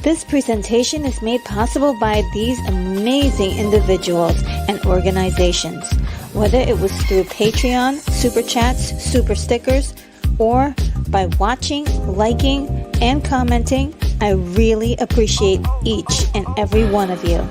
This presentation is made possible by these amazing individuals and organizations. Whether it was through Patreon, Super Chats, Super Stickers, or by watching, liking, and commenting, I really appreciate each and every one of you.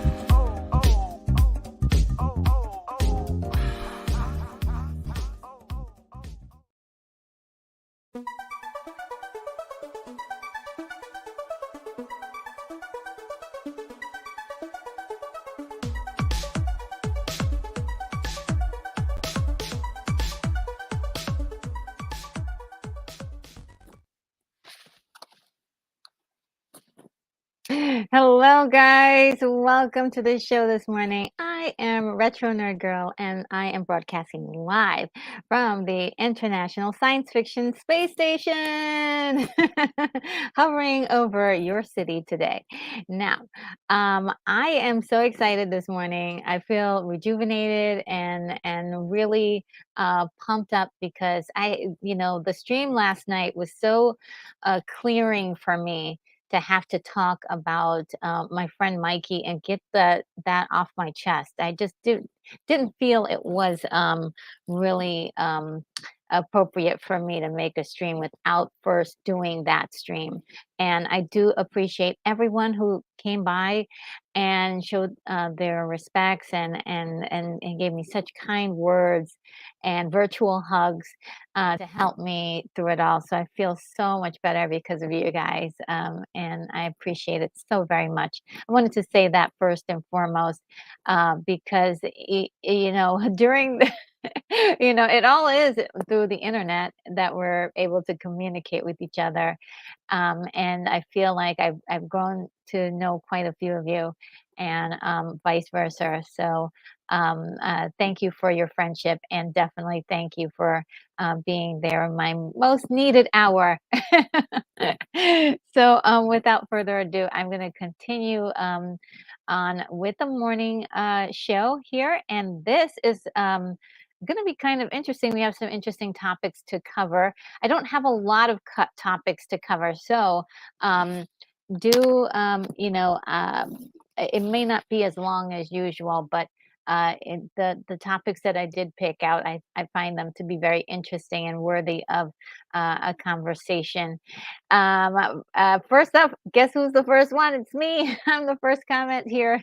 Hello, guys. Welcome to the show this morning. I am Retro Nerd Girl, and I am broadcasting live from the International Science Fiction Space Station, hovering over your city today. Now, I am so excited this morning. I feel rejuvenated and really pumped up because the stream last night was so clearing for me to have to talk about my friend Mikey and get that off my chest. I just didn't feel it was really appropriate for me to make a stream without first doing that stream. And I do appreciate everyone who came by and showed their respects and gave me such kind words and virtual hugs to help me through it all. So I feel so much better because of you guys, and I appreciate it so very much. I wanted to say that first and foremost because during the it all is through the internet that we're able to communicate with each other. And I feel like I've grown to know quite a few of you, and vice versa. So thank you for your friendship, and definitely thank you for being there in my most needed hour. So without further ado, I'm going to continue on with the morning show here, and this is going to be kind of interesting. We have some interesting topics to cover. I don't have a lot of cut topics to cover, so um, do it may not be as long as usual, but the topics that I did pick out, I find them to be very interesting and worthy of a conversation. First up, guess who's the first one? It's me. I'm the first comment here.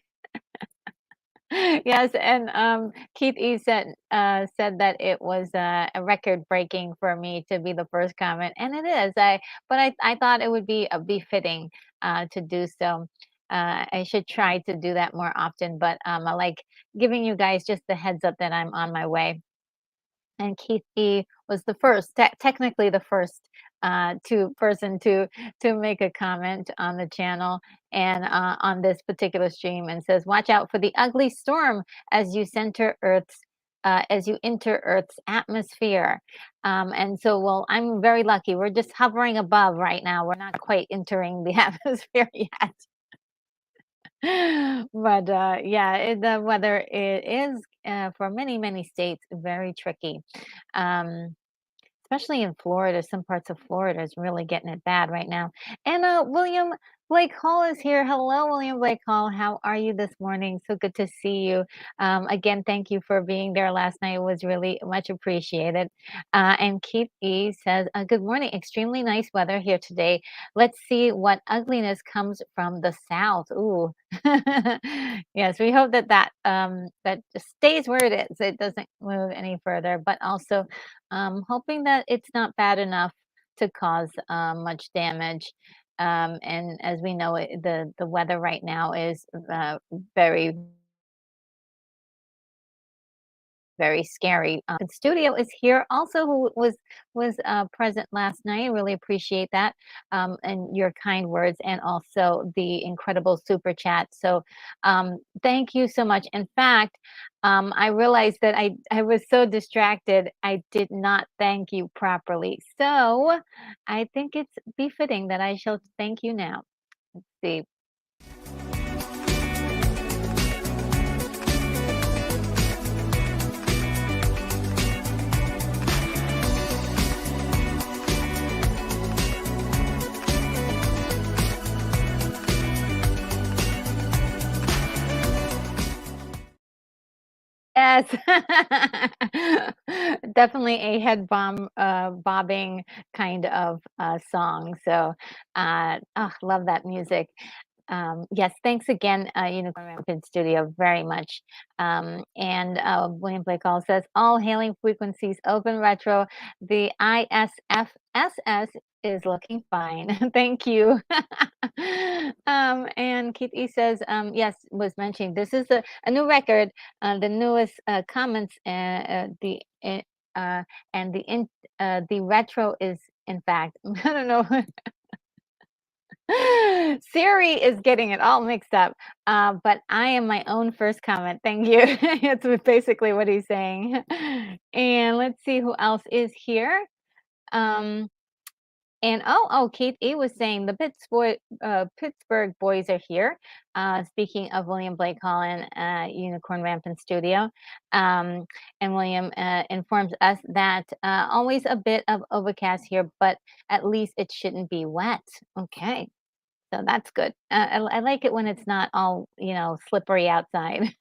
Yes, and Keith E said that it was a record breaking for me to be the first comment, and it is. But I thought it would be befitting to do so. I should try to do that more often, but I like giving you guys just the heads up that I'm on my way. And Keith E was the first, technically the first to person to make a comment on the channel and on this particular stream, and says, "Watch out for the ugly storm as you center Earth's." As you enter Earth's atmosphere. And so, well, I'm very lucky. We're just hovering above right now. We're not quite entering the atmosphere yet. But yeah, the weather it is for many states very tricky. Um, Especially in Florida. Some parts of Florida is really getting it bad right now. And William Blake Hall is here. Hello, William Blake Hall. How are you this morning? So good to see you. Again, thank you for being there last night. It was really much appreciated. And Keith E says, "Good morning. Extremely nice weather here today. Let's see what ugliness comes from the south." Ooh. Yes, we hope that just stays where it is. It doesn't move any further. But also, hoping that it's not bad enough to cause much damage. And as we know, the weather right now is very very scary. The studio is here also, who was present last night. I really appreciate that, and your kind words, and also the incredible super chat. So thank you so much. In fact, I realized that I was so distracted, I did not thank you properly. So I think it's befitting that I shall thank you now. Let's see. Yes. Definitely a bobbing kind of song. So, love that music. Yes, thanks again, Unicorn Rampant Studio, very much. And William Blake Hall says, "All hailing frequencies open retro. The ISFSS is looking fine." Thank you. And Keith E says, "Yes, was mentioning this is a new record, the newest comments, and the retro is in fact." I don't know. Siri is getting it all mixed up, but I am my own first comment. Thank you. That's basically what he's saying. And let's see who else is here. Um, and Keith E was saying the Pittsburgh boys are here. Speaking of William Blake Hall and Unicorn Rampant Studio, and William informs us that always a bit of overcast here, but at least it shouldn't be wet. Okay. So that's good. I like it when it's not all, slippery outside.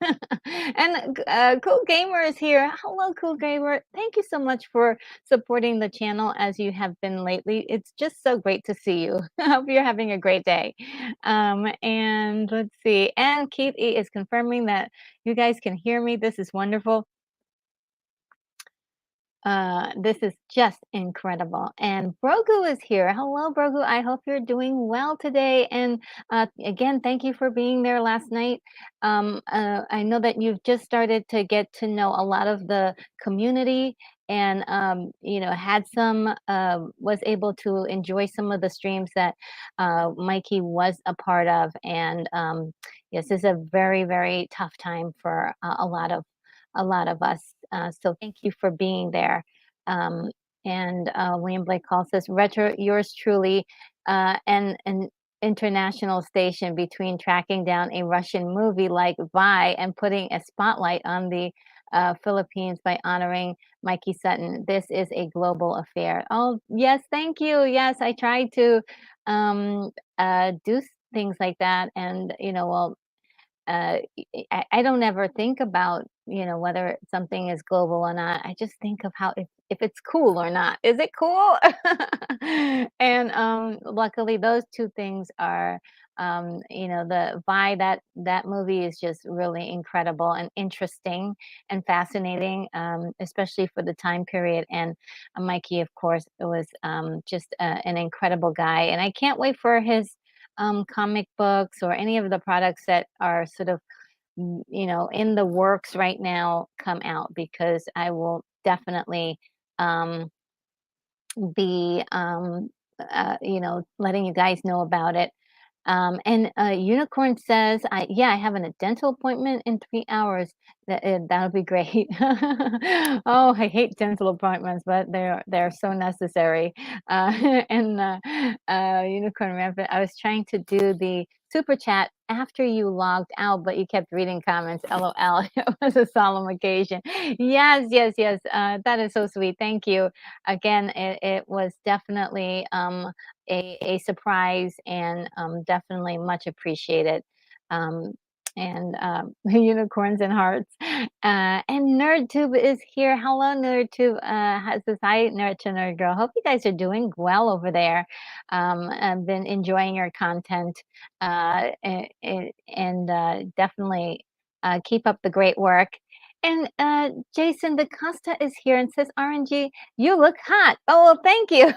And Cool Gamer is here. Hello, Cool Gamer. Thank you so much for supporting the channel as you have been lately. It's just so great to see you. I hope you're having a great day. And let's see. And Keith E is confirming that you guys can hear me. This is wonderful. This is just incredible. And Brogu is here. Hello, Brogu. I hope you're doing well today. And again, thank you for being there last night. I know that you've just started to get to know a lot of the community and, had was able to enjoy some of the streams that Mikey was a part of. And yes, this is a very, very tough time for a lot of us. So thank you for being there. Um, and William Blake calls this retro, yours truly, and an international station between tracking down a Russian movie like Vi and putting a spotlight on the Philippines by honoring Mikey Sutton. This is a global affair. Oh, yes, thank you. Yes, I try to um, do things like that. And, well, I don't ever think about, whether something is global or not. I just think of how if it's cool or not. Is it cool? And luckily, those two things are, the Vi that movie is just really incredible and interesting and fascinating, especially for the time period. And Mikey, of course, was just an incredible guy, and I can't wait for his comic books or any of the products that are sort of, in the works right now come out because I will definitely um, be, letting you guys know about it. And Unicorn says, "Yeah, I have a dental appointment in 3 hours. That'll be great." Oh, I hate dental appointments, but they're so necessary. And Unicorn Rampant, I was trying to do the super chat after you logged out, but you kept reading comments. LOL. It was a solemn occasion. Yes, yes, yes. That is so sweet. Thank you. Again, it was definitely a surprise and definitely much appreciated. Um, and unicorns and hearts. And NerdTube is here. Hello, NerdTube. Says hi, Nerd to Nerd Girl. Hope you guys are doing well over there. I've been enjoying your content, and definitely keep up the great work. And Jason DaCosta is here and says, "RNG, you look hot." Oh, well, thank you.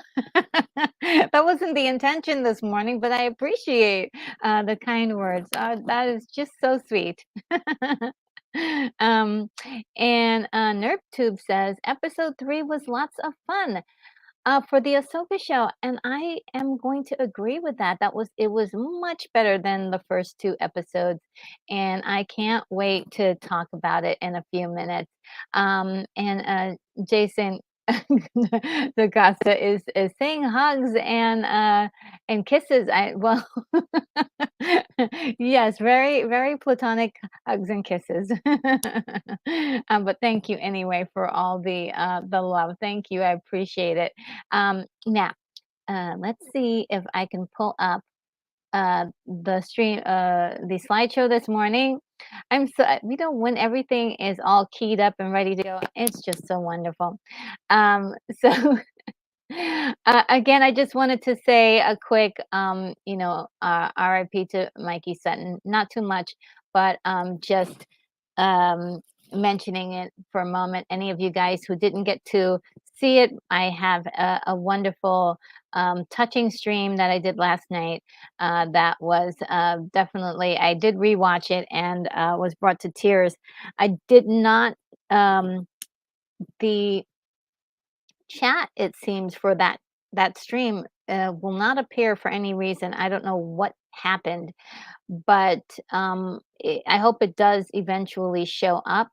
That wasn't the intention this morning, but I appreciate the kind words. That is just so sweet. um, and NerpTube says, "Episode 3 was lots of fun for the Ahsoka show," and I am going to agree with that. It was much better than the first two episodes, and I can't wait to talk about it in a few minutes. And Jason Dagasta is saying hugs and kisses. Yes, very very platonic hugs and kisses. But thank you anyway for all the love. Thank you, I appreciate it. Now, let's see if I can pull up the slideshow this morning. When everything is all keyed up and ready to go, it's just so wonderful. So again, I just wanted to say a quick, RIP to Mikey Sutton. Not too much, but just um, mentioning it for a moment. Any of you guys who didn't get to see it, I have a wonderful, touching stream that I did last night. That was definitely, I did rewatch it and was brought to tears. I did not. The chat, it seems, for that stream will not appear for any reason. I don't know what happened, but I hope it does eventually show up.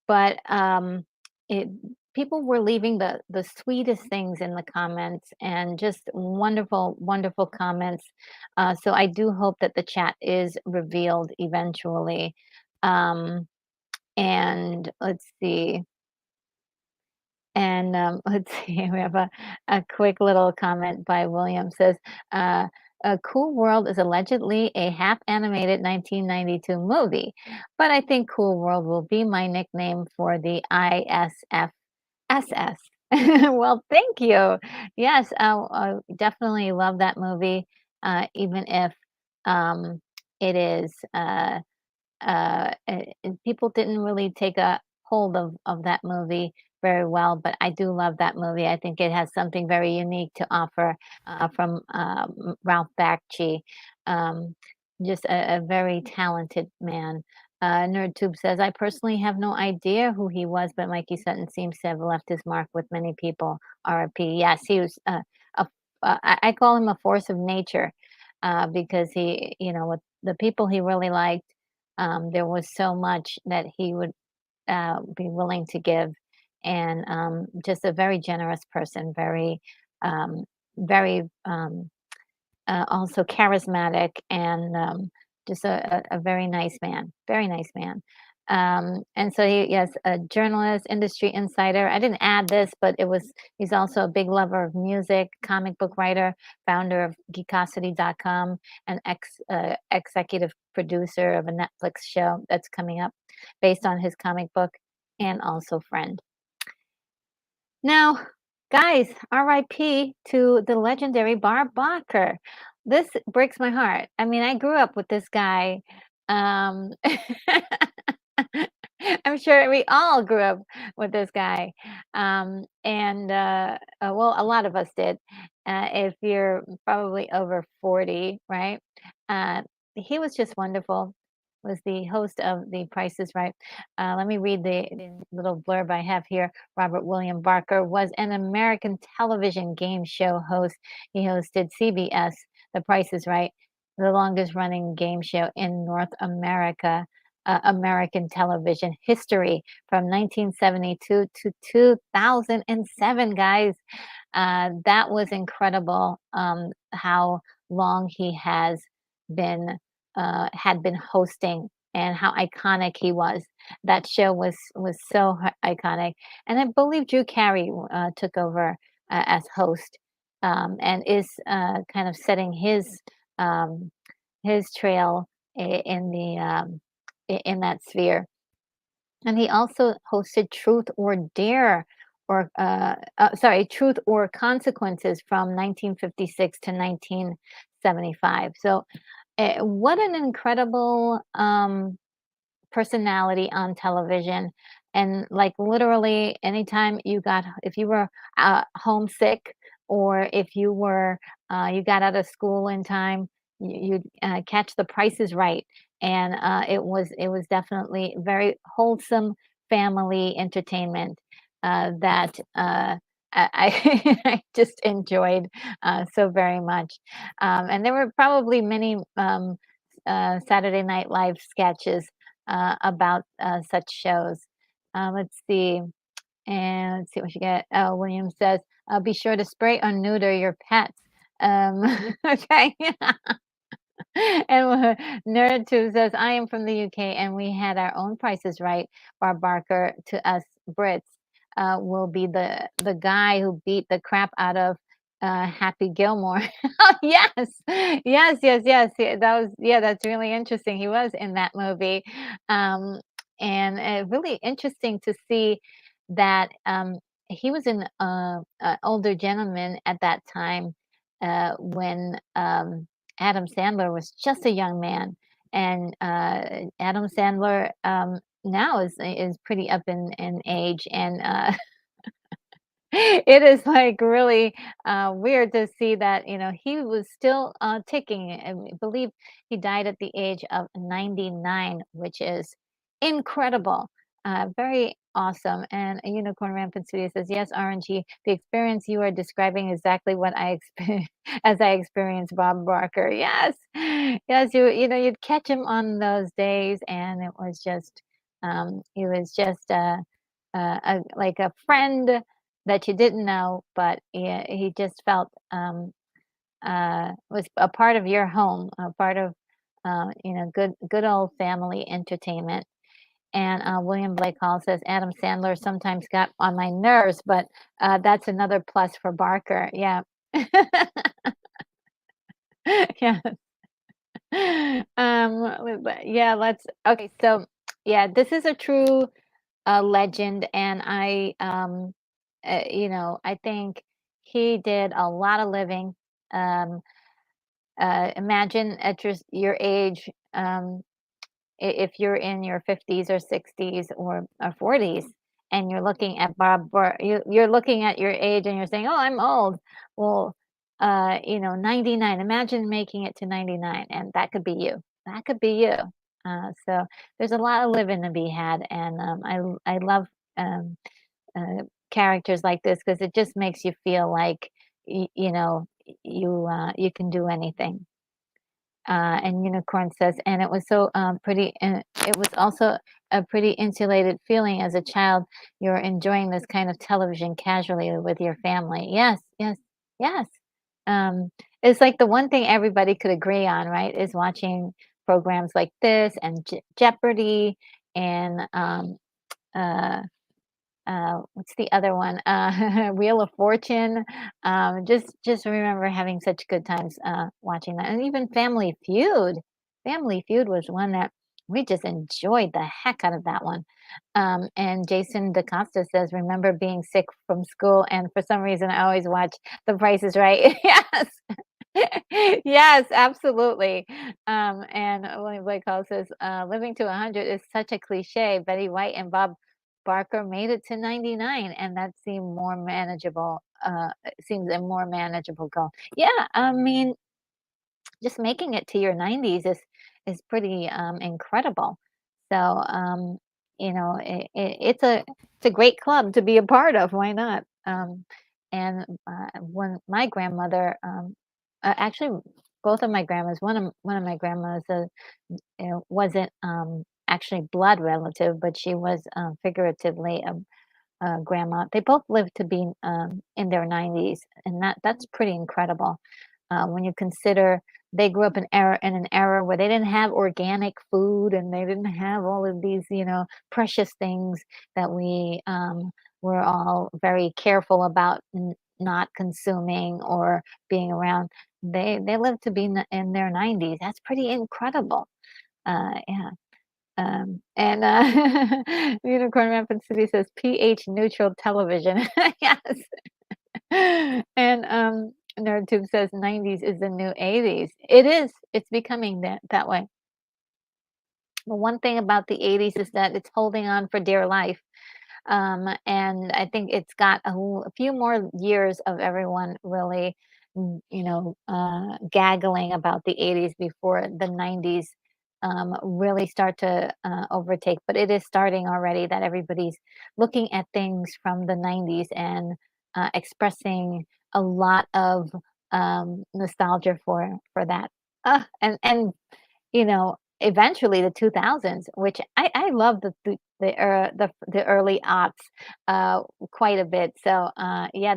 But it people were leaving the sweetest things in the comments and just wonderful, wonderful comments. So I do hope that the chat is revealed eventually. And let's see. And let's see, we have a quick little comment by William says, Cool World is allegedly a half-animated 1992 movie, but I think Cool World will be my nickname for the ISFSS. Well, thank you. Yes, I definitely love that movie, even if um, it is. People didn't really take a hold of that movie very well, but I do love that movie. I think it has something very unique to offer from Ralph Bakshi, um, just a very talented man. NerdTube says, I personally have no idea who he was, but Mikey Sutton seems to have left his mark with many people. RIP. Yes, he was a, I call him a force of nature because he, with the people he really liked, there was so much that he would be willing to give, and just a very generous person, um, very also charismatic, and just a very nice man, very nice man. And so yes, a journalist, industry insider. I didn't add this, but he's also a big lover of music, comic book writer, founder of Geekosity.com, and executive producer of a Netflix show that's coming up based on his comic book, and also friend. Now, guys, RIP to the legendary Bob Barker. This breaks my heart. I mean, I grew up with this guy. Um, I'm sure we all grew up with this guy. And well, a lot of us did. If you're probably over 40, right? Uh, he was just wonderful. Was the host of The Price is Right. Let me read the little blurb I have here. Robert William Barker was an American television game show host. He hosted CBS, The Price is Right, the longest running game show in North America, American television history from 1972 to 2007, guys. That was incredible, how long he had been hosting, and how iconic he was. That show was so iconic, and I believe Drew Carey took over as host, and is kind of setting um, his trail in the in that sphere. And he also hosted Truth or Dare, or sorry, Truth or Consequences from 1956 to 1975. So, what an incredible personality on television. And like literally anytime if you were homesick, or if you got out of school in time, you'd catch The Price is Right. And it was definitely very wholesome family entertainment that I just enjoyed so very much. And there were probably many Saturday Night Live sketches about such shows. Let's see. And let's see what you get. Oh, William says, be sure to spray or neuter your pets. Okay. And Nerd2 says, I am from the UK and we had our own prices right. Bob Barker, to us Brits, will be the guy who beat the crap out of Happy Gilmore. Oh, yes. Yes, yes, yes. Yeah, that's really interesting. He was in that movie. Um, and really interesting to see that he was an older gentleman at that time, when Adam Sandler was just a young man, and Adam Sandler now is pretty up in age, and it is like really weird to see that he was still ticking. I believe he died at the age of 99, which is incredible. Very awesome. And a Unicorn Rampant Studio says, yes, RNG, the experience you are describing is exactly what I experienced as I experienced Bob Barker. Yes, yes, you'd catch him on those days, and it was just like a friend that you didn't know, but he just felt was a part of your home, a part of good old family entertainment. And William Blake Hall says Adam Sandler sometimes got on my nerves, but that's another plus for Barker. Yeah. Yeah. But yeah, let's okay, so yeah, this is a true legend, and I think he did a lot of living. Um, Imagine at your age, if you're in your 50s or 60s or 40s, and you're looking at you're looking at your age and you're saying, "Oh, I'm old." Well, 99. Imagine making it to 99, and that could be you. That could be you. So there's a lot of living to be had, and I love um, characters like this because it just makes you feel like you can do anything. And Unicorn says, and it was so pretty, and it was also a pretty insulated feeling as a child. You're enjoying this kind of television casually with your family. Yes, yes, yes. Um, it's like the one thing everybody could agree on, right? Is watching programs like this and Jeopardy and uh, what's the other one? Wheel of Fortune. Just remember having such good times watching that, and even Family Feud. Family Feud was one that we just enjoyed the heck out of that one. And Jason DaCosta says, "Remember being sick from school, and for some reason I always watch The Price is Right." Yes. Yes, absolutely. And William Blake Hall says, "Living to 100 is such a cliche. Betty White and Bob Barker made it to 99, and that seemed more manageable. It seems a more manageable goal." Yeah, I mean, just making it to your 90s is pretty incredible. So, it's a great club to be a part of. Why not? And when my grandmother, actually, both of my grandmas, one of my grandmas, wasn't actually blood relative, but she was figuratively grandma. They both lived to be in their 90s, and that's pretty incredible when you consider they grew up in an era where they didn't have organic food and they didn't have all of these, precious things that we were all very careful about not consuming or being around. They lived to be in their 90s. That's pretty incredible. Yeah. And Unicorn Rampant City says pH neutral television. Yes. And NerdTube says 90s is the new 80s. It is. It's becoming that way. The one thing about the 80s is that it's holding on for dear life. And I think it's got a few more years of everyone really, gaggling about the 80s before the 90s really start to overtake. But it is starting already that everybody's looking at things from the 90s and expressing a lot of nostalgia for that. Eventually the 2000s, which I love the early aughts quite a bit. So yeah,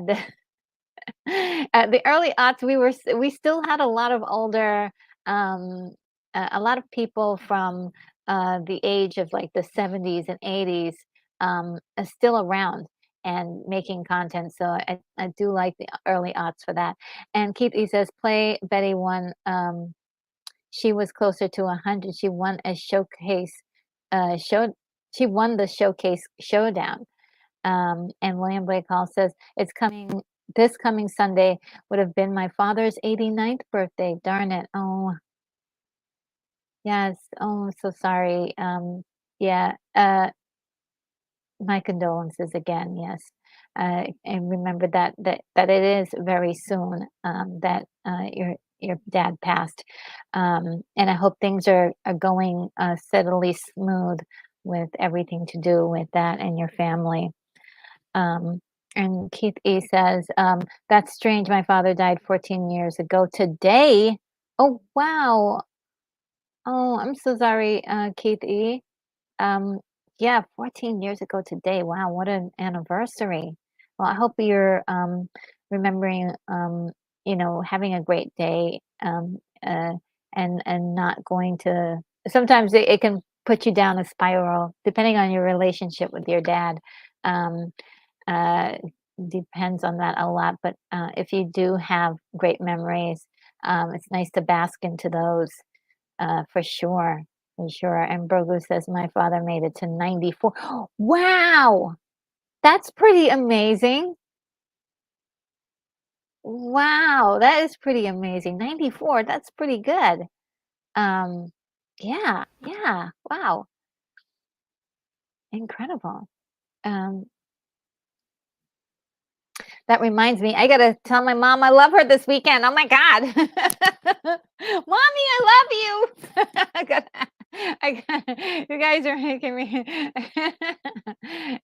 the early aughts we still had a lot of older a lot of people from the age of like the 70s and 80s are still around and making content. So I do like the early aughts for that. And Keith he says play Betty one. She was closer to 100. She won a showcase, show she won the showcase showdown. And William Blake Hall says, "It's coming this coming Sunday would have been my father's 89th birthday. Darn it. Oh, yes. Oh, so sorry. Yeah, my condolences again. Yes. And remember that it is very soon that your dad passed. And I hope things are going steadily smooth with everything to do with that and your family. Um, and Keith E says, "That's strange. My father died 14 years ago today." Oh, wow. Oh, I'm so sorry, Keith E. Um, yeah, 14 years ago today. Wow, what an anniversary. Well, I hope you're remembering, having a great day, and not going to. Sometimes it can put you down a spiral, depending on your relationship with your dad. Um, uh, Depends on that a lot. But if you do have great memories, It's nice to bask into those, for sure. And Brogu says my father made it to 94. Wow, that's pretty amazing. Wow, that is pretty amazing. 94, that's pretty good. Um, yeah, yeah. Wow, incredible. Um, That reminds me, I gotta tell my mom I love her this weekend. Oh my God. Mommy, I love you. You guys are making me.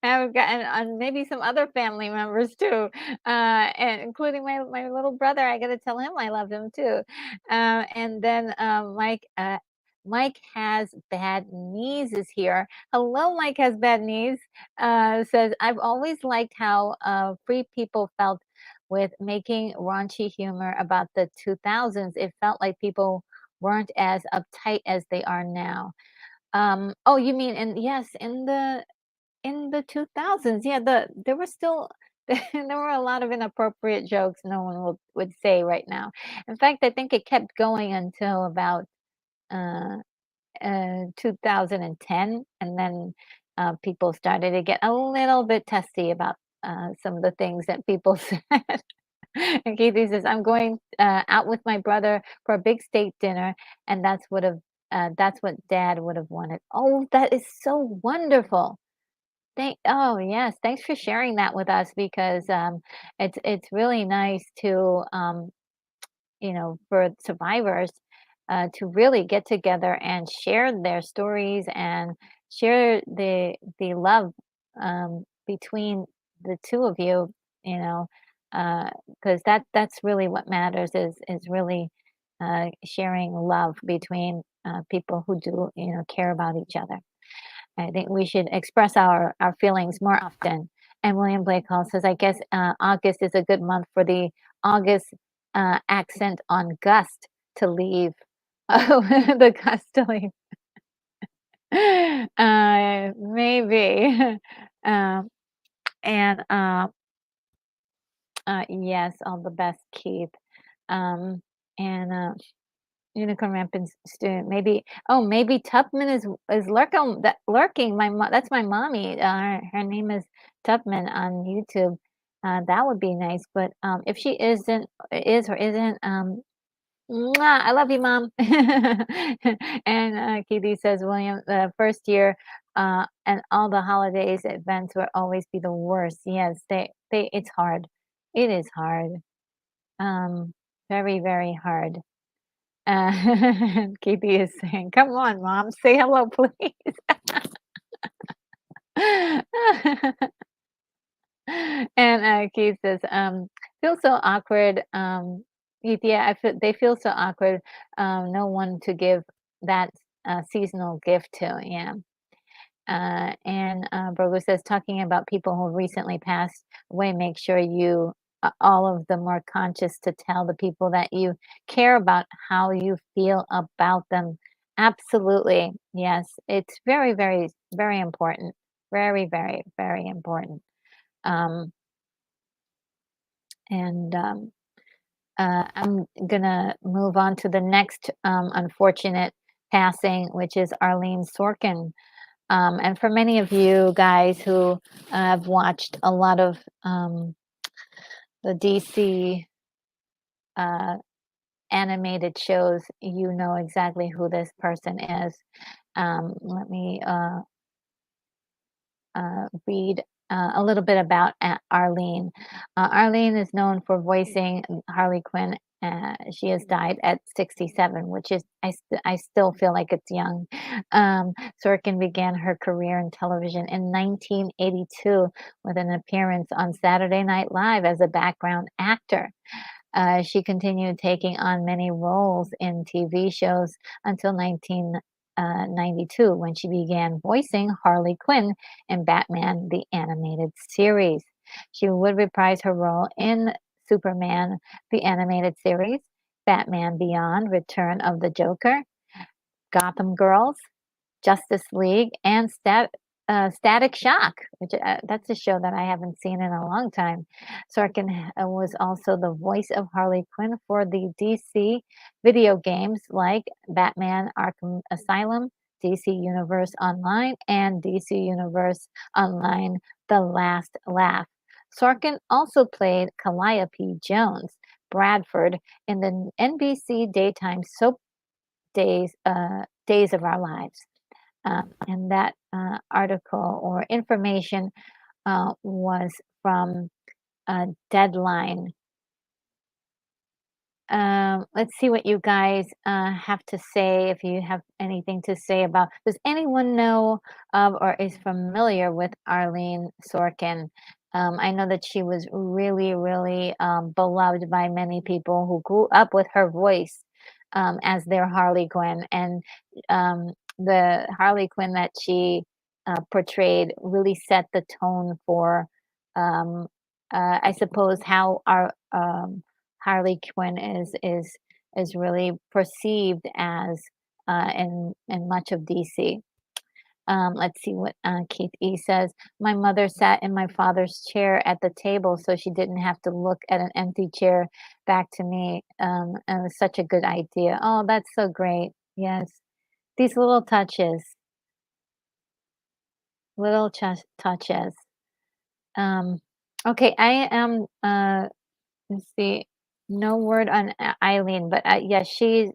I've gotten on maybe some other family members too, and including my little brother. I gotta tell him I love him too. And then Mike has bad knees is here. Hello, Mike has bad knees. Says, I've always liked how free people felt with making raunchy humor about the 2000s. It felt like people weren't as uptight as they are now. Oh, you mean yes, in the 2000s. Yeah, there were still there were a lot of inappropriate jokes no one would say right now. In fact, I think it kept going until about uh 2010, and then people started to get a little bit testy about some of the things that people said. And Katie says, "I'm going out with my brother for a big steak dinner, and that's what Dad would have wanted." Oh, that is so wonderful. Oh yes, thanks for sharing that with us because it's really nice to for survivors to really get together and share their stories and share the love between the two of you, you know, because that's really what matters is really sharing love between people who do care about each other. I think we should express our feelings more often. And William Blake Hall says, I guess August is a good month for the August accent on gust to leave. Oh, the gust to leave. Maybe. Um, and yes, all the best, Keith. Um, and Unicorn Rampant student. Maybe Tubman is lurking. That's my mommy. Her name is Tubman on YouTube. That would be nice. But if she is or isn't, mwah, I love you, mom. And Katie says, William, the first year and all the holidays events will always be the worst. Yes, it's hard. It is hard. Very, very hard. Uh, Katie is saying, "Come on, mom, say hello, please." And Keith says, "Feels so awkward." Keith, yeah, they feel so awkward. No one to give that seasonal gift to. Yeah. And Brogo says, talking about people who recently passed away, make sure you, all of them, are conscious to tell the people that you care about how you feel about them. Absolutely. Yes. It's very, very, very important. Very, very, very important. Um, and I'm going to move on to the next unfortunate passing, which is Arlene Sorkin. And for many of you guys who have watched a lot of the DC uh, animated shows, you know exactly who this person is. Let me read a little bit about Arlene. Arlene is known for voicing Harley Quinn. She has died at 67, which is I still feel like it's young. Sorkin began her career in television in 1982 with an appearance on Saturday Night Live as a background actor. She continued taking on many roles in TV shows until 1992 when she began voicing Harley Quinn in Batman the Animated Series. She would reprise her role in Superman the Animated Series, Batman Beyond, Return of the Joker, Gotham Girls, Justice League, and Static Shock, which that's a show that I haven't seen in a long time. Sorkin was also the voice of Harley Quinn for the DC video games like Batman Arkham Asylum, DC Universe Online, and DC Universe Online The Last Laugh. Sorkin also played Calliope Jones Bradford in the NBC daytime soap Days of Our Lives. And that article or information was from Deadline. Let's see what you guys have to say. If you have anything to say about, does anyone know of or is familiar with Arlene Sorkin? I know that she was really, really beloved by many people who grew up with her voice as their Harley Quinn, and the Harley Quinn that she portrayed really set the tone for, um, I suppose, how our Harley Quinn is really perceived as in much of DC. Let's see what Keith E says. My mother sat in my father's chair at the table, so she didn't have to look at an empty chair back to me. And it was such a good idea. Oh, that's so great. Yes, these little touches. Um, okay, I am. Let's see. No word on Eileen, but yes, she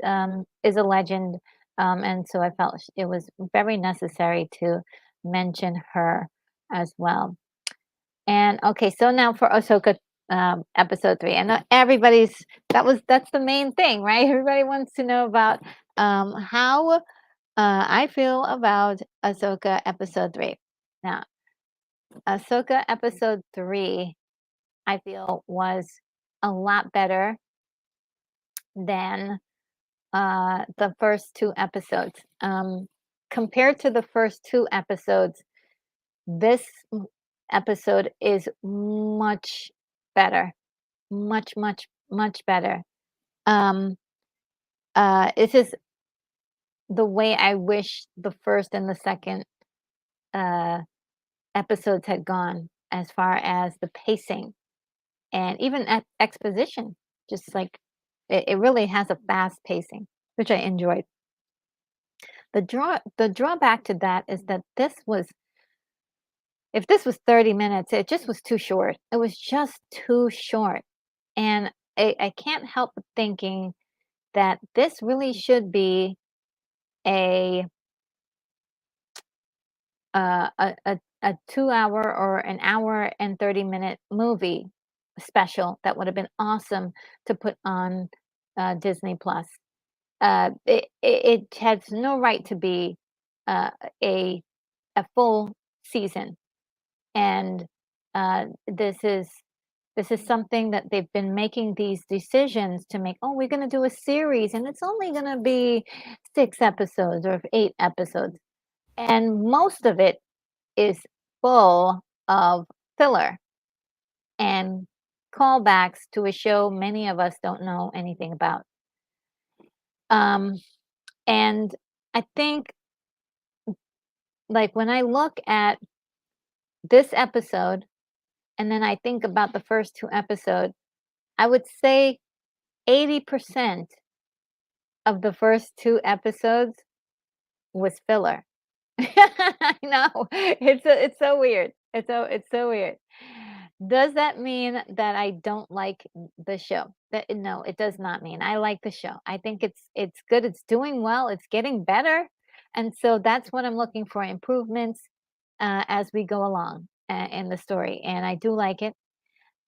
is a legend, and so I felt it was very necessary to mention her as well. And okay, so now for Ahsoka episode 3. I know that's the main thing, right? Everybody wants to know about how I feel about Ahsoka episode 3. Now, Ahsoka episode 3, I feel was a lot better than the first 2 episodes. Compared to the first 2 episodes, this episode is much better. Much, much, much better. Um, it's just the way I wish the first and the second uh, episodes had gone as far as the pacing and even exposition. Just like it really has a fast pacing, which I enjoyed. The drawback to that is that if this was 30 minutes, it just was too short. It was just too short. And I can't help but thinking that this really should be a a 2 hour or an hour and 30-minute movie special that would have been awesome to put on Disney Plus. It has no right to be uh, a a full season, and this is something that they've been making these decisions to make. Oh, we're going to do a series, and it's only going to be 6 episodes or 8 episodes, and most of it is full of filler and callbacks to a show many of us don't know anything about. Um, and I think, like, when I look at this episode and then I think about the first 2 episodes, I would say 80% of the first 2 episodes was filler. I know. It's so weird. It's so weird. Does that mean that I don't like the show? That no, it does not mean. I like the show. I think it's good. It's doing well. It's getting better. And so that's what I'm looking for, improvements as we go along in the story. And I do like it.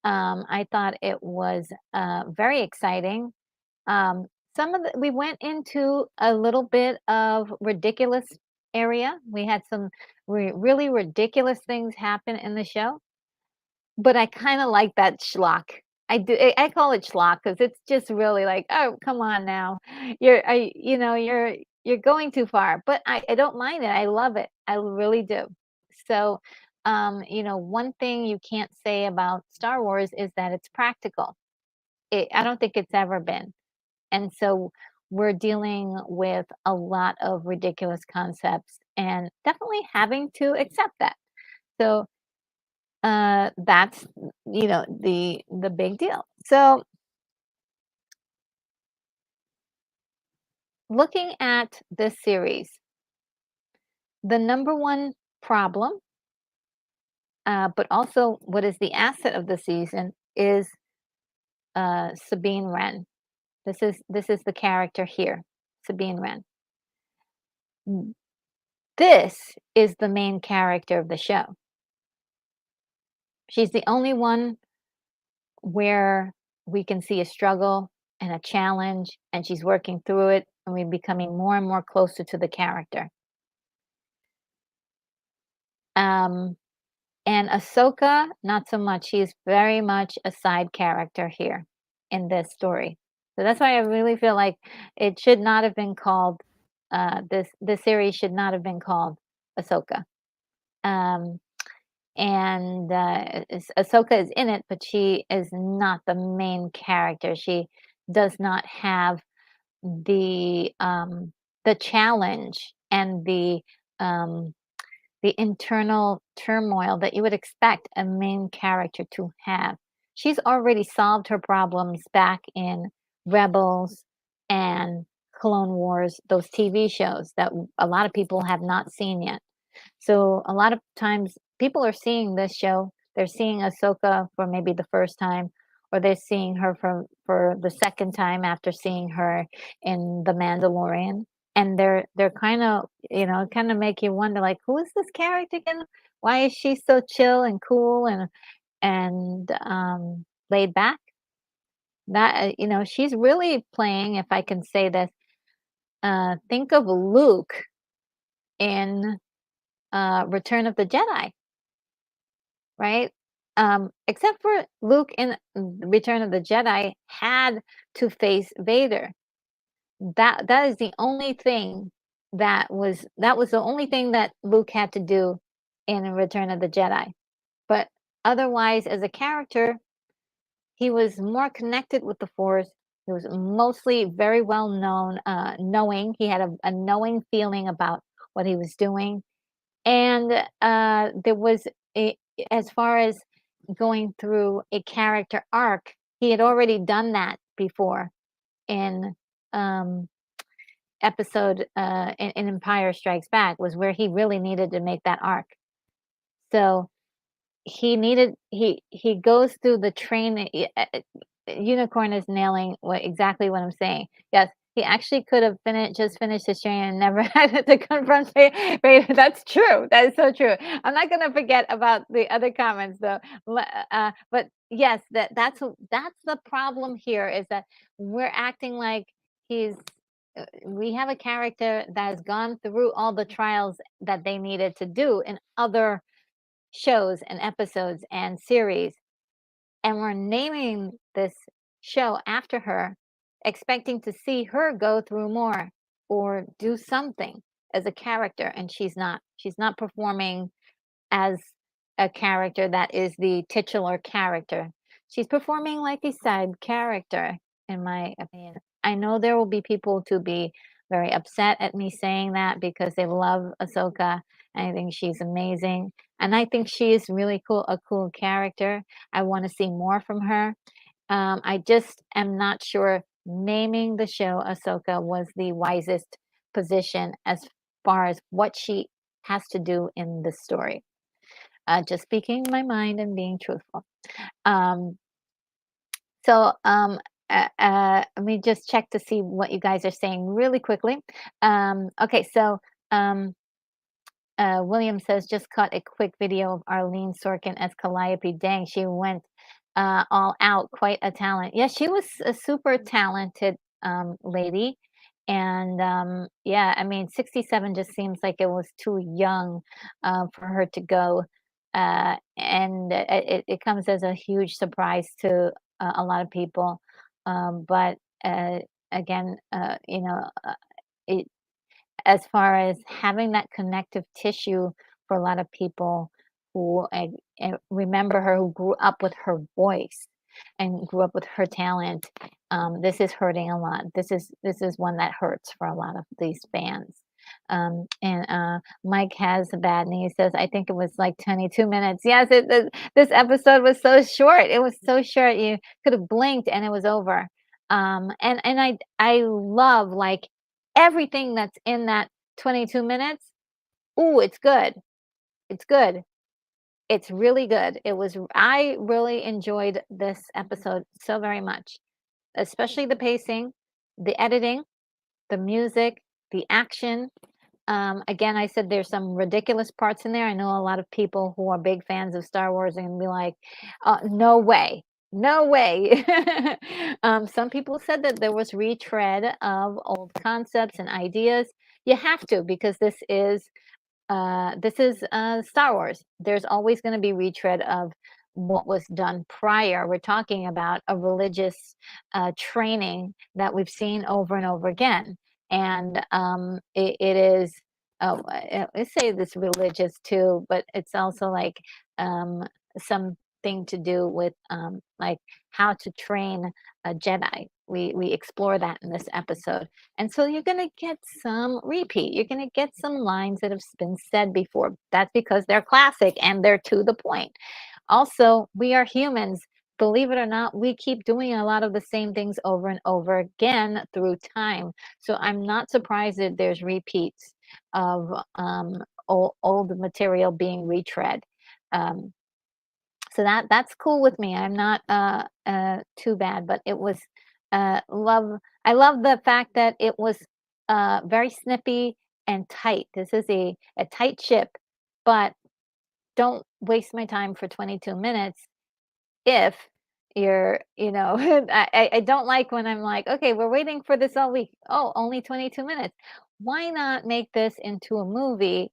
I thought it was very exciting. Um, we went into a little bit of ridiculous area. We had some really ridiculous things happen in the show, but I kind of like that schlock. I call it schlock because it's just really like, oh, come on now, you're going too far. But I don't mind it. I love it. I really do. So, one thing you can't say about Star Wars is that it's practical. I don't think it's ever been. And so we're dealing with a lot of ridiculous concepts and definitely having to accept that. So that's the big deal. So looking at this series, the number one problem, but also what is the asset of the season is Sabine Wren. This is the character here, Sabine Wren. Mm, This is the main character of the show. She's the only one where we can see a struggle and a challenge, and she's working through it, and we're becoming more and more closer to the character. Um, and Ahsoka, not so much. She's very much a side character here in this story. So that's why I really feel like it should not have been called this series should not have been called Ahsoka. Um, and Ahsoka is in it, but she is not the main character. She does not have the challenge and um, the internal turmoil that you would expect a main character to have. She's already solved her problems back in Rebels and Clone Wars, those TV shows that a lot of people have not seen yet. So a lot of times people are seeing this show, they're seeing Ahsoka for maybe the first time, or they're seeing her for the second time after seeing her in The Mandalorian. And they're kind of, kind of make you wonder like, who is this character again? Why is she so chill and cool and laid back? That she's really playing, if I can say this, think of Luke in Return of the Jedi, right? Except for Luke in Return of the Jedi had to face Vader. That is the only thing that was the only thing that Luke had to do in Return of the Jedi. But otherwise, as a character, he was more connected with the Force. He was mostly very well known, knowing. He had a knowing feeling about what he was doing. And there was a, as far as going through a character arc, he had already done that before in um, episode in Empire Strikes Back, was where he really needed to make that arc. So he goes through the training. Unicorn is nailing exactly what I'm saying. Yes, he actually could have finished his training and never had to confront Vader. That's true. That is so true. I'm not gonna forget about the other comments though. But yes, that's the problem here, is that we're acting like he's. We have a character that has gone through all the trials that they needed to do in other shows and episodes and series, and we're naming this show after her, expecting to see her go through more or do something as a character, and she's not performing as a character that is the titular character. She's performing like a side character, in my opinion. I know there will be people to be very upset at me saying that because they love Ahsoka, and I think she's amazing. And I think she is really cool, a cool character. I want to see more from her. I just am not sure naming the show Ahsoka was the wisest position as far as what she has to do in the story. Just speaking my mind and being truthful. Um, let me just check to see what you guys are saying really quickly. Okay, so um, William says, just caught a quick video of Arlene Sorkin as Calliope. Dang, she went all out. Quite a talent. Yeah, she was a super talented lady. And yeah, I mean, 67 just seems like it was too young for her to go. And it comes as a huge surprise to a lot of people. But again, it, as far as having that connective tissue for a lot of people who remember her, who grew up with her voice. and grew up with her talent, this is hurting a lot. This is one that hurts for a lot of these fans. And Mike has a bad knee. He says, I think it was like 22 minutes. Yes, this episode was so short. It was so short. You could have blinked and it was over. And I love like everything that's in that 22 minutes. Ooh, it's good. It's good. It's really good. I really enjoyed this episode so very much, especially the pacing, the editing, the music, the action. Again, I said there's some ridiculous parts in there. I know a lot of people who are big fans of Star Wars and be like, no way, no way. Some people said that there was retread of old concepts and ideas. You have to, because this is Star Wars. There's always going to be retread of what was done prior. We're talking about a religious training that we've seen over and over again, and it is. Oh, I say this religious too, but it's also like um, something to do with like how to train a Jedi. We explore that in this episode. And so you're going to get some repeat. You're going to get some lines that have been said before. That's because they're classic and they're to the point. Also, we are humans. Believe it or not, we keep doing a lot of the same things over and over again through time. So I'm not surprised that there's repeats of old material being retread. Um, so that's cool with me. I'm not too bad, but it was love. I love the fact that it was very snippy and tight. This is a tight ship, but don't waste my time for 22 minutes if I don't like when I'm like, okay, we're waiting for this all week. Oh, only 22 minutes. Why not make this into a movie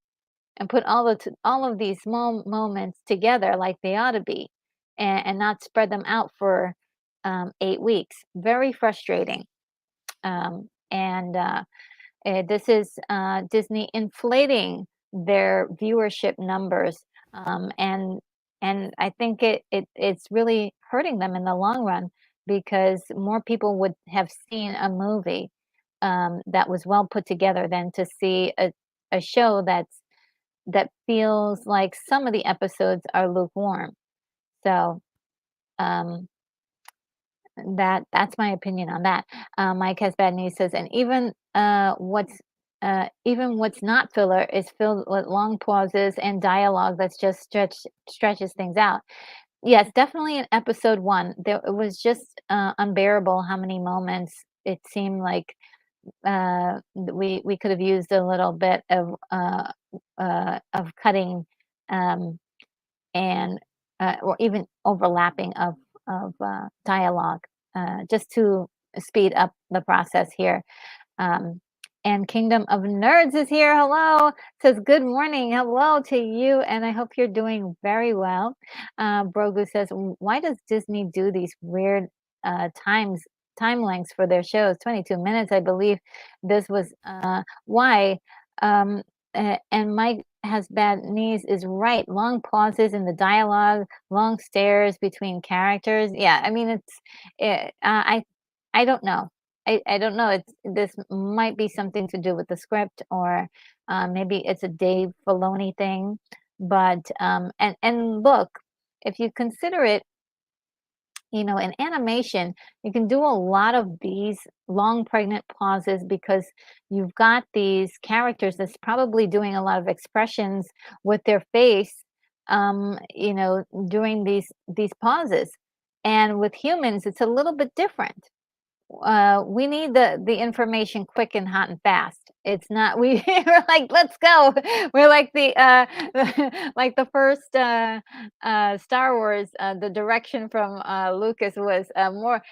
and put all of these small moments together like they ought to be, and not spread them out for 8 weeks? Very frustrating. And This is Disney inflating their viewership numbers, and I think it's really hurting them in the long run, because more people would have seen a movie that was well put together than to see a show that feels like some of the episodes are lukewarm. So um, that's my opinion on that. Mike has bad news, says, and even what's not filler is filled with long pauses and dialogue that's just stretches things out. Yes, definitely in episode one, it was just unbearable how many moments it seemed like we could have used a little bit of cutting, um, and or even overlapping of dialogue, just to speed up the process here. Um, and Kingdom of Nerds is here. Hello. Says good morning. Hello to you, and I hope you're doing very well. Brogu says, why does Disney do these weird time lengths for their shows? 22 minutes, I believe. This was why. And Mike has bad knees is right. Long pauses in the dialogue, long stares between characters. Yeah, I mean I don't know. I don't know. This might be something to do with the script, or maybe it's a Dave Filoni thing. But and look, if you consider it, in animation, you can do a lot of these long pregnant pauses, because you've got these characters that's probably doing a lot of expressions with their face, during these pauses. And with humans, it's a little bit different. We need the information quick and hot and fast. It's not we're like, let's go. We're like the like the first Star Wars. The direction from Lucas was more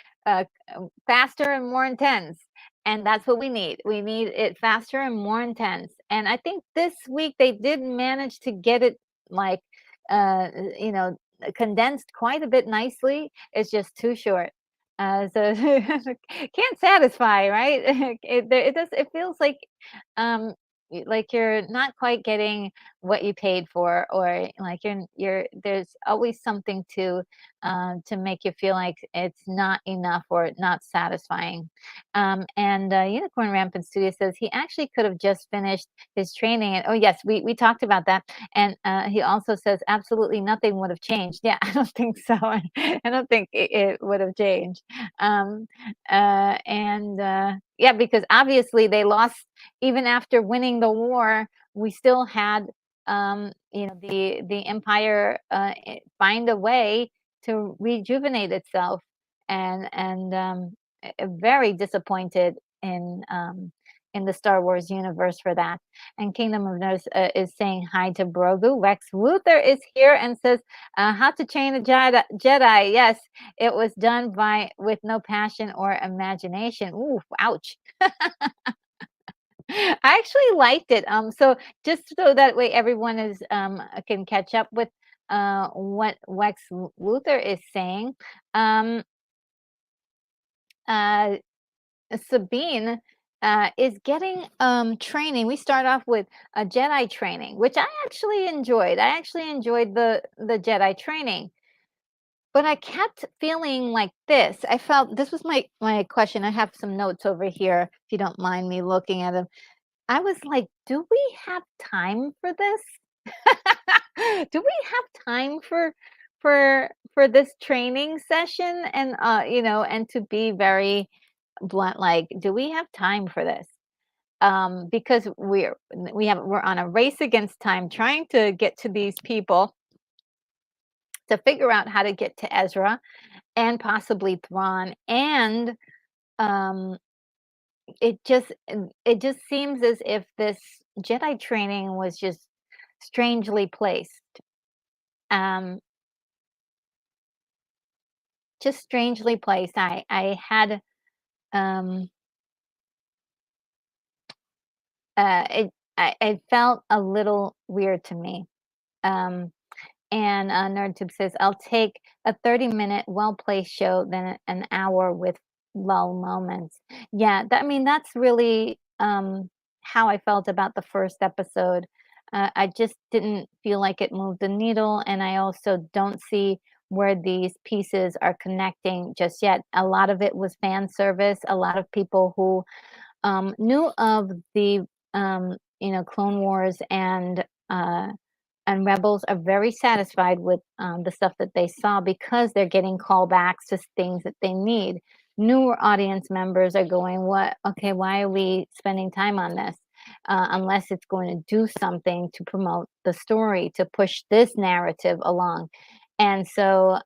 faster and more intense, and that's what we need. We need it faster and more intense. And I think this week they did manage to get it like uh, you know condensed quite a bit nicely. It's just too short. So can't satisfy, right? It feels like like you're not quite getting what you paid for, or like you're there's always something to make you feel like it's not enough or not satisfying. And Unicorn Rampant Studio says he actually could have just finished his training. And oh yes, we talked about that. And he also says absolutely nothing would have changed. Yeah, I don't think so. I don't think it would have changed. Um, and Yeah, because obviously they lost even after winning the war. We still had the empire find a way to rejuvenate itself, and very disappointed in the Star Wars universe for that. And Kingdom of Nerds is saying hi to Brogu. Rex Luthor is here and says, "How to Train a Jedi." Yes, it was done by with no passion or imagination. Ooh, ouch. I actually liked it. So just so that way everyone is can catch up with what Luthor is saying. Um, uh, Sabine is getting training. We start off with a Jedi training, which I actually enjoyed. I actually enjoyed the Jedi training. But I kept feeling like this. I felt this was my question. I have some notes over here, if you don't mind me looking at them. I was like, "Do we have time for this? Do we have time for this training session?" And, and to be very blunt, like, "Do we have time for this?" Because we're on a race against time trying to get to these people to figure out how to get to Ezra and possibly Thrawn, and, um it just seems as if this Jedi training was just strangely placed. Um, just strangely placed. I had it it felt a little weird to me. Um, and NerdTube says, "I'll take a 30-minute well-placed show than an hour with lull moments." Yeah, I mean, that's really how I felt about the first episode. I just didn't feel like it moved the needle, and I also don't see where these pieces are connecting just yet. A lot of it was fan service. A lot of people who knew of the Clone Wars and Rebels are very satisfied with the stuff that they saw because they're getting callbacks to things that they need. Newer audience members are going, "What? Okay, why are we spending time on this? Unless it's going to do something to promote the story, to push this narrative along." And so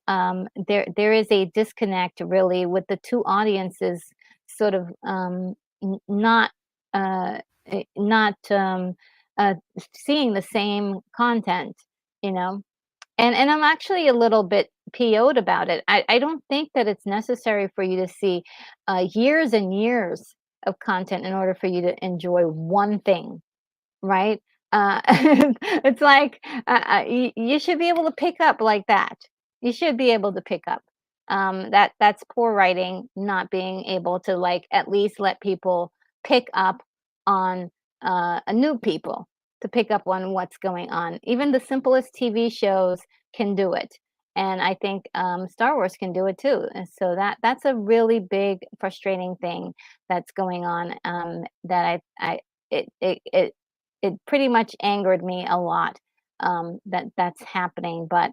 there is a disconnect really with the two audiences, sort of not uh, not uh, seeing the same content, you know? And I'm actually a little bit PO'd about it. I don't think that it's necessary for you to see years and years of content in order for you to enjoy one thing, right? It's like you should be able to pick up like that. You should be able to pick up. That's poor writing, not being able to like at least let people pick up on new people to pick up on what's going on. Even the simplest TV shows can do it, and I think Star Wars can do it too. And so that's a really big frustrating thing that's going on. That I it it it it pretty much angered me a lot that's happening. But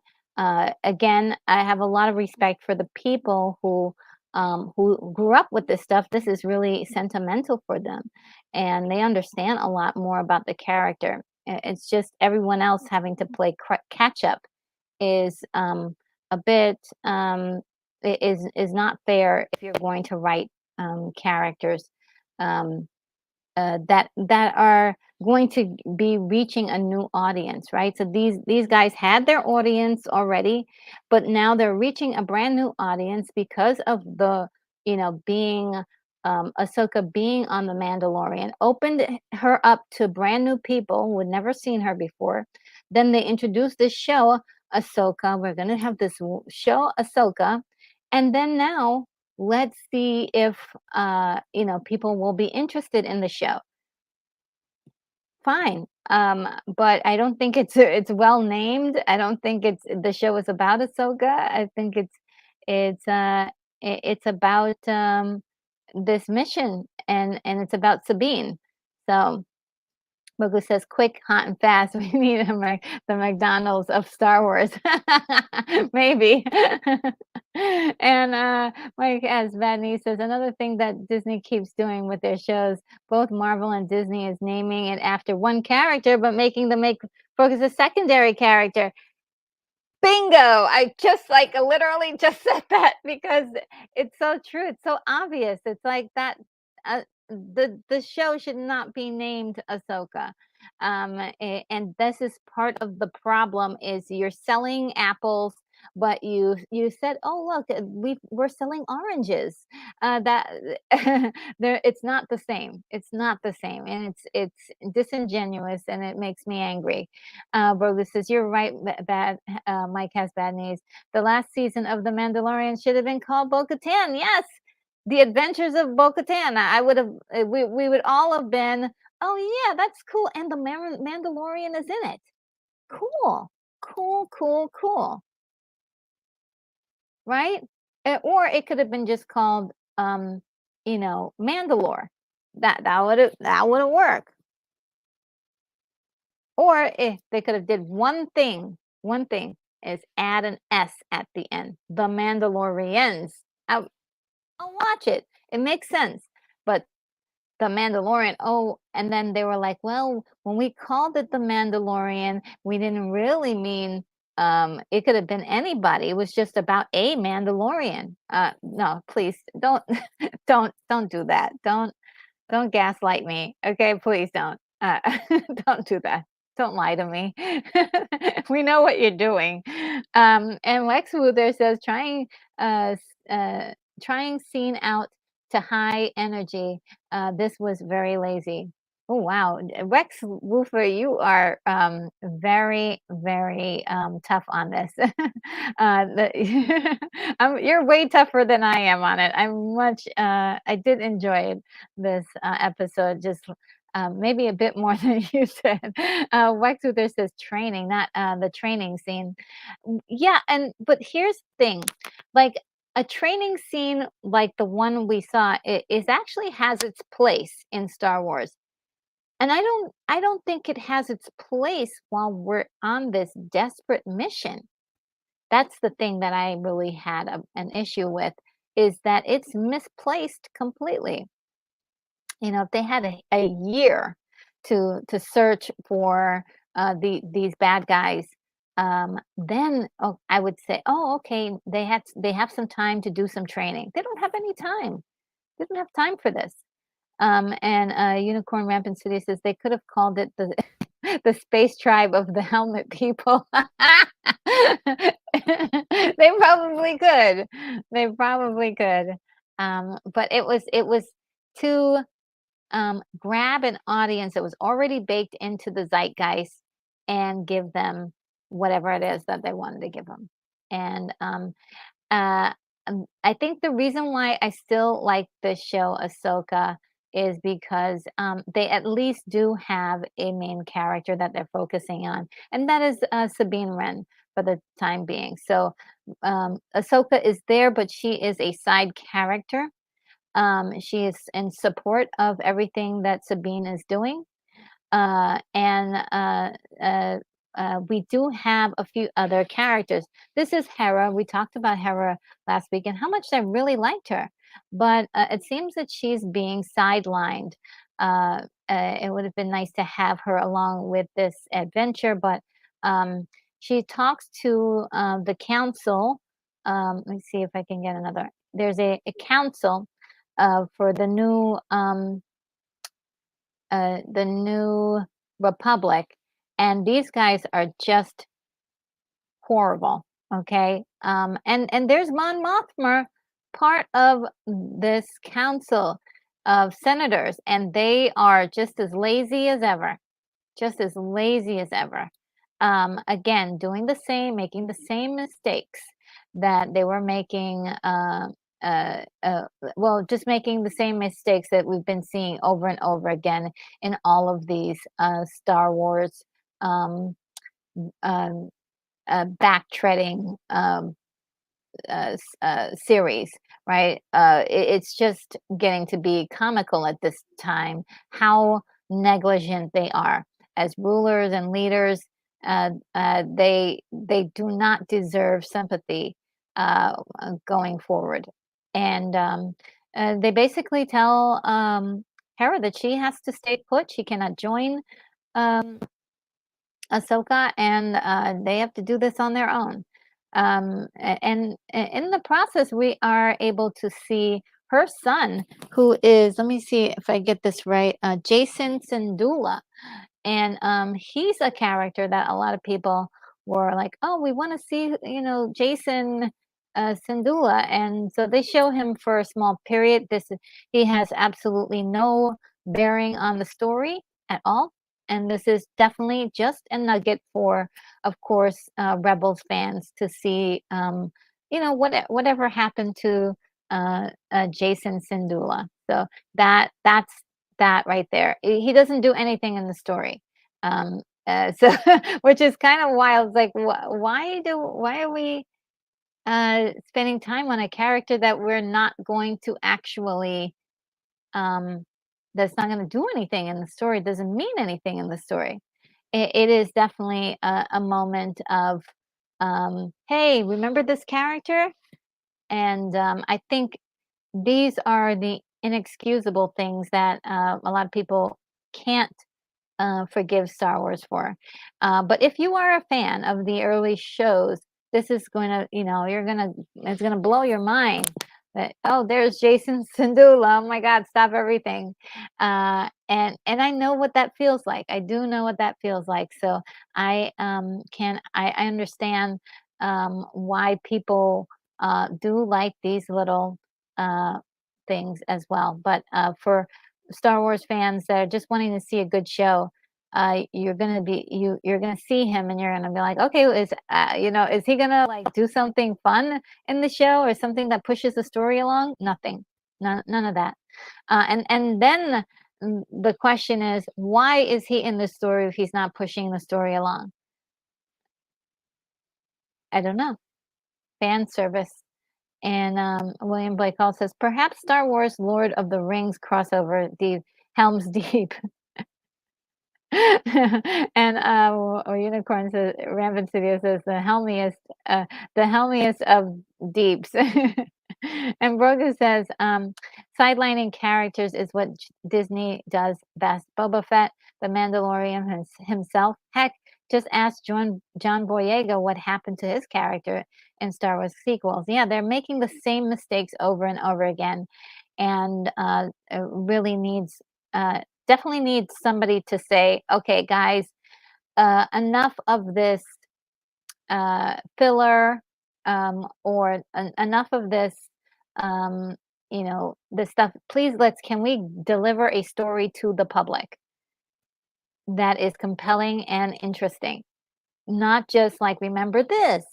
again, I have a lot of respect for the people who grew up with this stuff. This is really sentimental for them, and they understand a lot more about the character. It's just everyone else having to play catch up is a bit is not fair if you're going to write characters. Um, that are going to be reaching a new audience, right? So these guys had their audience already, but now they're reaching a brand new audience because of the being Ahsoka being on the Mandalorian opened her up to brand new people who had never seen her before. Then they introduced this show Ahsoka. We're gonna have this show Ahsoka, and then now let's see if people will be interested in the show. Fine. But I don't think it's well named. I don't think the show is about Ahsoka. I think it's about this mission, and it's about Sabine. So Mogu says, "Quick, hot, and fast. We need the McDonald's of Star Wars." Maybe. And Mike as Bad Niece says, another thing that Disney keeps doing with their shows, both Marvel and Disney, is naming it after one character, but making the make focus a secondary character. Bingo! I just like literally just said that because it's so true. It's so obvious. It's like that. The show should not be named Ahsoka, and this is part of the problem. Is you're selling apples, but you said, "Oh look, we're selling oranges." That there, it's not the same. It's not the same, and it's disingenuous, and it makes me angry. Brogus says, "You're right, bad Mike has bad news. The last season of The Mandalorian should have been called Bo-Katan. Yes, The Adventures of Bo-Katan. I would have, we would all have been, oh yeah, that's cool. And the Mandalorian is in it. Cool, cool, cool, cool. Right? Or it could have been just called, Mandalore. That would have worked. Or if they could have did one thing is add an S at the end. The Mandalorians. I'll watch it. It makes sense. But the Mandalorian, oh, and then they were like, well, when we called it the Mandalorian, we didn't really mean it could have been anybody. It was just about a Mandalorian. No, please don't don't do that. Don't gaslight me. Okay, please don't. Don't do that. Don't lie to me. We know what you're doing. And Lex Luthor says trying scene out to high energy. This was very lazy. Oh wow, Rex Luthor, you are very, very tough on this. You're way tougher than I am on it. I did enjoy this episode, just maybe a bit more than you said. Wax Luthor says training, not the training scene. Yeah, but here's the thing, like a training scene like the one we saw is actually has its place in Star Wars. And I don't think it has its place while we're on this desperate mission. That's the thing that I really had an issue with, is that it's misplaced completely. If they had a year to search for these bad guys, then I would say, oh, okay, they have some time to do some training. They don't have any time. They don't have time for this. And Unicorn Rampant City says they could have called it the the space tribe of the helmet people. They probably could. They probably could. But it was to grab an audience that was already baked into the zeitgeist and give them whatever it is that they wanted to give them. And uh, I think the reason why I still like the show Ahsoka is because they at least do have a main character that they're focusing on, and that is Sabine Wren for the time being. So Ahsoka is there, but she is a side character. She is in support of everything that Sabine is doing. And we do have a few other characters. This is Hera. We talked about Hera last week and how much I really liked her, but it seems that she's being sidelined. It would have been nice to have her along with this adventure, but she talks to the council. Let me see if I can get another. There's a council for the new republic, and these guys are just horrible. Okay, and there's Mon Mothma, part of this council of senators, and they are just as lazy as ever, just as lazy as ever. Again, doing the same, making the same mistakes that they were making uh, uh, well, just making the same mistakes that we've been seeing over and over again in all of these Star Wars um, um, backtreading series, right? It's just getting to be comical at this time how negligent they are as rulers and leaders. They do not deserve sympathy going forward, and they basically tell Hera that she has to stay put. She cannot join um, Ahsoka, and they have to do this on their own. And in the process, we are able to see her son, who is, let me see if I get this right, Jason Syndulla. And he's a character that a lot of people were like, oh, we want to see, Jason Syndulla. And so they show him for a small period. He has absolutely no bearing on the story at all. And this is definitely just a nugget for, of course, Rebels fans to see, whatever happened to Jason Syndulla. So that's that right there. He doesn't do anything in the story. So which is kind of wild. It's like why are we spending time on a character that we're not going to actually um that's not going to do anything in the story, doesn't mean anything in the story. It is definitely a moment of hey, remember this character? And I think these are the inexcusable things that a lot of people can't forgive Star Wars for. But if you are a fan of the early shows, this is going to, it's going to blow your mind that, oh, there's Jason Syndulla. Oh my God, stop everything. And I know what that feels like. I do know what that feels like. So I understand why people do like these little uh, things as well. But for Star Wars fans that are just wanting to see a good show, you're gonna see him and you're gonna be like, okay, is he gonna like do something fun in the show or something that pushes the story along? Nothing, none of that. And then the question is, why is he in the story if he's not pushing the story along? I don't know. Fan service. And William Blake Hall says, perhaps Star Wars Lord of the Rings crossover, the Helm's Deep. And or Unicorn says, Rampant Studio says, the helmiest of deeps. And Brogu says, sidelining characters is what Disney does best. Boba Fett, the Mandalorian himself. Heck, just ask John Boyega what happened to his character in Star Wars sequels. Yeah, they're making the same mistakes over and over again, and it really needs definitely needs somebody to say, okay, guys, enough of this filler, or enough of this, um, this stuff. Please, can we deliver a story to the public that is compelling and interesting? Not just like, remember this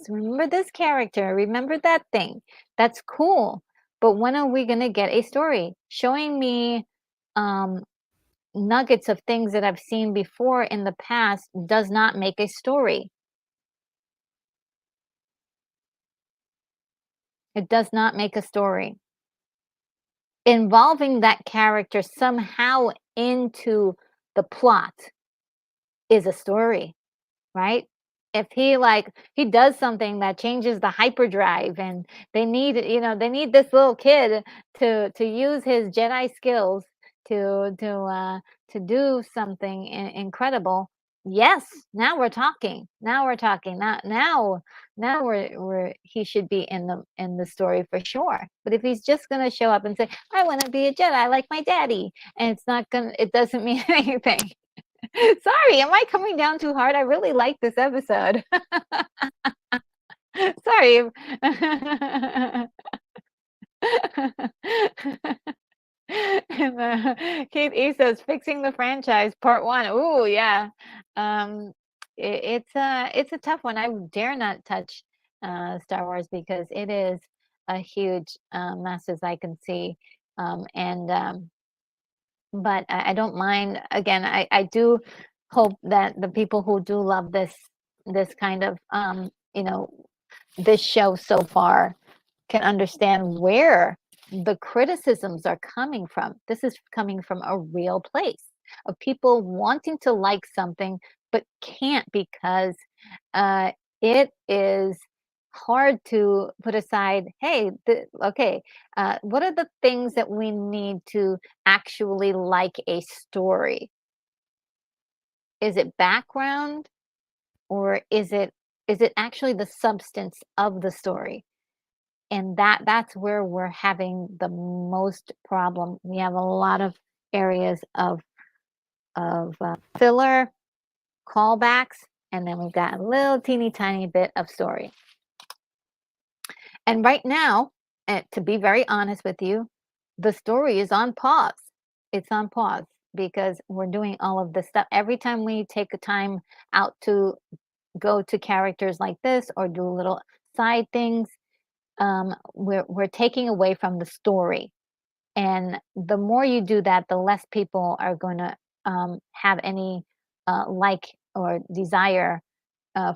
character, remember that thing. That's cool. But when are we going to get a story? Showing me um, nuggets of things that I've seen before in the past does not make a story. It does not make a story. Involving that character somehow into the plot is a story, right? If he does something that changes the hyperdrive and they need this little kid to use his Jedi skills to do something incredible. Yes, now we're talking. Now we're talking. Now we're he should be in the story for sure. But if he's just gonna show up and say, I want to be a Jedi like my daddy, and it doesn't mean anything. Sorry, am I coming down too hard? I really like this episode. Sorry. And Keith E says, "Fixing the franchise, part one." Ooh, yeah. Um, it's a tough one. I dare not touch Star Wars because it is a huge mess as I can see. And But I don't mind. Again, I do hope that the people who do love this kind of this show so far can understand where the criticisms are coming from. This is coming from a real place of people wanting to like something but can't because uh, it is hard to put aside. Hey, okay, what are the things that we need to actually like a story? Is it background or is it actually the substance of the story? And that's where we're having the most problem. We have a lot of areas of filler, callbacks, and then we've got a little teeny tiny bit of story. And right now, to be very honest with you, the story is on pause. It's on pause because we're doing all of this stuff. Every time we take a time out to go to characters like this or do little side things, we're taking away from the story. And the more you do that, the less people are going to have any like or desire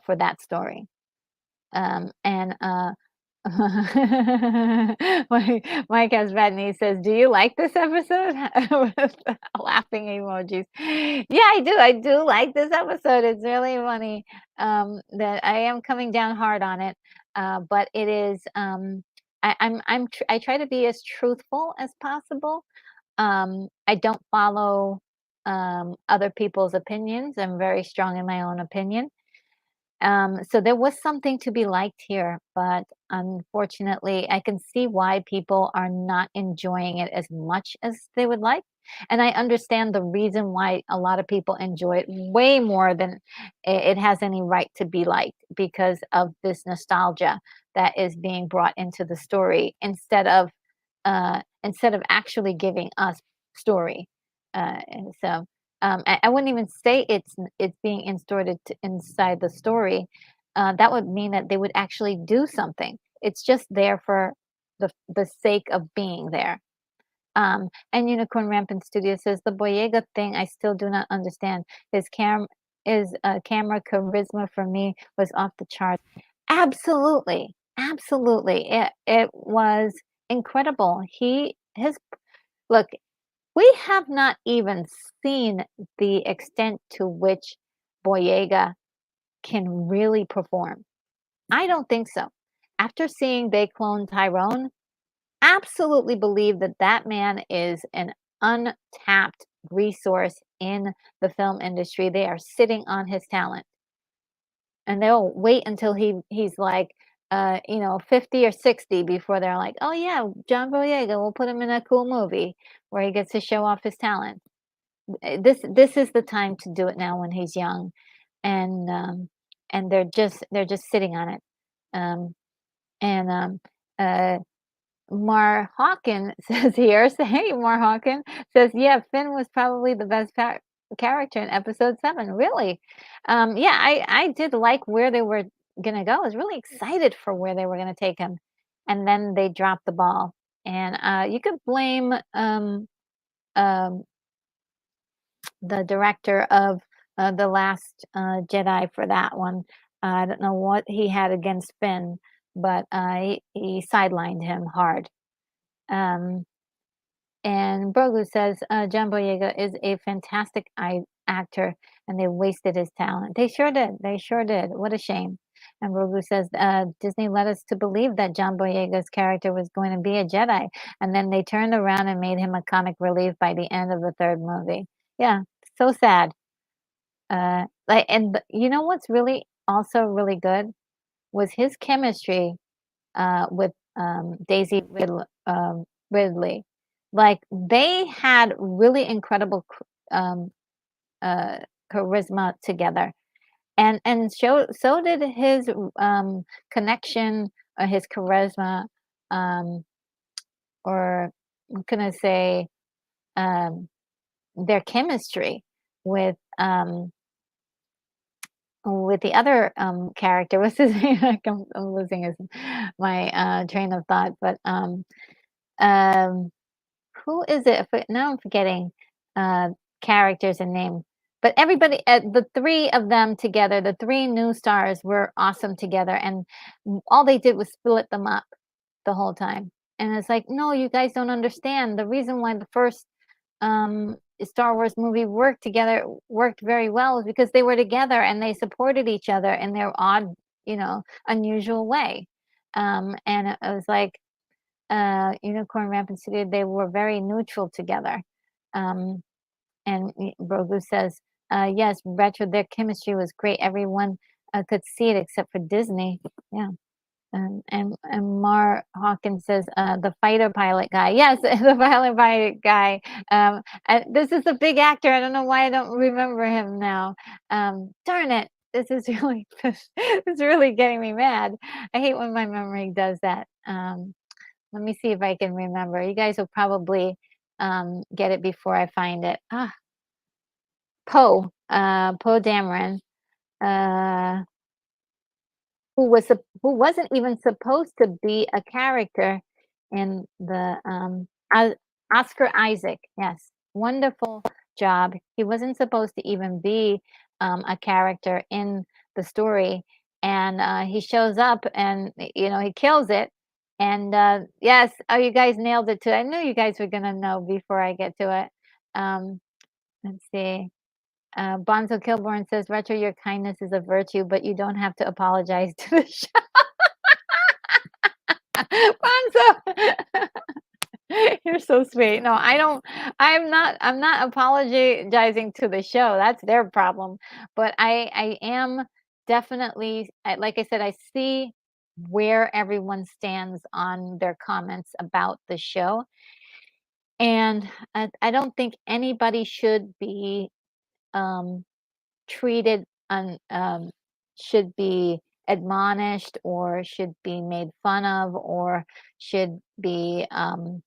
for that story. And Mike has read and he says, "Do you like this episode?" With laughing emojis. Yeah, I do. I do like this episode. It's really funny that I am coming down hard on it, but it is. I try to be as truthful as possible. I don't follow other people's opinions. I'm very strong in my own opinion. So there was something to be liked here, but unfortunately, I can see why people are not enjoying it as much as they would like. And I understand the reason why a lot of people enjoy it way more than it has any right to be liked because of this nostalgia that is being brought into the story instead of actually giving us story. And so I wouldn't even say it's being inserted inside the story. That would mean that they would actually do something. It's just there for the sake of being there. And Unicorn Rampant Studio says the Boyega thing I still do not understand. His camera charisma for me was off the charts. Absolutely, absolutely. It was incredible. His look. We have not even seen the extent to which Boyega can really perform. I don't think so. After seeing They Clone Tyrone, absolutely believe that that man is an untapped resource in the film industry. They are sitting on his talent. And they'll wait until he's like 50 or 60 before they're like, "Oh yeah, John Boyega, we'll put him in a cool movie where he gets to show off his talent." This is the time to do it now when he's young, and they're just sitting on it. Um, and uh, Mar Hawken says here, hey, Mar Hawken says, yeah, Finn was probably the best character in episode 7. Really? Yeah, I did like where they were gonna go. I was really excited for where they were gonna take him, and then they dropped the ball. And you could blame um, the director of the Last Jedi for that one. I don't know what he had against Finn, but he sidelined him hard. Um, and Brogu says John Boyega is a fantastic actor, and they wasted his talent. They sure did. They sure did. What a shame. And Brogu says Disney led us to believe that John Boyega's character was going to be a Jedi, and then they turned around and made him a comic relief by the end of the third movie. Yeah, so sad. You know what's really also really good was his chemistry with Daisy Ridley. Like they had really incredible um, uh, charisma together, and so did his connection, his charisma, um, or what can I say, um, their chemistry with with the other character, what's his name? I'm losing his my train of thought, but um who is it? Now I'm forgetting uh, characters and name. But everybody, the three of them together, the three new stars were awesome together, and all they did was split them up the whole time. And it's like, no, you guys don't understand. The reason why the first Star Wars movie worked very well is because they were together and they supported each other in their odd, unusual way. And it was like Unicorn Rampant City, they were very neutral together. Um, and Grogu says, yes, Retro, their chemistry was great. Everyone could see it except for Disney. Yeah. And Mar Hawkins says, the fighter pilot guy. Yes, the pilot guy. This is a big actor. I don't know why I don't remember him now. Darn it. This is really, this is really getting me mad. I hate when my memory does that. Let me see if I can remember. You guys will probably get it before I find it. Poe Dameron, uh, who wasn't even supposed to be a character in the Oscar Isaac. Yes, wonderful job. He wasn't supposed to even be a character in the story, and he shows up and he kills it. And yes, oh, you guys nailed it too. I knew you guys were gonna know before I get to it. Um, let's see. Bonzo Kilborn says, Retro, your kindness is a virtue, but you don't have to apologize to the show. Bonzo, you're so sweet. No, I don't, I'm not apologizing to the show. That's their problem. But I am definitely, like I said, I see where everyone stands on their comments about the show. And I don't think anybody should be um, treated should be admonished or should be made fun of or should be um,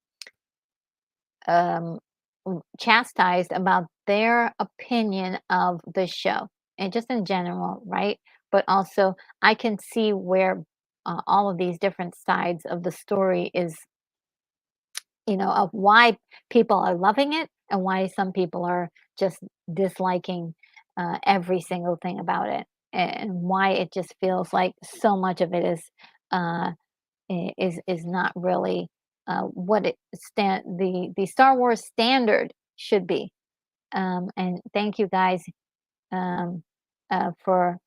chastised about their opinion of the show and just in general, right? But also, I can see where all of these different sides of the story is, of why people are loving it and why some people are just disliking every single thing about it, and why it just feels like so much of it uh, is not really what the Star Wars standard should be. And thank you guys um, for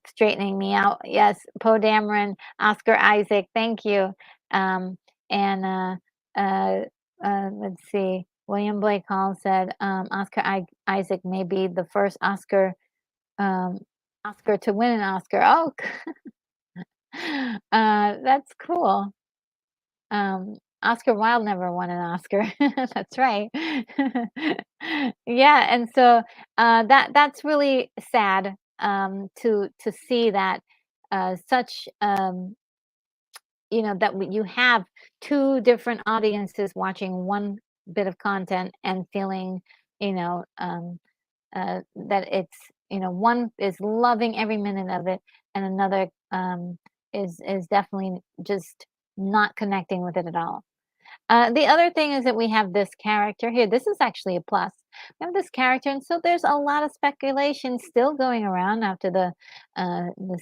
straightening me out. Yes, Poe Dameron, Oscar Isaac, thank you. Um, and uh, let's see, William Blake Hall said Isaac may be the first um, Oscar to win an Oscar. Oh, that's cool. Oscar Wilde never won an Oscar. That's right. Yeah, and so that's really sad to see that such that you have two different audiences watching one bit of content and feeling you know that it's one is loving every minute of it and another is definitely just not connecting with it at all. The other thing is that we have this character here. This is actually a plus. We have this character, and so there's a lot of speculation still going around after the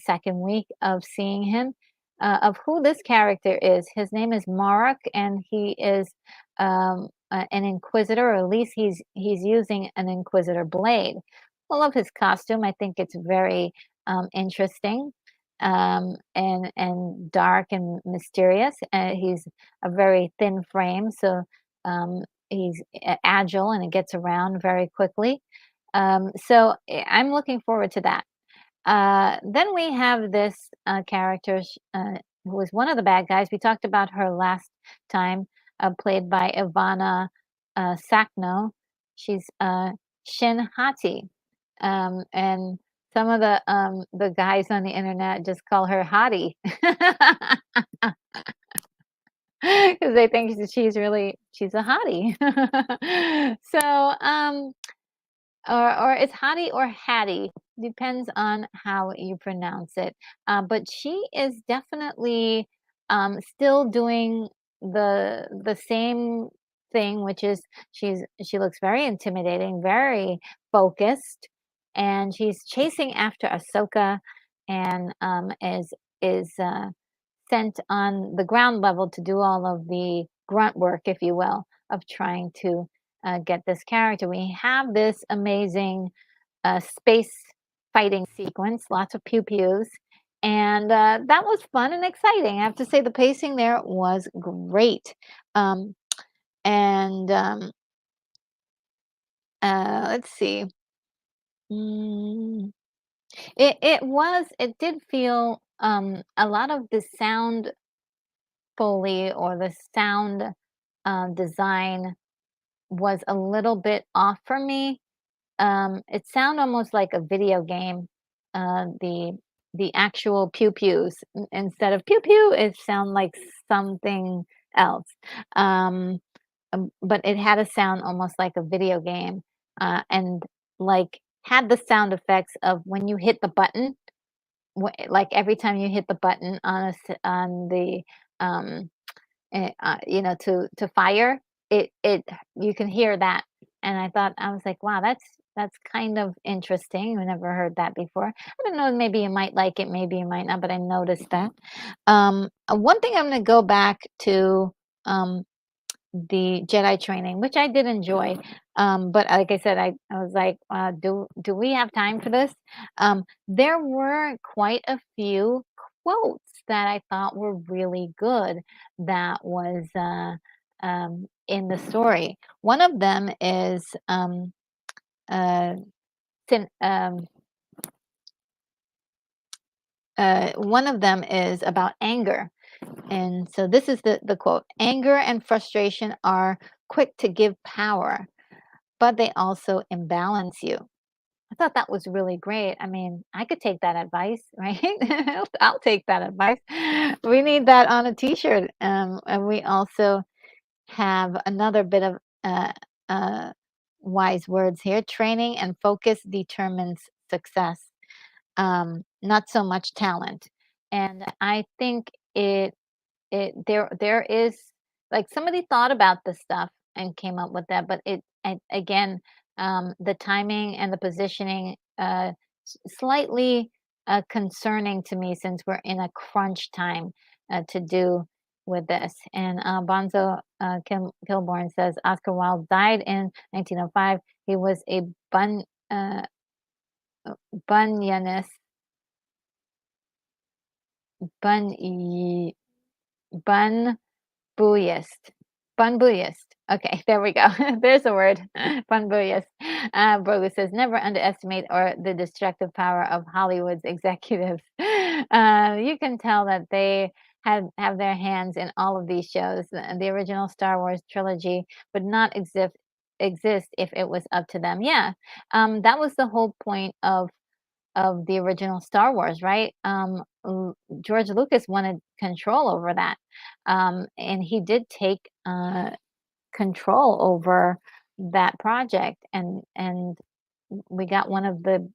second week of seeing him of who this character is. His name is Marek, and he is an Inquisitor, or at least he's using an Inquisitor blade. I love his costume. I think it's very interesting and dark and mysterious. He's a very thin frame, so he's agile and it gets around very quickly. So I'm looking forward to that. Then we have this character who was one of the bad guys. We talked about her last time, played by Ivana Sakno. She's Shin Hati, and some of the guys on the internet just call her Hottie because they think she's a hottie. So or it's Hottie or Hattie. depends on how you pronounce it. But she is definitely still doing the same thing, which is she looks very intimidating, very focused, and she's chasing after Ahsoka, and is sent on the ground level to do all of the grunt work, if you will, of trying to get this character. We have this amazing space fighting sequence, lots of pew pews. And that was fun and exciting. I have to say, the pacing there was great. Um, and let's see. Mm, it did feel a lot of the sound Foley or the sound design was a little bit off for me. It sounded almost like a video game. The actual pew pews instead of pew pew, it sounded like something else. Um, but it had a sound almost like a video game, and like had the sound effects of when you hit the button. Like every time you hit the button on on the um, to fire, it you can hear that, and I was like, "Wow, that's kind of interesting. I never heard that before." I don't know, maybe you might like it, maybe you might not, but I noticed that. One thing I'm gonna go back to, um, the Jedi training, which I did enjoy, but like I said, I was like, "Do we have time for this?" There were quite a few quotes that I thought were really good that was, in the story. One of them is, uh, sin one of them is about anger, and so this is the quote: "Anger and frustration are quick to give power, but they also imbalance you." I thought that was really great. I mean, I could take that advice, right? I'll take that advice. We need that on a t-shirt. And we also have another bit of uh, uh, wise words here. Training and focus determines success, not so much talent. And I think there is like somebody thought about this stuff and came up with that, but again, the timing and the positioning slightly concerning to me since we're in a crunch time to do with this. And Bonzo Kilborn says Oscar Wilde died in 1905. He was a uh, Bunyanist, bun, bun Buoyist. Bunbuoyist. Okay, there we go. There's a word. Bunbuoyist. Brogu says, never underestimate or the destructive power of Hollywood's executives. You can tell that they have their hands in all of these shows. The original Star Wars trilogy would not exist if it was up to them. Yeah, that was the whole point of the original Star Wars, right? George Lucas wanted control over that, and he did take control over that project, and we got one of the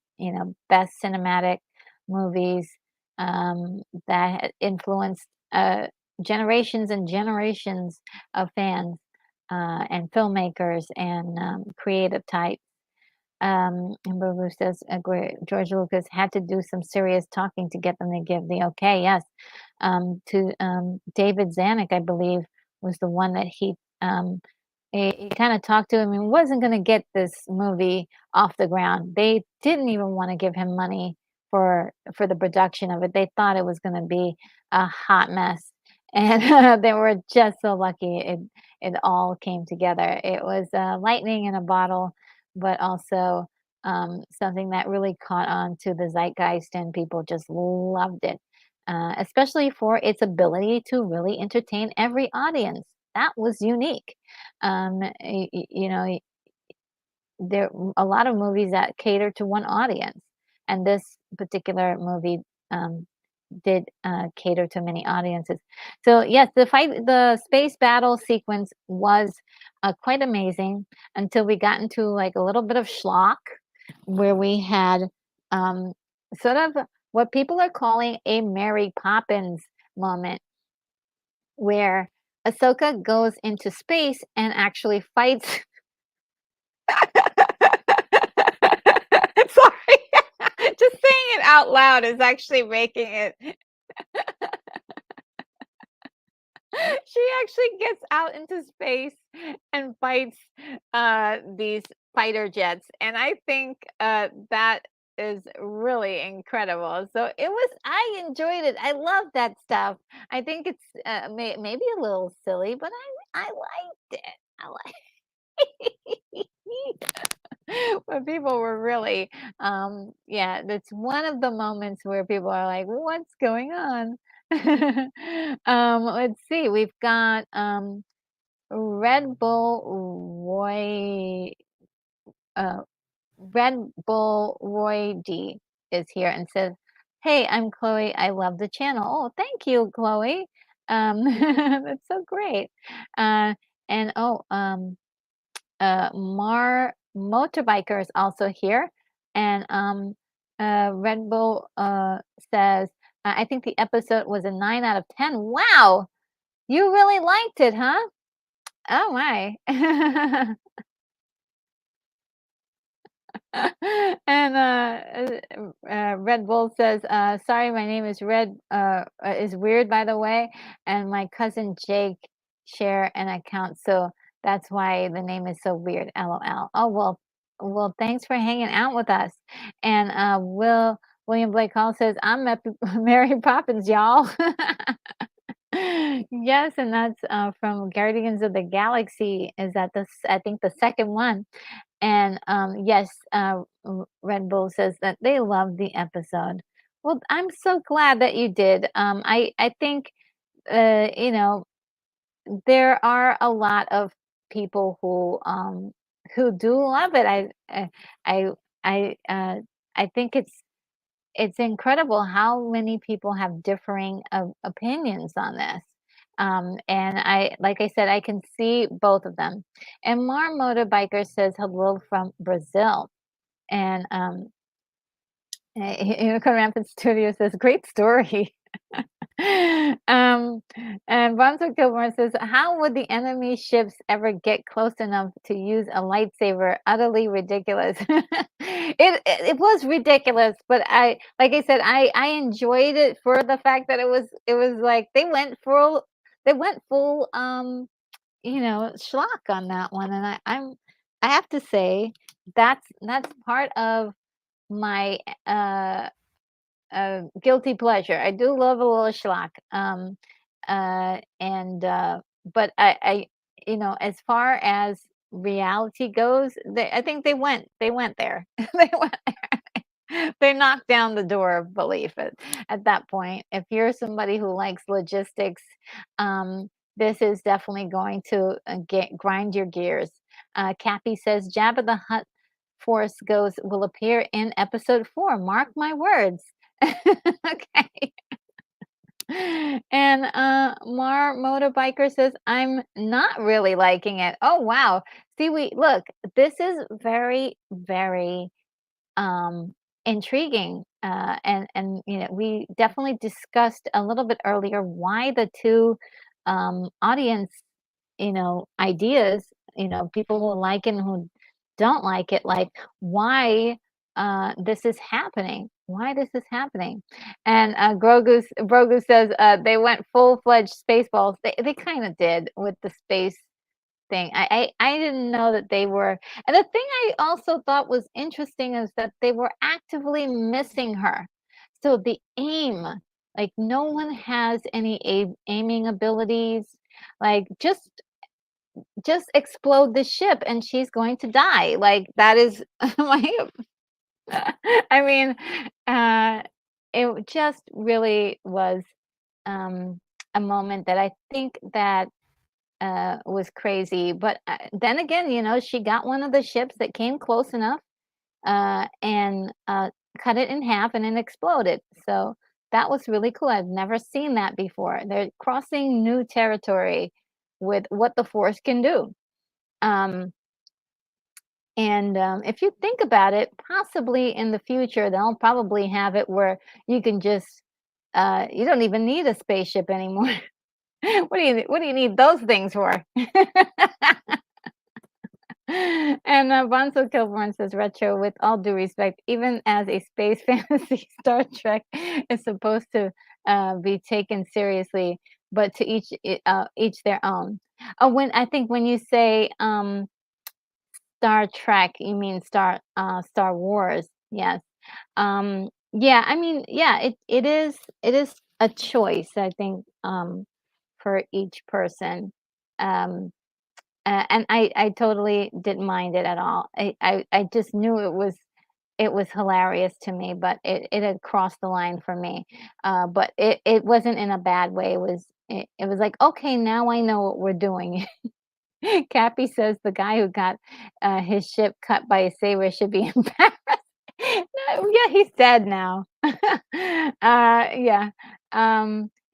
best cinematic movies that influenced generations and generations of fans and filmmakers and creative types. And Boo says, George Lucas had to do some serious talking to get them to give the okay. Yes. To David Zanuck, I believe, was the one that he kind of talked to him and wasn't going to get this movie off the ground. They didn't even want to give him money for the production of it. They thought it was going to be a hot mess, and they were just so lucky it all came together. It was lightning in a bottle, but also something that really caught on to the zeitgeist, and people just loved it, especially for its ability to really entertain every audience. That was unique. You know, there a lot of movies that cater to one audience, and this particular movie did cater to many audiences. So yes, the space battle sequence was quite amazing until we got into like a little bit of schlock, where we had um, sort of what people are calling a Mary Poppins moment, where Ahsoka goes into space and actually fights. Sorry, just saying it out loud is actually making it. She actually gets out into space and fights these fighter jets, and I think that is really incredible. So I enjoyed it. I love that stuff. I think it's maybe a little silly, but I liked it. I like. But people were really, yeah, that's one of the moments where people are like, what's going on? Let's see, we've got Red Bull Roy, uh, Red Bull Roy D is here and says, "Hey, I'm Chloe. I love the channel." Oh, thank you, Chloe. That's so great. Uh, and Mar Motorbiker is also here, and Red Bull says, "I think the episode was a 9 out of 10." Wow, you really liked it, huh? Oh my. And Red Bull says, "Sorry, my name is Red. Is weird, by the way, and my cousin Jake share an account, so that's why the name is so weird. LOL." Oh well, thanks for hanging out with us. And William Blake Hall says, "I'm Mary Poppins, y'all." Yes, and that's from Guardians of the Galaxy. Is that I think the second one. And yes, Red Bull says that they loved the episode. Well, I'm so glad that you did. I think you know, there are a lot of people who do love it. I I I think it's incredible how many people have differing opinions on this. And like I said, I can see both of them. And Mar Motorbiker says hello from Brazil. And Unicorn Rampant Studio says, great story. um, and Brunswick Gilmore says, how would the enemy ships ever get close enough to use a lightsaber? Utterly ridiculous. It was ridiculous, but like I said, I enjoyed it for the fact that it was like they went full schlock on that one, and I have to say that's part of my guilty pleasure. I do love a little schlock. And but I as far as reality goes, I think they went there. they went they knocked down the door of belief at that point. If you're somebody who likes logistics, this is definitely going to grind your gears. Kathy says Jabba the Hutt Force Ghost will appear in episode 4. Mark my words. Okay. And Mar Motorbiker says, I'm not really liking it. Oh, wow. See, look, this is very, very um, intriguing. And we definitely discussed a little bit earlier why the two audience, ideas, people who like it and who don't like it, like why this is happening. Why this is happening. And Grogu says they went full-fledged Spaceballs. They kind of did with the space thing. I didn't know that they were. And the thing I also thought was interesting is that they were actively missing her. So the aim, like no one has any aiming abilities. Like just explode the ship and she's going to die. Like that is my I mean, it just really was a moment that I think that was crazy. But then again, she got one of the ships that came close enough and cut it in half and it exploded. So that was really cool. I've never seen that before. They're crossing new territory with what the Force can do. Um, And if you think about it, possibly in the future, they'll probably have it where you can just, you don't even need a spaceship anymore. What do you need those things for? And Bonzo Kilborn says, retro, with all due respect, even as a space fantasy, Star Trek is supposed to be taken seriously, but to each their own. When I think when you say Star Trek, you mean Star Wars. Yes. Yeah, I mean, yeah, it is a choice, I think, for each person. Um, and I totally didn't mind it at all. I just knew it was hilarious to me, but it had crossed the line for me. But it wasn't in a bad way. It was like, okay, now I know what we're doing. Cappy says the guy who got his ship cut by a saber should be embarrassed. No, yeah, he's dead now. Yeah.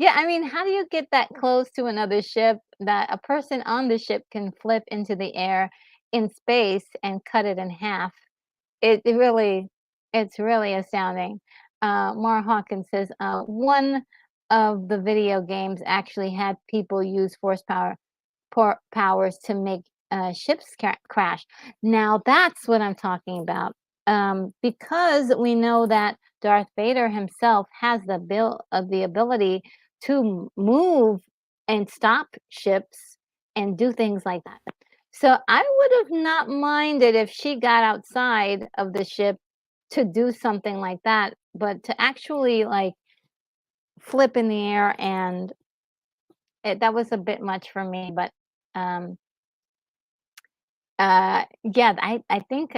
Yeah, I mean, how do you get that close to another ship that a person on the ship can flip into the air in space and cut it in half? It's really astounding. Mara Hawkins says, one of the video games actually had people use force powers to make ships crash. Now that's what I'm talking about. Because we know that Darth Vader himself has the ability to move and stop ships and do things like that. So I would have not minded if she got outside of the ship to do something like that, but to actually like flip in the air and that was a bit much for me. But um, yeah, I think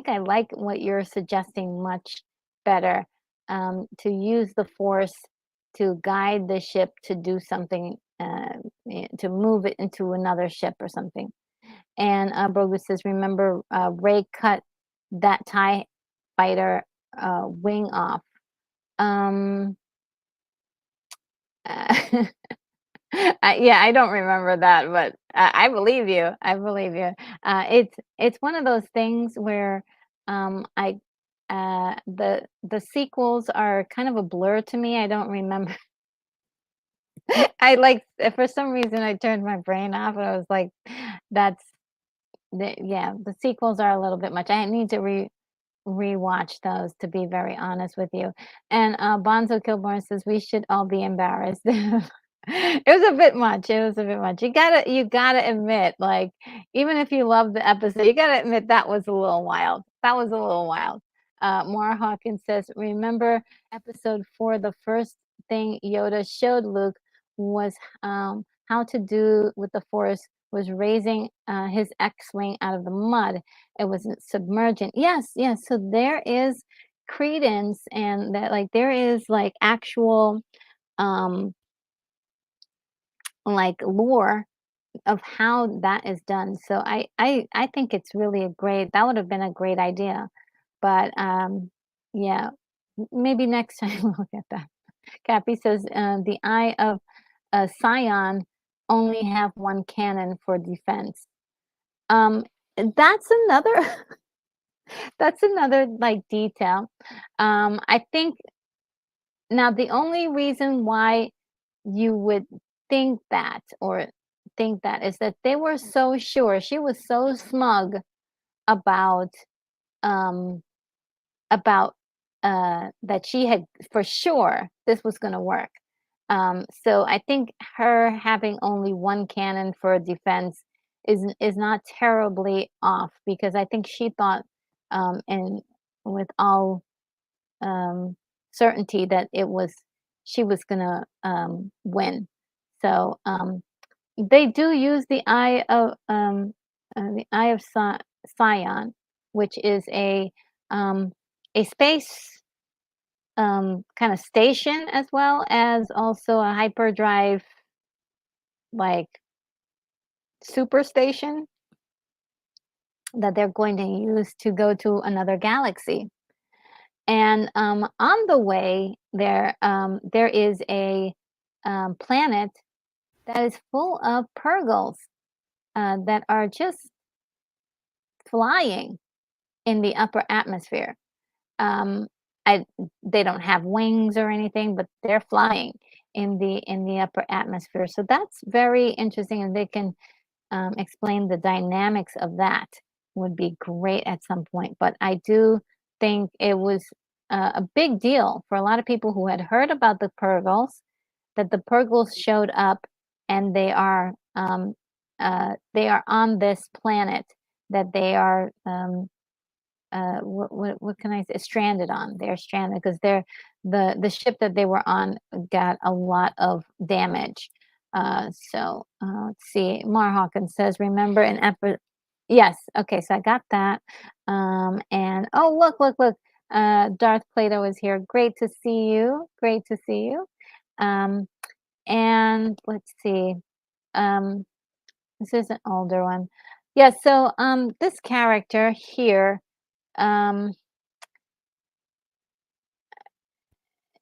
I like what you're suggesting much better, to use the Force to guide the ship to do something, to move it into another ship or something. And Brogu says, remember, Ray cut that TIE fighter wing off. Um, yeah, I don't remember that, but I believe you. I believe you. It's one of those things where I the sequels are kind of a blur to me. I don't remember. I like for some reason I turned my brain off and I was like, that's yeah, the sequels are a little bit much. I need to rewatch those, to be very honest with you. And Bonzo Kilborn says we should all be embarrassed. It was a bit much. It was a bit much. You gotta admit, like, even if you love the episode, you gotta admit that was a little wild. That was a little wild. Maura Hawkins says, remember episode 4, the first thing Yoda showed Luke was how to do with the Force was raising his X-wing out of the mud. It wasn't submergent. Yes, yes. So there is credence, and that like there is like actual um like lore of how that is done. So I think it's really a great, that would have been a great idea. But yeah, maybe next time we'll get that. Cappy says the Eye of Scion only have one cannon for defense. Um that's another that's another like detail. I think now the only reason why you would think that or think that is that they were so sure. She was so smug about um about that she had for sure this was going to work. So I think her having only one cannon for defense is not terribly off, because I think she thought and with all certainty that she was gonna win. So they do use the Eye of Scion, which is um, a space kind of station, as well as also a hyperdrive like super station that they're going to use to go to another galaxy. And on the way there is a planet that is full of Purgles that are just flying in the upper atmosphere. Um, I they don't have wings or anything, but they're flying in the upper atmosphere. So that's very interesting, and they can explain the dynamics of that. Would be great at some point. But I do think it was a big deal for a lot of people who had heard about the Purgles, that the Purgles showed up, and they are on this planet, that they are what can I say? Stranded on. They're stranded because the ship that they were on got a lot of damage. Let's see. Mar Hawkins says, "Remember an episode." Yes. Okay. So I got that. And oh, look. Darth Plato is here. Great to see you. Great to see you. Um, and let's see. Um, this is an older one. Yeah. So this character here. Um,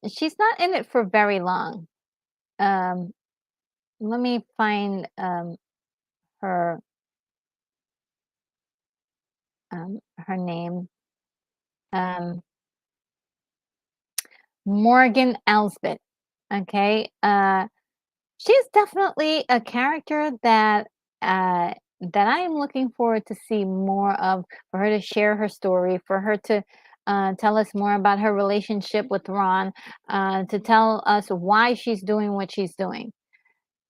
She's not in it for very long. Um, Let me find her her name. Um, Morgan Elsbeth. Okay. She's definitely a character that I am looking forward to see more of, for her to share her story, for her to tell us more about her relationship with Ron, to tell us why she's doing what she's doing.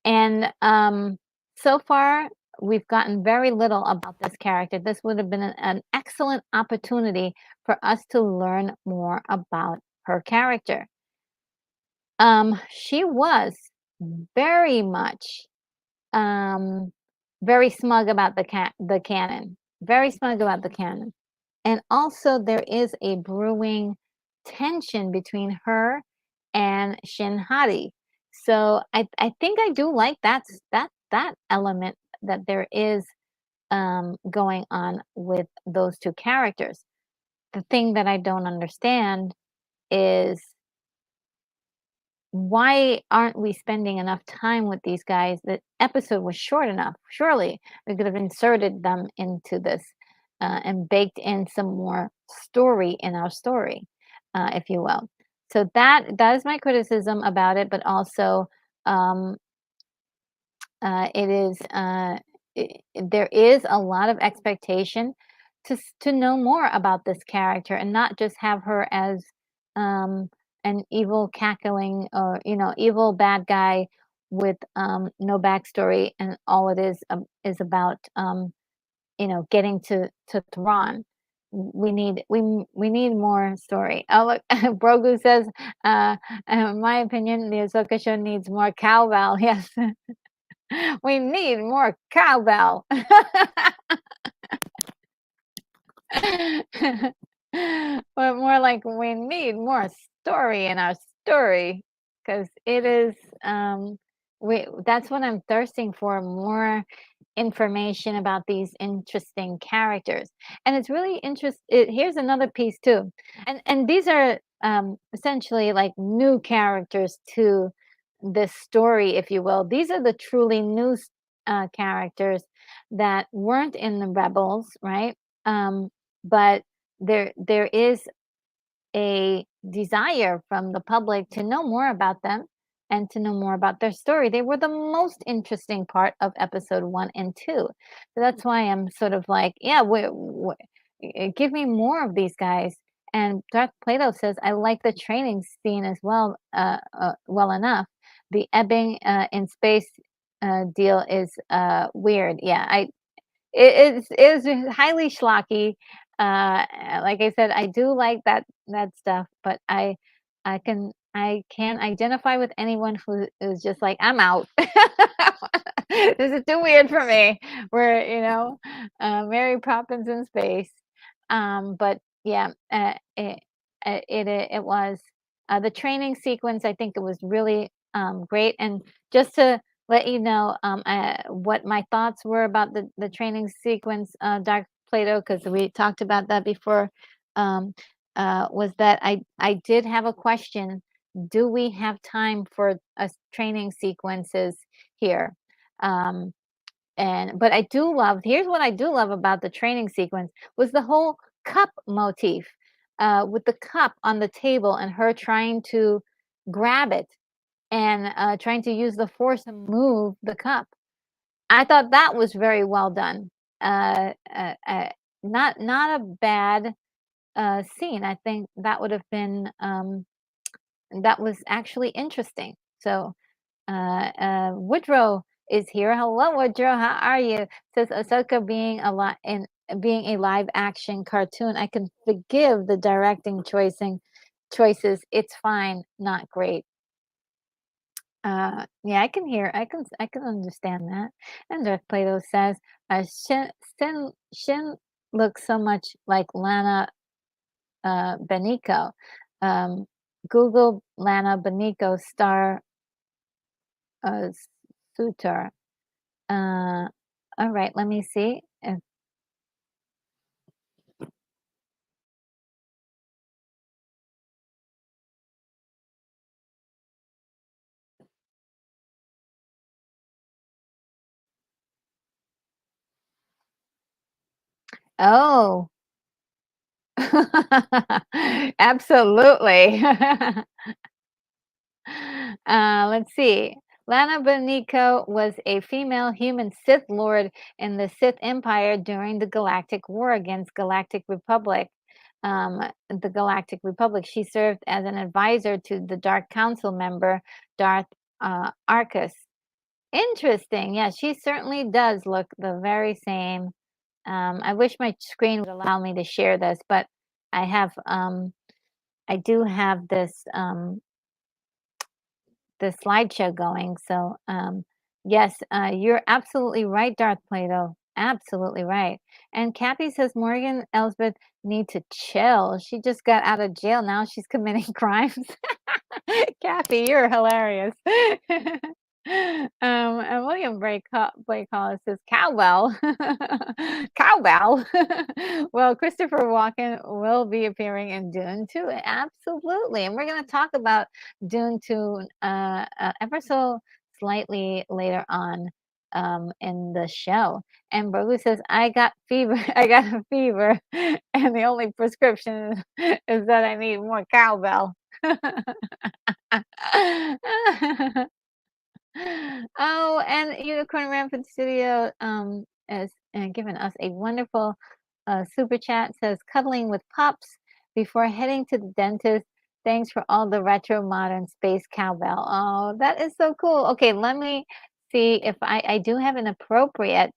And so far, we've gotten very little about this character. This would have been an excellent opportunity for us to learn more about her character. She was very much um, very smug about the canon. Very smug about the canon. And also, there is a brewing tension between her and Shin Hati. So I think I do like that element that there is going on with those two characters. The thing that I don't understand is, why aren't we spending enough time with these guys? The episode was short enough. Surely we could have inserted them into this and baked in some more story in our story, if you will. So that is my criticism about it, but also um, it is there is a lot of expectation to know more about this character, and not just have her as um, an evil cackling, or evil bad guy with no backstory, and all it is about getting to Thrawn. We need more story. Oh look, Brogu says, in my opinion, the Ahsoka show needs more cowbell. Yes. We need more cowbell. But more like, we need more story in our story, because it is we that's what I'm thirsting for, more information about these interesting characters. And it's really here's another piece too. And these are essentially like new characters to this story, if you will. These are the truly new characters that weren't in the Rebels, right? But there is a desire from the public to know more about them, and to know more about their story. They were the most interesting part of episode 1 and 2. So that's why I'm sort of like, yeah, give me more of these guys. And Darth Plato says, I like the training scene as well, well enough. The ebbing in space deal is weird. Yeah, is highly schlocky. Like I said, I do like that stuff, but I can identify with anyone who is just like, I'm out. This is too weird for me. Where Mary Poppins in space. But yeah, it was the training sequence. I think it was really great. And just to let you know what my thoughts were about the training sequence, Dr. Plato, because we talked about that before, was that I did have a question. Do we have time for training sequences here? Um, And but I do love here's what I do love about the training sequence was the whole cup motif, with the cup on the table and her trying to grab it and, trying to use the force to move the cup. I thought that was very well done. Not a bad, scene. I think that would have been, that was actually interesting. So, Woodrow is here. Hello, Woodrow. How are you? Says Ahsoka being a live action cartoon. I can forgive the directing choices. It's fine, not great. Yeah, I can understand that. And Darth Plato says, Shin looks so much like Lana Benico. Um, Google Lana Benico star uh, suitor. Uh, all right, let me see. Oh, absolutely. Let's see. Lana Benico was a female human Sith Lord in the Sith Empire during the Galactic War against Galactic Republic. The Galactic Republic. She served as an advisor to the Dark Council member Darth Arcus. Interesting. Yeah, she certainly does look the very same. I wish my screen would allow me to share this, but I have I do have this slideshow going. So yes, you're absolutely right, Darth Plato. Absolutely right. And Kathy says Morgan Elsbeth need to chill. She just got out of jail. Now she's committing crimes. Kathy, you're hilarious. And William Blake Hollis says cowbell. Cowbell. Well, Christopher Walken will be appearing in Dune too. Absolutely. And we're going to talk about Dune 2 ever so slightly later on in the show. And Brogu says, I got fever. I got a fever. And the only prescription is that I need more cowbell. Oh, and Unicorn Rampant Studio has given us a wonderful super chat. Says cuddling with pups before heading to the dentist. Thanks for all the retro modern space cowbell. Oh, that is so cool. Okay, let me see if I do have an appropriate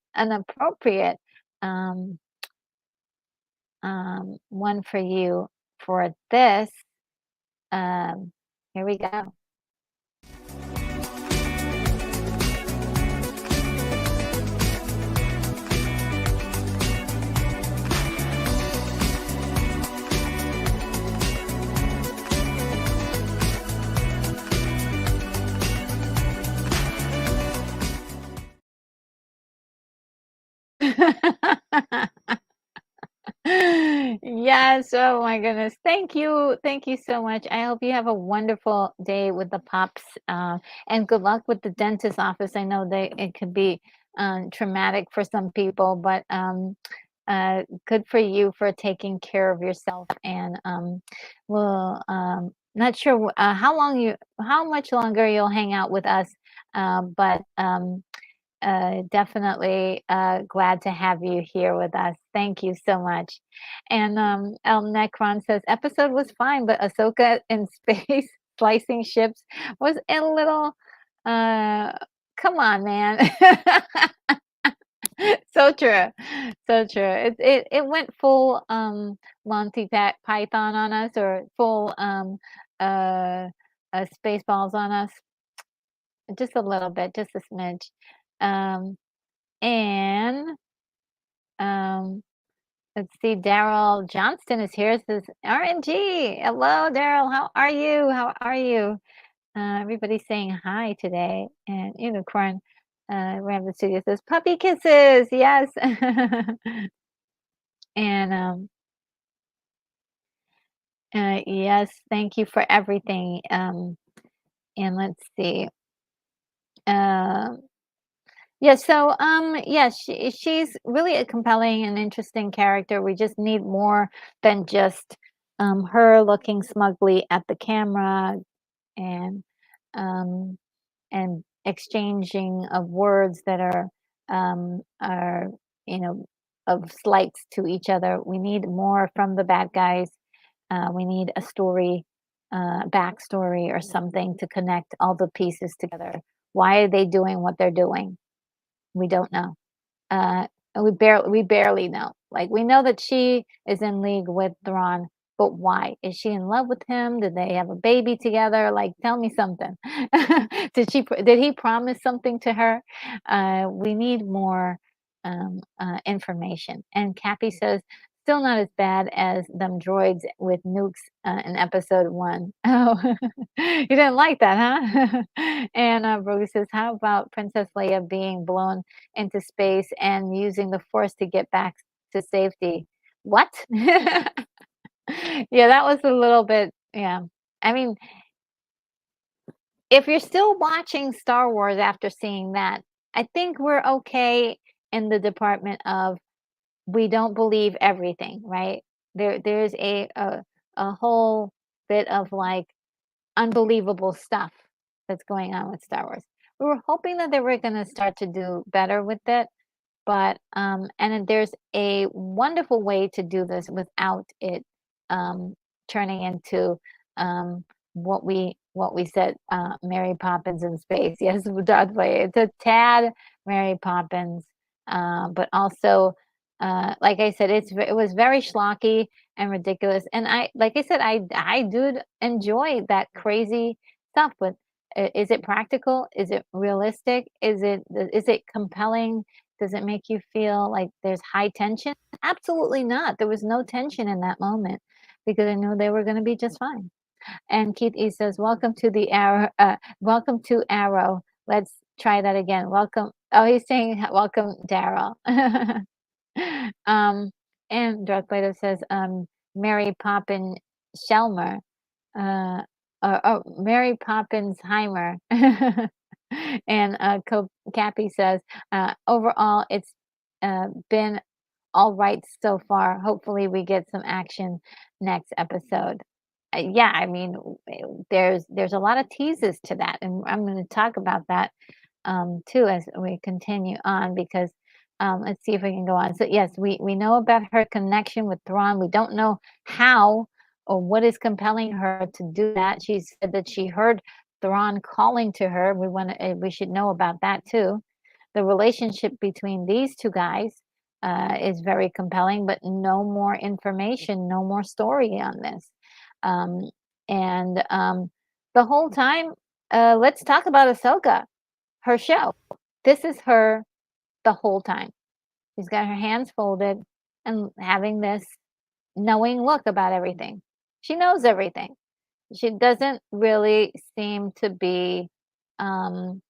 um, one for you for this. Here we go. Yes, oh my goodness. Thank you. Thank you so much. I hope you have a wonderful day with the pups, and good luck with the dentist office. I know it could be traumatic for some people, but good for you for taking care of yourself. And well, not sure how much longer you'll hang out with us, but definitely glad to have you here with us. Thank you so much. And El Necron says episode was fine, but Ahsoka in space slicing ships was a little. Uh, Come on, man. So true, so true. It went full Monty Python on us, or full uh, Spaceballs on us, just a little bit, just a smidge. Um, and um, let's see, Daryl Johnston is here. It says RNG. Hello, Daryl. How are you? How are you? Everybody's saying hi today. And Unicorn Rampant Studio says puppy kisses. Yes. And yes, thank you for everything. And let's see. Um Yeah, so yeah, she's really a compelling and interesting character. We just need more than just her looking smugly at the camera and um exchanging of words that are you know of slights to each other. We need more from the bad guys. We need a story, backstory or something to connect all the pieces together. Why are they doing what they're doing? We don't know. Uh, we barely know. Like, we know that she is in league with Thrawn, but why? Is she in love with him? Did they have a baby together? Like, tell me something. Did he promise something to her? We need more information. And Cappy says, still not as bad as them droids with nukes in episode 1. Oh, you didn't like that, huh? And Brogy says, how about Princess Leia being blown into space and using the force to get back to safety? What? Yeah, that was a little bit, yeah. I mean, if you're still watching Star Wars after seeing that, I think we're okay in the department of we don't believe everything, right? There's a whole bit of like unbelievable stuff that's going on with Star Wars. We were hoping that they were going to start to do better with it, but and then there's a wonderful way to do this without it um turning into um what we said, Mary Poppins in space. Yes, Darth Vader. It's a tad Mary Poppins, but also like I said, it was very schlocky and ridiculous. And I like I said, I do enjoy that crazy stuff, but is it practical? Is it realistic? Is it compelling? Does it make you feel like there's high tension? Absolutely not. There was no tension in that moment because I knew they were going to be just fine. And Keith E says, "Welcome to the Arrow. Welcome to Arrow. Let's try that again. Welcome." Oh, he's saying, "Welcome, Daryl." um, and Darth Vader says, "Mary Poppin Shelmer." Uh, Mary Poppensheimer. And Cappy says, overall, it's been all right so far. Hopefully, we get some action next episode. Yeah, I mean, there's a lot of teases to that, and I'm going to talk about that too as we continue on because let's see if we can go on. So yes, we know about her connection with Thrawn. We don't know how or what is compelling her to do that. She said that she heard Thrawn calling to her. We should know about that too. The relationship between these two guys is very compelling, but no more information, no more story on this. Um, and the whole time, let's talk about Ahsoka, her show. This is her the whole time. She's got her hands folded and having this knowing look about everything. She knows everything. She doesn't really seem to be um,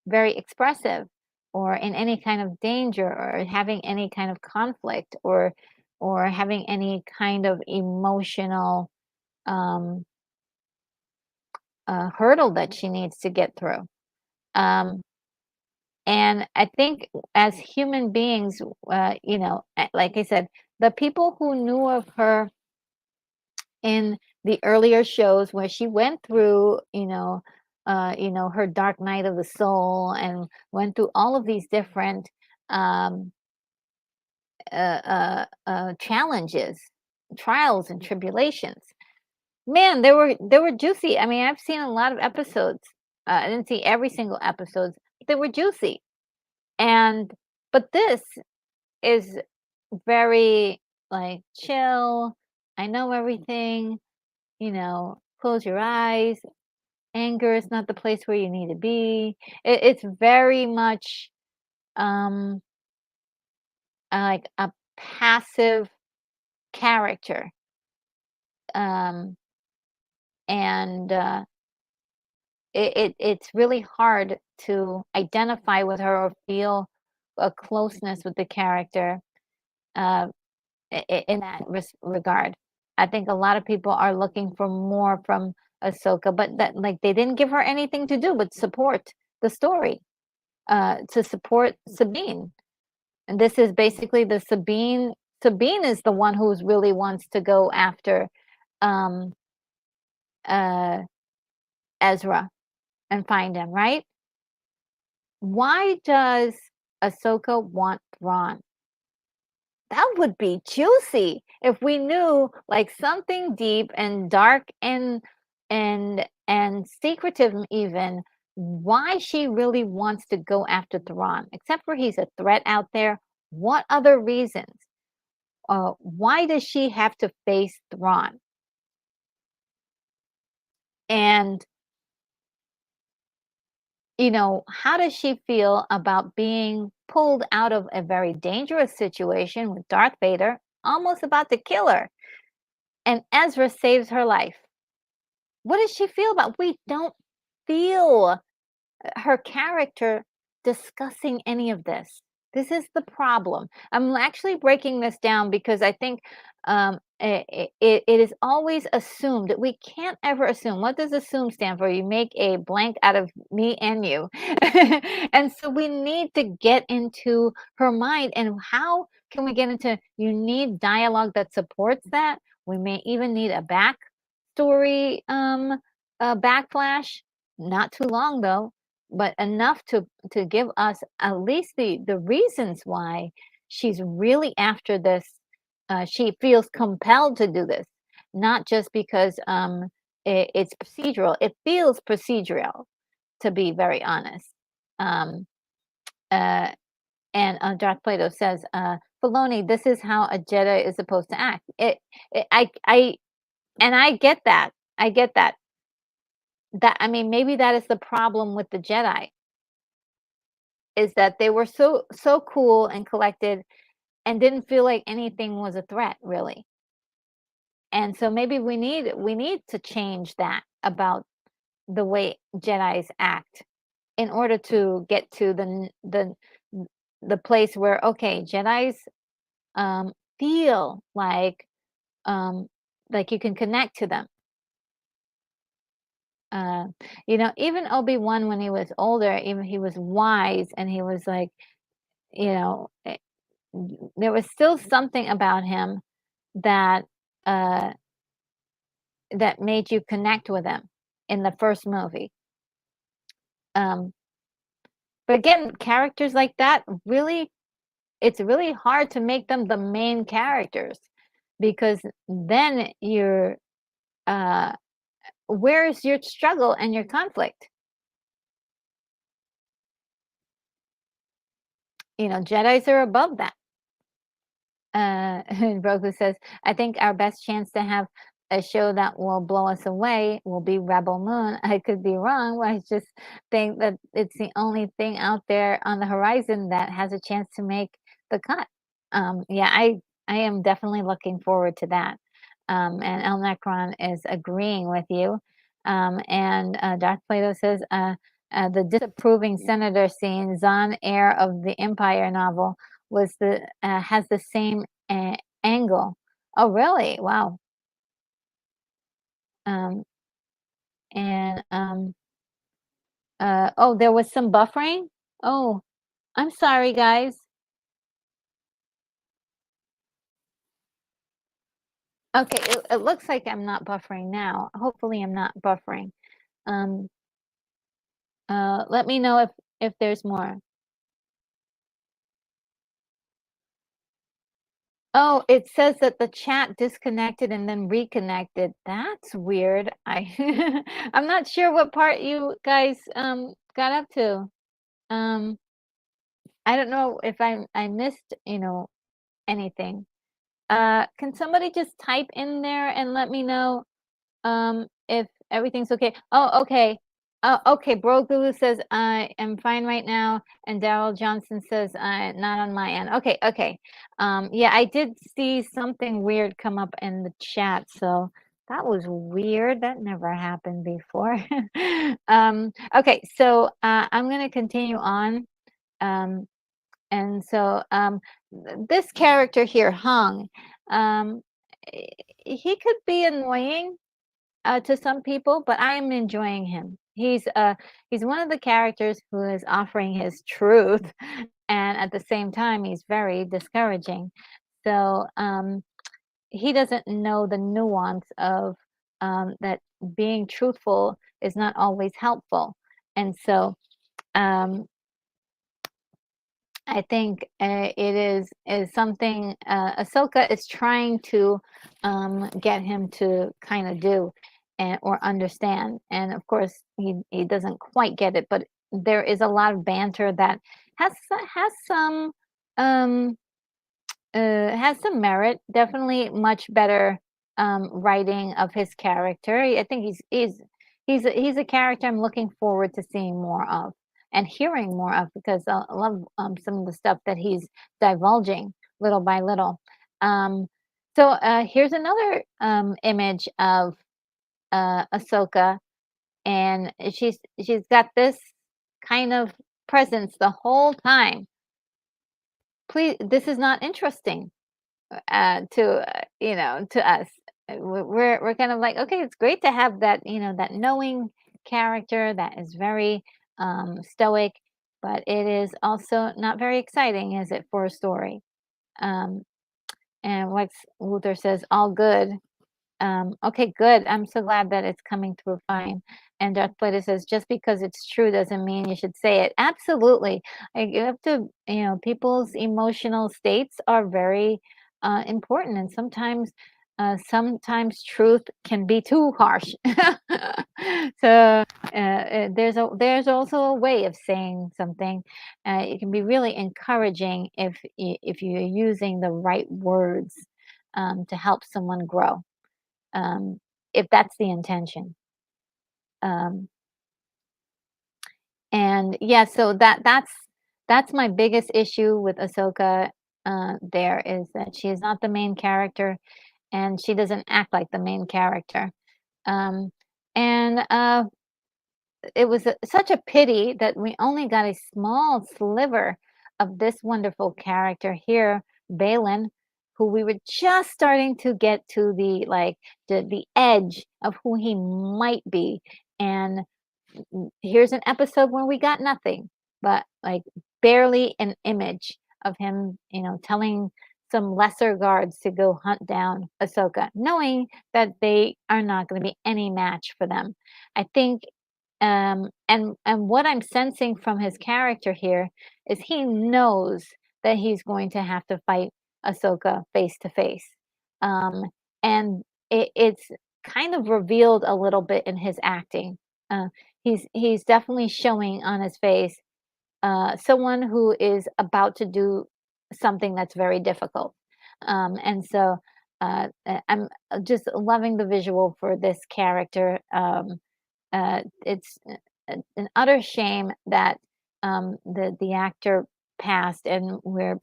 very expressive or in any kind of danger or having any kind of conflict or having any kind of emotional um, hurdle that she needs to get through. Um, And I think as human beings, like I said, the people who knew of her in the earlier shows where she went through, her dark night of the soul and went through all of these different um, challenges, trials, and tribulations. Man, they were juicy. I mean, I've seen a lot of episodes. I didn't see every single episode. They were juicy, and but this is very, like, chill. I know everything, close your eyes. Anger is not the place where you need to be. It's very much um like a passive character. Um and it's really hard to identify with her or feel a closeness with the character. Uh in that regard. I think a lot of people are looking for more from Ahsoka, but that like they didn't give her anything to do but support the story. to support Sabine. And this is basically the Sabine. Sabine is the one who's really wants to go after um, uh, Ezra and find him, right? Why does Ahsoka want Thrawn? That would be juicy if we knew like something deep and dark and secretive even why she really wants to go after Thrawn. Except for he's a threat out there. What other reasons? Why does she have to face Thrawn? And how does she feel about being pulled out of a very dangerous situation with Darth Vader, almost about to kill her, and Ezra saves her life? What does she feel about? We don't feel her character discussing any of this. This is the problem. I'm actually breaking this down because I think it is always assumed. We can't ever assume. What does assume stand for? You make a blank out of me and you. And so we need to get into her mind. And how can we get into? You need dialogue that supports that. We may even need a backstory, a backflash. Not too long though, but enough to give us at least the reasons why she's really after this. She feels compelled to do this, not just because it's procedural. It feels procedural, to be very honest. Um, uh, and Darth Plato says, Filoni, this is how a Jedi is supposed to act. I get that. I get that. I mean, maybe that is the problem with the Jedi, is that they were so cool and collected and didn't feel like anything was a threat, really. And so maybe we need to change that about the way Jedis act in order to get to the place where, okay, Jedis feel um, like you can connect to them. Even Obi-Wan, when he was older, even he was wise and he was like, you know, there was still something about him that uh, that made you connect with him in the first movie. Um, but again, characters like that really, it's really hard to make them the main characters, because then uh, where's your struggle and your conflict? Jedis are above that. Roku says, I think our best chance to have a show that will blow us away will be Rebel Moon. I could be wrong, but I just think that it's the only thing out there on the horizon that has a chance to make the cut. Yeah, I am definitely looking forward to that. And El Necron is agreeing with you. And Darth Plato says, the disapproving senator scene, Zahn, heir of the Empire novel, has the same angle. Oh, really? Wow. Um, and oh, there was some buffering. Oh, I'm sorry, guys. Okay, it looks like I'm not buffering now. Hopefully, I'm not buffering. Um, let me know if there's more. Oh, it says that the chat disconnected and then reconnected. That's weird. I'm not sure what part you guys got up to. Um, I don't know if I missed, anything. Can somebody just type in there and let me know if everything's okay? Oh, okay. Okay. Bro Gulu says I am fine right now, and Daryl Johnson says not on my end. Okay, okay. Yeah, I did see something weird come up in the chat, so that was weird. That never happened before. Okay, so I'm gonna continue on. Um, and so this character here, Hung, um, he could be annoying. to some people, but I am enjoying him. He's one of the characters who is offering his truth, and at the same time, he's very discouraging. So he doesn't know the nuance of that being truthful is not always helpful, and so um, I think it is something Ahsoka is trying to get him to kind of do and or understand. And of course, he doesn't quite get it, but there is a lot of banter that has some um, has some merit. Definitely much better writing of his character. I think he's a character I'm looking forward to seeing more of and hearing more of because I love some of the stuff that he's divulging little by little. Um, so here's another image of Ahsoka, and she's got this kind of presence the whole time. Please, this is not interesting to to us. We're kind of like, okay, it's great to have that that knowing character that is very stoic, but it is also not very exciting, is it, for a story? Um, and Lex Luthor says, "All good." Okay, good. I'm so glad that it's coming through fine. And Darth Vader says, just because it's true doesn't mean you should say it. Absolutely. You have to, people's emotional states are very important. And sometimes truth can be too harsh. So there's also a way of saying something. It can be really encouraging if you're using the right words to help someone grow, um, if that's the intention. Um, and yeah, so that's my biggest issue with Ahsoka. There is that she is not the main character, and she doesn't act like the main character. Um, and it was such a pity that we only got a small sliver of this wonderful character here, Balin, who we were just starting to get to the edge of who he might be. And here's an episode where we got nothing, but like barely an image of him, telling some lesser guards to go hunt down Ahsoka, knowing that they are not going to be any match for them. I think and what I'm sensing from his character here is he knows that he's going to have to fight Ahsoka face to face. Um, and it's kind of revealed a little bit in his acting. Uh, he's definitely showing on his face someone who is about to do something that's very difficult. And so I'm just loving the visual for this character. It's an utter shame that the actor passed, and we're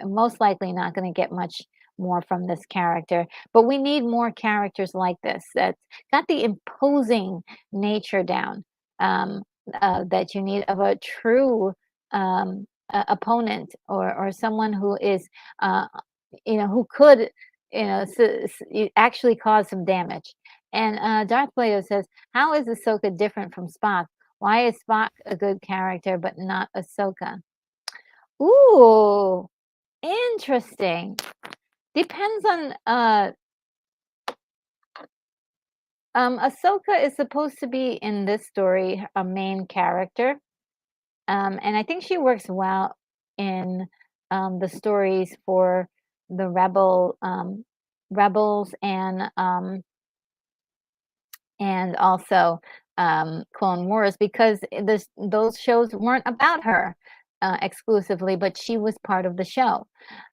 most likely not going to get much more from this character. But we need more characters like this that's got the imposing nature down, that you need of a true opponent, or someone who is, uh, who could, actually cause some damage. And Darth Vader says, "How is Ahsoka different from Spock? Why is Spock a good character but not Ahsoka?" Ooh, interesting. Depends on Ahsoka is supposed to be in this story a main character. And I think she works well in the stories for the rebels and also Clone Wars, because those shows weren't about her exclusively, but she was part of the show.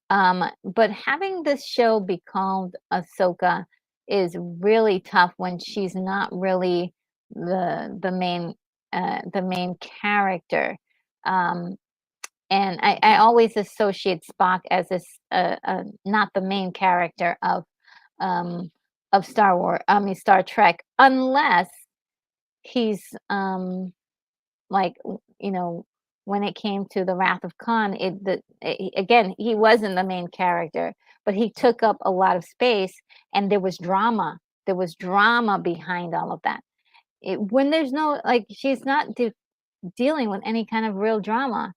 But having this show be called Ahsoka is really tough when she's not really the main character. Um, and I always associate Spock as this not the main character um, of Star Wars. I mean Star Trek, unless he's like when it came to the Wrath of Khan, again, he wasn't the main character, but he took up a lot of space, and there was drama there was drama behind all of that. When there's no, like, she's not dealing with any kind of real drama,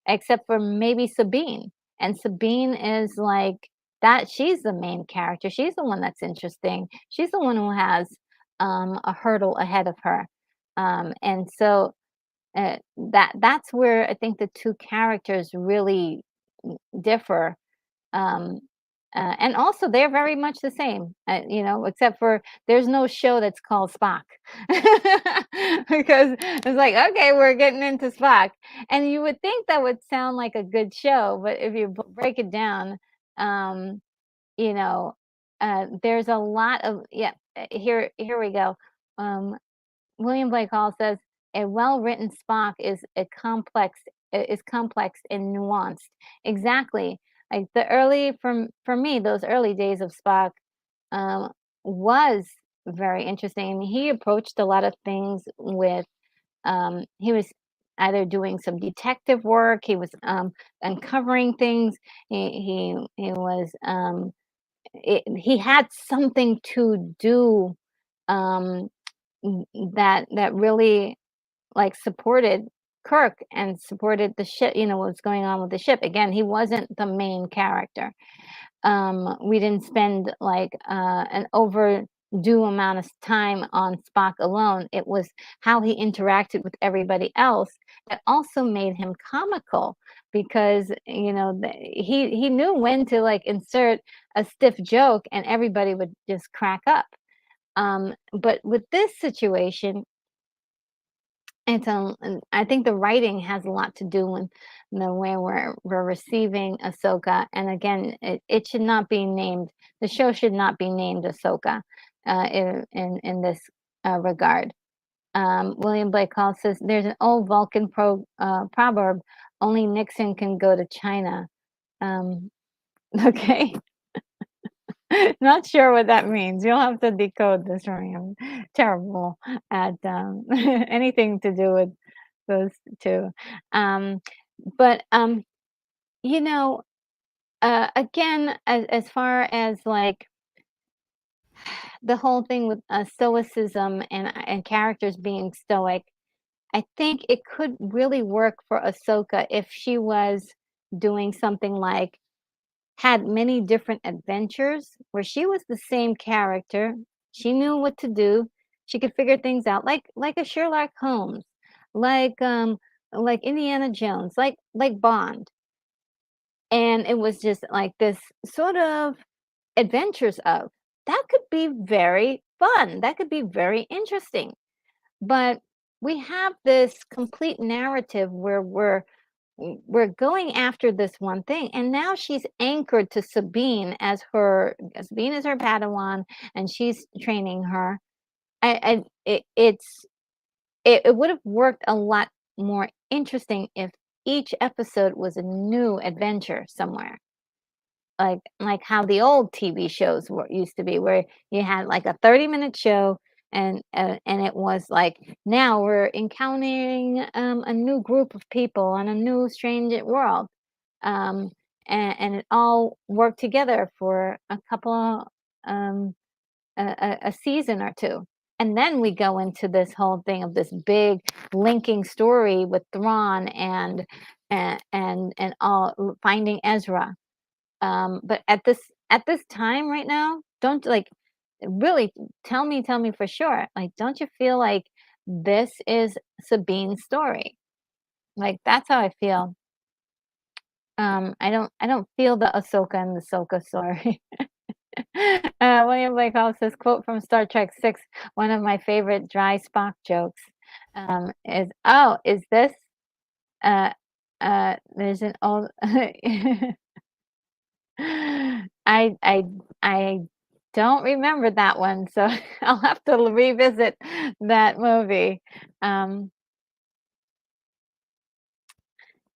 except for maybe Sabine. And Sabine is like that. She's the main character. She's the one that's interesting. She's the one who has a hurdle ahead of her. And so that's where I think the two characters really differ. Um, and also, they're very much the same, except for there's no show that's called Spock. Because it's like, okay, we're getting into Spock. And you would think that would sound like a good show, but if you break it down, um, you know, there's a lot of, yeah, here we go. Um, William Blake Hall says a well-written Spock is complex and nuanced. Exactly. Like the early for me, those early days of Spock um, was very interesting. He approached a lot of things with he was either doing some detective work, he was uncovering things, he was he had something to do um, that really, like, supported Kirk and supported the ship, what's going on with the ship. Again, he wasn't the main character. We didn't spend, like, an overdue amount of time on Spock alone. It was how he interacted with everybody else that also made him comical because, he knew when to, like, insert a stiff joke and everybody would just crack up. But with this situation, and I think the writing has a lot to do with the way we're receiving Ahsoka. And again, it should not be named. The show should not be named Ahsoka in this regard. William Blake Hall says there's an old Vulcan proverb: "Only Nixon can go to China." Um, okay. Not sure what that means. You'll have to decode this for me. I'm terrible at anything to do with those two. Um, but you know, again, as far as like the whole thing with stoicism and characters being stoic, I think it could really work for Ahsoka if she was doing something like had many different adventures where she was the same character. She knew what to do. She could figure things out, like a Sherlock Holmes, like like Indiana Jones, like Bond. And it was just like this sort of adventures of that could be very fun. That could be very interesting. But we have this complete narrative where we're going after this one thing, and now she's anchored to Sabine is her Padawan, and she's training her. It would have worked a lot more interesting if each episode was a new adventure somewhere, like how the old TV shows used to be, where you had like a 30-minute show, and it was like now we're encountering a new group of people on a new strange world, um, and it all worked together for a couple a season or two. And then we go into this whole thing of this big linking story with Thrawn and all finding Ezra. But at this time right now, don't like really tell me for sure. Like, don't you feel like this is Sabine's story? Like that's how I feel. I don't feel the Ahsoka and the Ahsoka story. William Blake Hall says, quote from Star Trek 6, one of my favorite dry Spock jokes is this? Uh, there's an old I don't remember that one, so I'll have to revisit that movie. Um,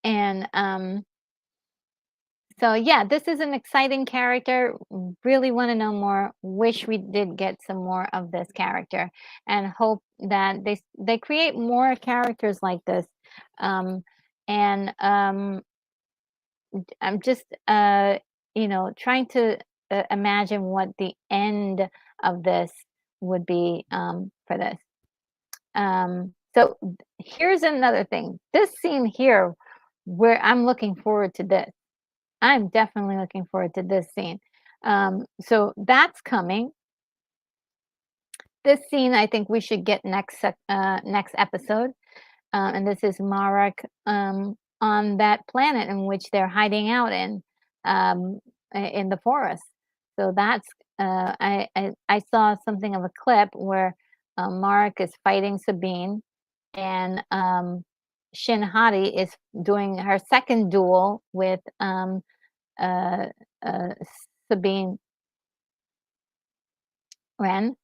and so yeah, this is an exciting character. Really want to know more. Wish we did get some more of this character, and hope that they create more characters like this. Um, and I'm just trying to imagine what the end of this would be for this. So here's another thing. This scene here, where I'm looking forward to this. I'm definitely looking forward to this scene. So that's coming. This scene, I think we should get next episode. And this is Marek on that planet in which they're hiding out um, in the forest. So that's I saw something of a clip where Marek is fighting Sabine, and Shin Hati is doing her second duel with uh, uh, Sabine Wren.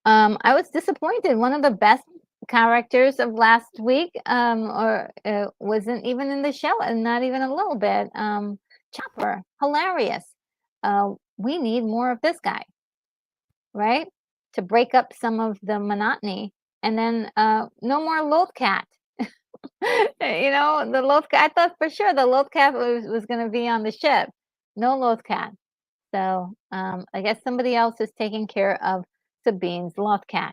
I was disappointed. One of the best characters of last week, or wasn't even in the show, and not even a little bit. Chopper, hilarious. We need more of this guy, right? To break up some of the monotony, and then no more Lothcat. The Lothcat. I thought for sure the Lothcat was going to be on the ship. No Lothcat. So I guess somebody else is taking care of Sabine's Lothcat.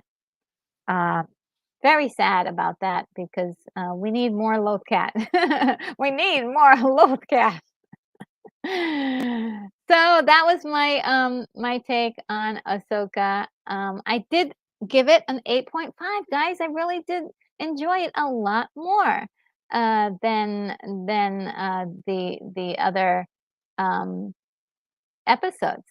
Very sad about that because we need more Lothcat. We need more Lothcat. So that was my take on Ahsoka. I did give it an 8.5, guys. I really did enjoy it a lot more than the other um, episodes.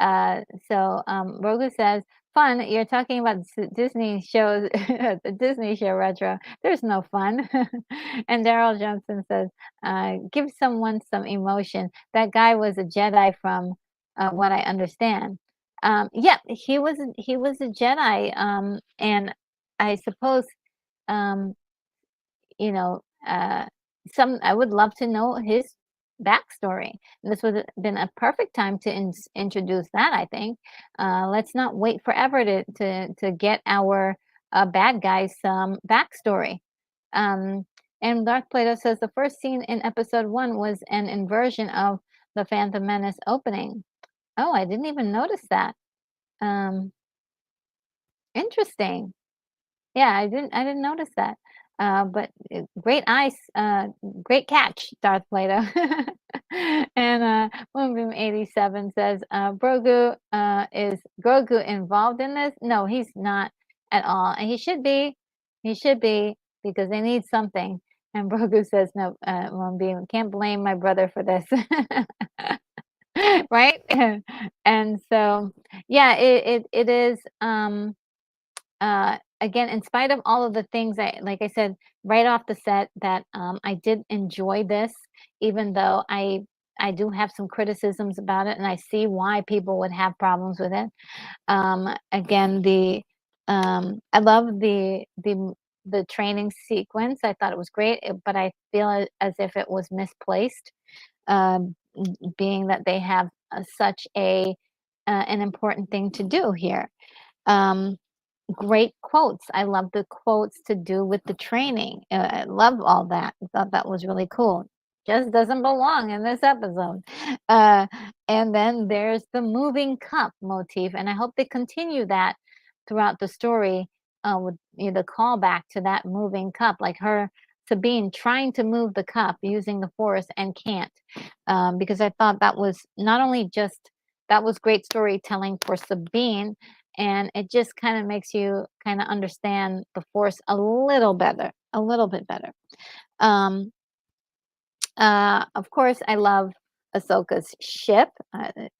Rogu says, fun, you're talking about Disney shows, the Disney show retro. There's no fun. And Daryl Johnson says, give someone some emotion. That guy was a Jedi from what I understand. Yeah, he was a Jedi. And I suppose, um, you know, I would love to know his backstory. And this would have been a perfect time to introduce that, I think. Let's not wait forever to get our bad guys some backstory. Um, and Darth Plato says the first scene in episode 1 was an inversion of the Phantom Menace opening. Oh, I didn't even notice that. Um, Interesting. Yeah, I didn't notice that. But great eyes, great catch, Darth Plato. And Moonbeam 87 says, is Grogu involved in this? No, he's not at all. And he should be. He should be because they need something. And Grogu says, no, Moonbeam, can't blame my brother for this. Right? And so, yeah, it is. Again, in spite of all of the things like I said right off the set, that I did enjoy this, even though I do have some criticisms about it, and I see why people would have problems with it. Again, I love the training sequence. I thought it was great, but I feel as if it was misplaced, being that they have such an important thing to do here. Um, Great quotes. I love the quotes to do with the training. I love all that. I thought that was really cool. Just doesn't belong in this episode. Uh, and then there's the moving cup motif, and I hope they continue that throughout the story, with the callback to that moving cup, like Sabine trying to move the cup using the force and can't, because I thought that was not only just that was great storytelling for Sabine, and it just kind of makes you kind of understand the force a little bit better. Um, of course, I love Ahsoka's ship.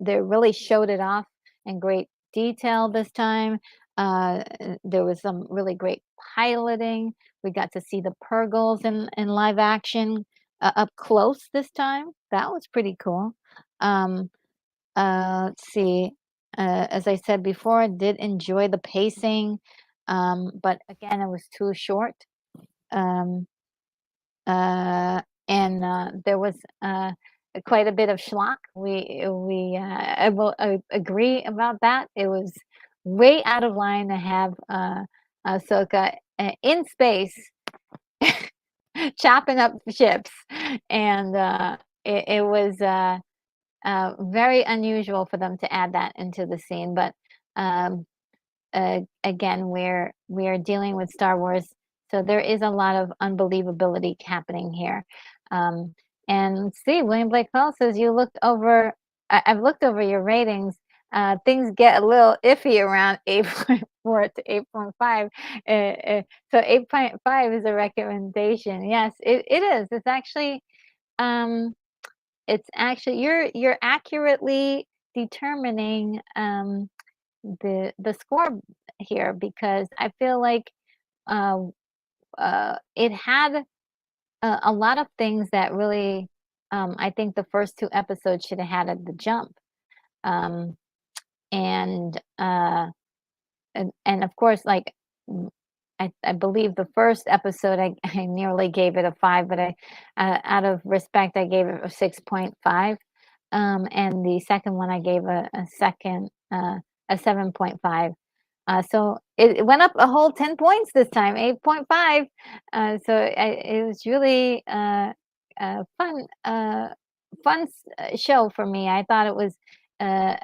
They really showed it off in great detail this time. There was some really great piloting. We got to see the Purgles in live action up close this time. That was pretty cool. Um, let's see. As I said before, I did enjoy the pacing, but again, it was too short. Um, and there was quite a bit of schlock. I will agree about that. It was way out of line to have Ahsoka in space chopping up ships, and it was very unusual for them to add that into the scene. But um, again, we're dealing with Star Wars, so there is a lot of unbelievability happening here. Um, and let's see, William Blake Hall says you looked over. I've looked over your ratings. Things get a little iffy around 8.4 to 8.5. So 8.5 is a recommendation. Yes, it is. Um, it's actually you're accurately determining the score here because I feel like uh, it had a lot of things that really I think the first two episodes should have had at the jump. Um, and and of course, like mm, I believe the first episode I nearly gave it a 5, but I out of respect I gave it a 6.5. And the second one I gave a second a 7.5. So it went up a whole 10 points this time, 8.5. It was really fun, show for me. I thought it was an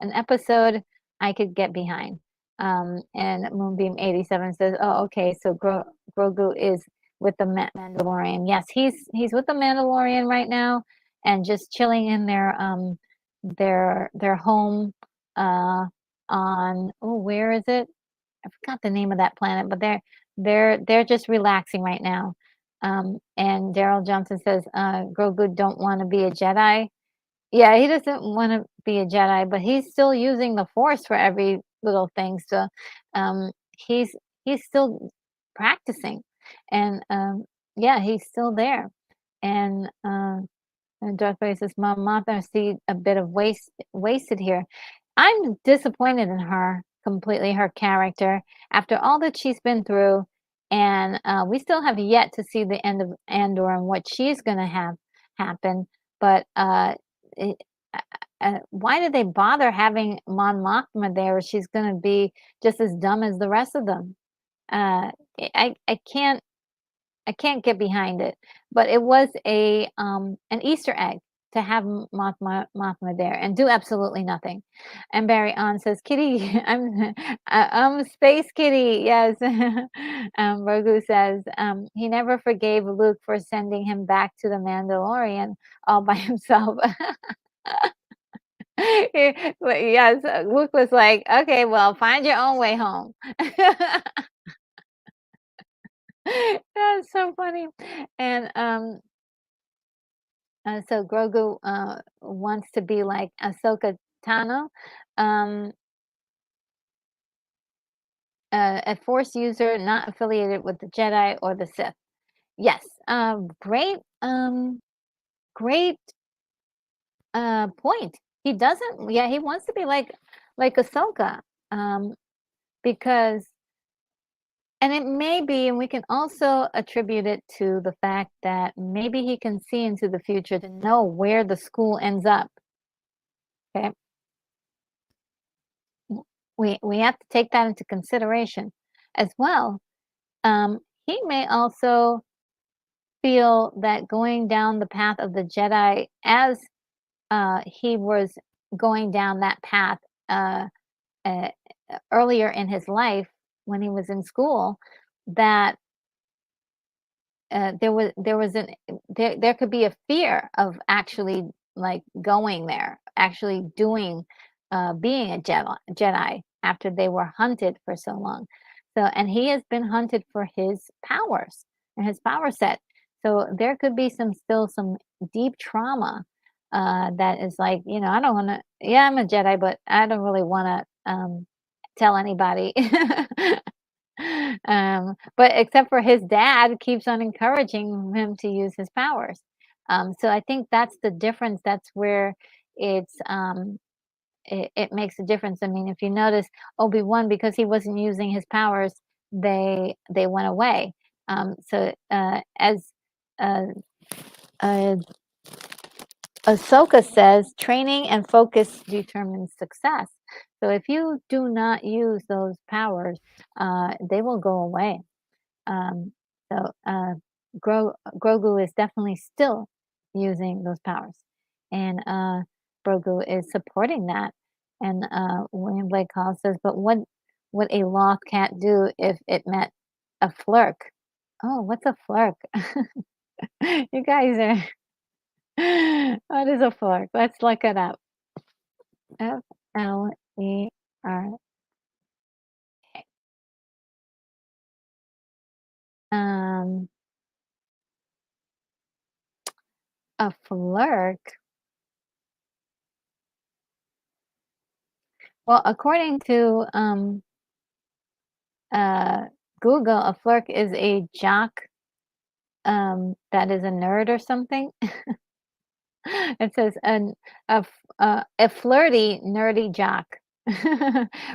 episode I could get behind. And Moonbeam 87 says, "Oh, okay. So Grogu is with the Mandalorian. Yes, he's with the Mandalorian right now, and just chilling in their home." On where is it? I forgot the name of that planet, but they're just relaxing right now. And Daryl Johnson says, Grogu don't want to be a Jedi. Yeah, he doesn't want to be a Jedi, but he's still using the Force for every little thing. So um, he's still practicing, and yeah, he's still there. And Darth Vader says, "Mom, Martha, I see a bit of wasted here." I'm disappointed in her completely, her character, after all that she's been through, and we still have yet to see the end of Andor and what she's going to have happen. But it, why did they bother having Mon Mothma there? She's going to be just as dumb as the rest of them. Uh, I can't get behind it, but it was an Easter egg to have Mothma there and do absolutely nothing. And Barry On says, "Kitty, I'm Space Kitty." Yes. Rogu says he never forgave Luke for sending him back to the Mandalorian all by himself. Yes, Luke was like, "Okay, well, find your own way home." That's so funny. And so Grogu wants to be like Ahsoka Tano, um, a Force user not affiliated with the Jedi or the Sith. Yes, great point. He doesn't. Yeah, he wants to be like Ahsoka, um, because and it may be, and we can also attribute it to the fact that maybe he can see into the future to know where the school ends up. Okay, we have to take that into consideration as well. He may also feel that going down the path of the Jedi, as he was going down that path uh, uh, earlier in his life when he was in school, that there could be a fear of actually like going there, actually doing being a Jedi after they were hunted for so long. So and he has been hunted for his powers and his power set. So there could be some deep trauma that is like, I don't want to. Yeah, I'm a Jedi, but I don't really want to tell anybody. But except for his dad keeps on encouraging him to use his powers. So I think that's the difference. That's where it makes a difference. I mean, if you notice Obi-Wan, because he wasn't using his powers, they went away. So as uh, uh, Ahsoka says, training and focus determines success. So if you do not use those powers, they will go away. Um, so Grogu is definitely still using those powers, and Grogu is supporting that. And William Blake Hall says, but what would a loth cat do if it met a flirk? Oh, what's a flirk? You guys are, what is a flirk? Let's look it up. Flerk. Um, a flirk. Well, according to uh, Google, a flirk is a jock that is a nerd or something. It says a flirty, nerdy jock.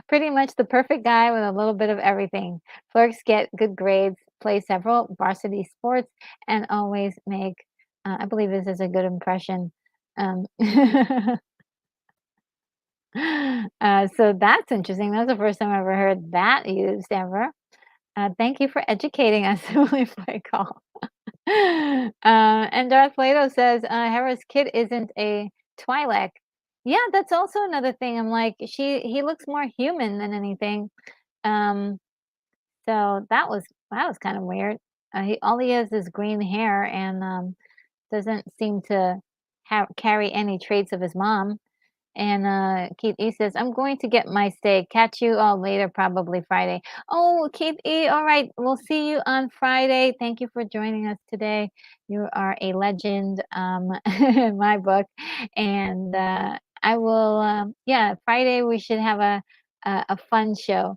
Pretty much the perfect guy with a little bit of everything. Flirks get good grades, play several varsity sports, and always make, I believe this is a good impression. Um, so that's interesting. That's the first time I ever heard that used ever. Thank you for educating us, Willie Flake. And Darth Plato says, Hera's kid isn't a Twi'lek. Yeah, that's also another thing. I'm like, he looks more human than anything. Um, so that was kind of weird. All he has is green hair and doesn't seem to have carry any traits of his mom. And, Keith E says, "I'm going to get my steak. Catch you all later, probably Friday." Oh, Keith E, all right. We'll see you on Friday. Thank you for joining us today. You are a legend, in my book. And, I will, yeah, Friday we should have a fun show.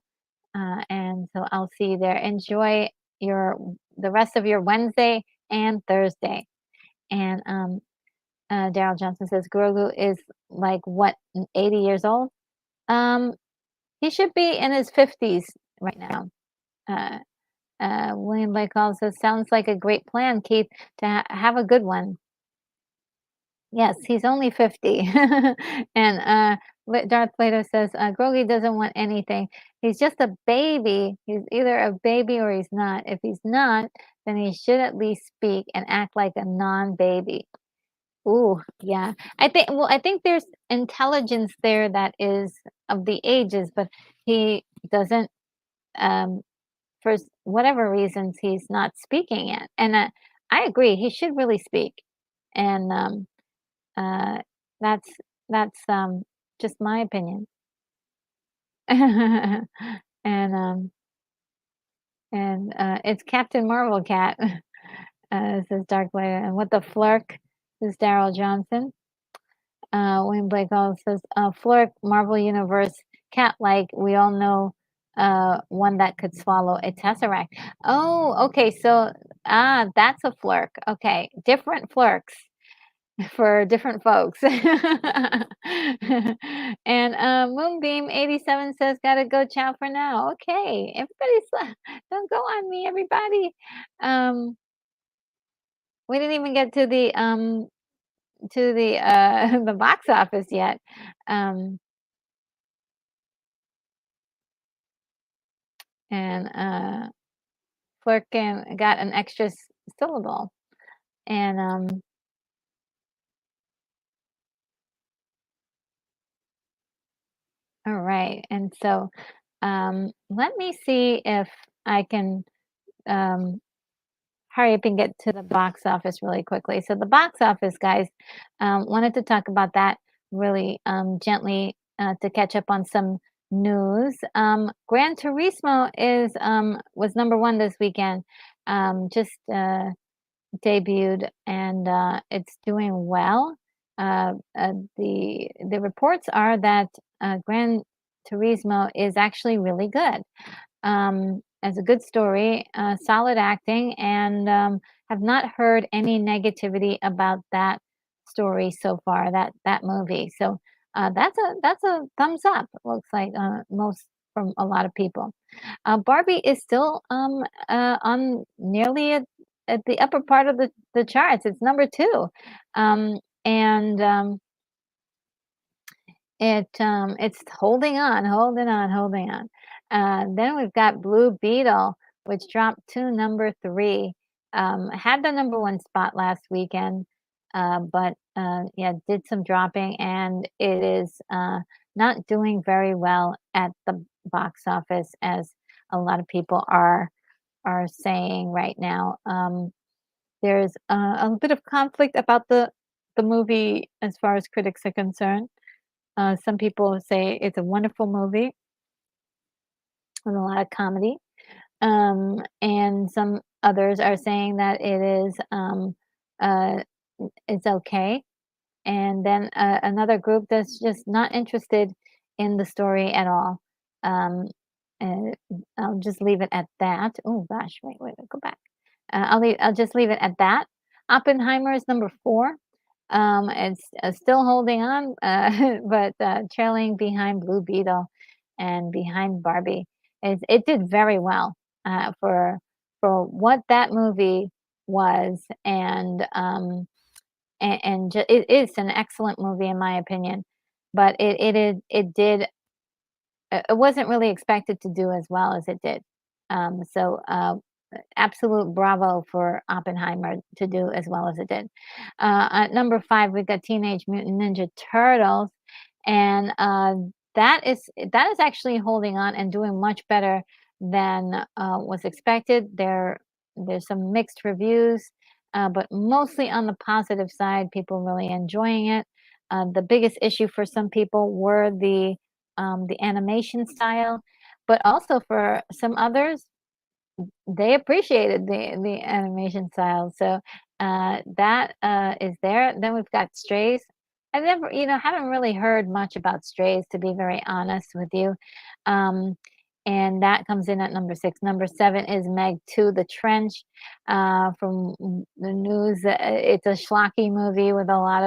And so I'll see you there. Enjoy the rest of your Wednesday and Thursday. And, Daryl Johnson says Grogu is like what, 80 years old? Um, he should be in his 50s right now. Uh, William Blake also sounds like a great plan, Keith, to have a good one. Yes, he's only 50. And Darth Plato says Grogu doesn't want anything. He's just a baby. He's either a baby or he's not. If he's not, then he should at least speak and act like a non-baby. Ooh, yeah. I think there's intelligence there that is of the ages, but he doesn't, um, whatever reasons, he's not speaking yet. And I agree, he should really speak. And uh, that's that's just my opinion. And it's Captain Marvel Cat, says Dark Blader. And what the flirk is Daryl Johnson. William Blake also says, Flork, Marvel Universe, cat-like, we all know one that could swallow a tesseract. Oh, okay, so, that's a flirk. Okay, different flirks for different folks. And Moonbeam 87 says, gotta go, ciao for now. Okay, everybody's, don't go on me, everybody. Um, we didn't even get to the the box office yet. Um, and Flirkin got an extra syllable. And all right. And so let me see if I can um, hurry up and get to the box office really quickly. So the box office, guys, wanted to talk about that really gently to catch up on some news. Gran Turismo was number one this weekend. Just debuted and it's doing well. The reports are that Gran Turismo is actually really good. As a good story, solid acting, and have not heard any negativity about that story so far. That movie. So that's a thumbs up. It looks like most from a lot of people. Barbie is still on nearly at the upper part of the charts. It's number two, and it's holding on, holding on, holding on. Then we've got Blue Beetle, which dropped to number three. Had the number one spot last weekend, but yeah, did some dropping, and it is not doing very well at the box office as a lot of people are saying right now. There's a bit of conflict about the movie as far as critics are concerned. Some people say it's a wonderful movie with a lot of comedy, and some others are saying that uh, it's okay. And then another group that's just not interested in the story at all. Um, and I'll just leave it at that. Oh gosh, wait, go back. I'll just leave it at that. Oppenheimer is number 4. It's still holding on, but trailing behind Blue Beetle and behind Barbie. It did very well for what that movie was, and it is an excellent movie in my opinion, but it did it wasn't really expected to do as well as it did. So absolute bravo for Oppenheimer to do as well as it did. At number 5, we've got Teenage Mutant Ninja Turtles, and that is actually holding on and doing much better than was expected. There's some mixed reviews, but mostly on the positive side, people really enjoying it. The biggest issue for some people were the animation style, but also for some others, they appreciated the animation style. So that is there. Then we've got Strays. I never, haven't really heard much about Strays, to be very honest with you. Um, and that comes in at number 6. Number 7 is Meg 2, The Trench, from the news. It's a schlocky movie with a lot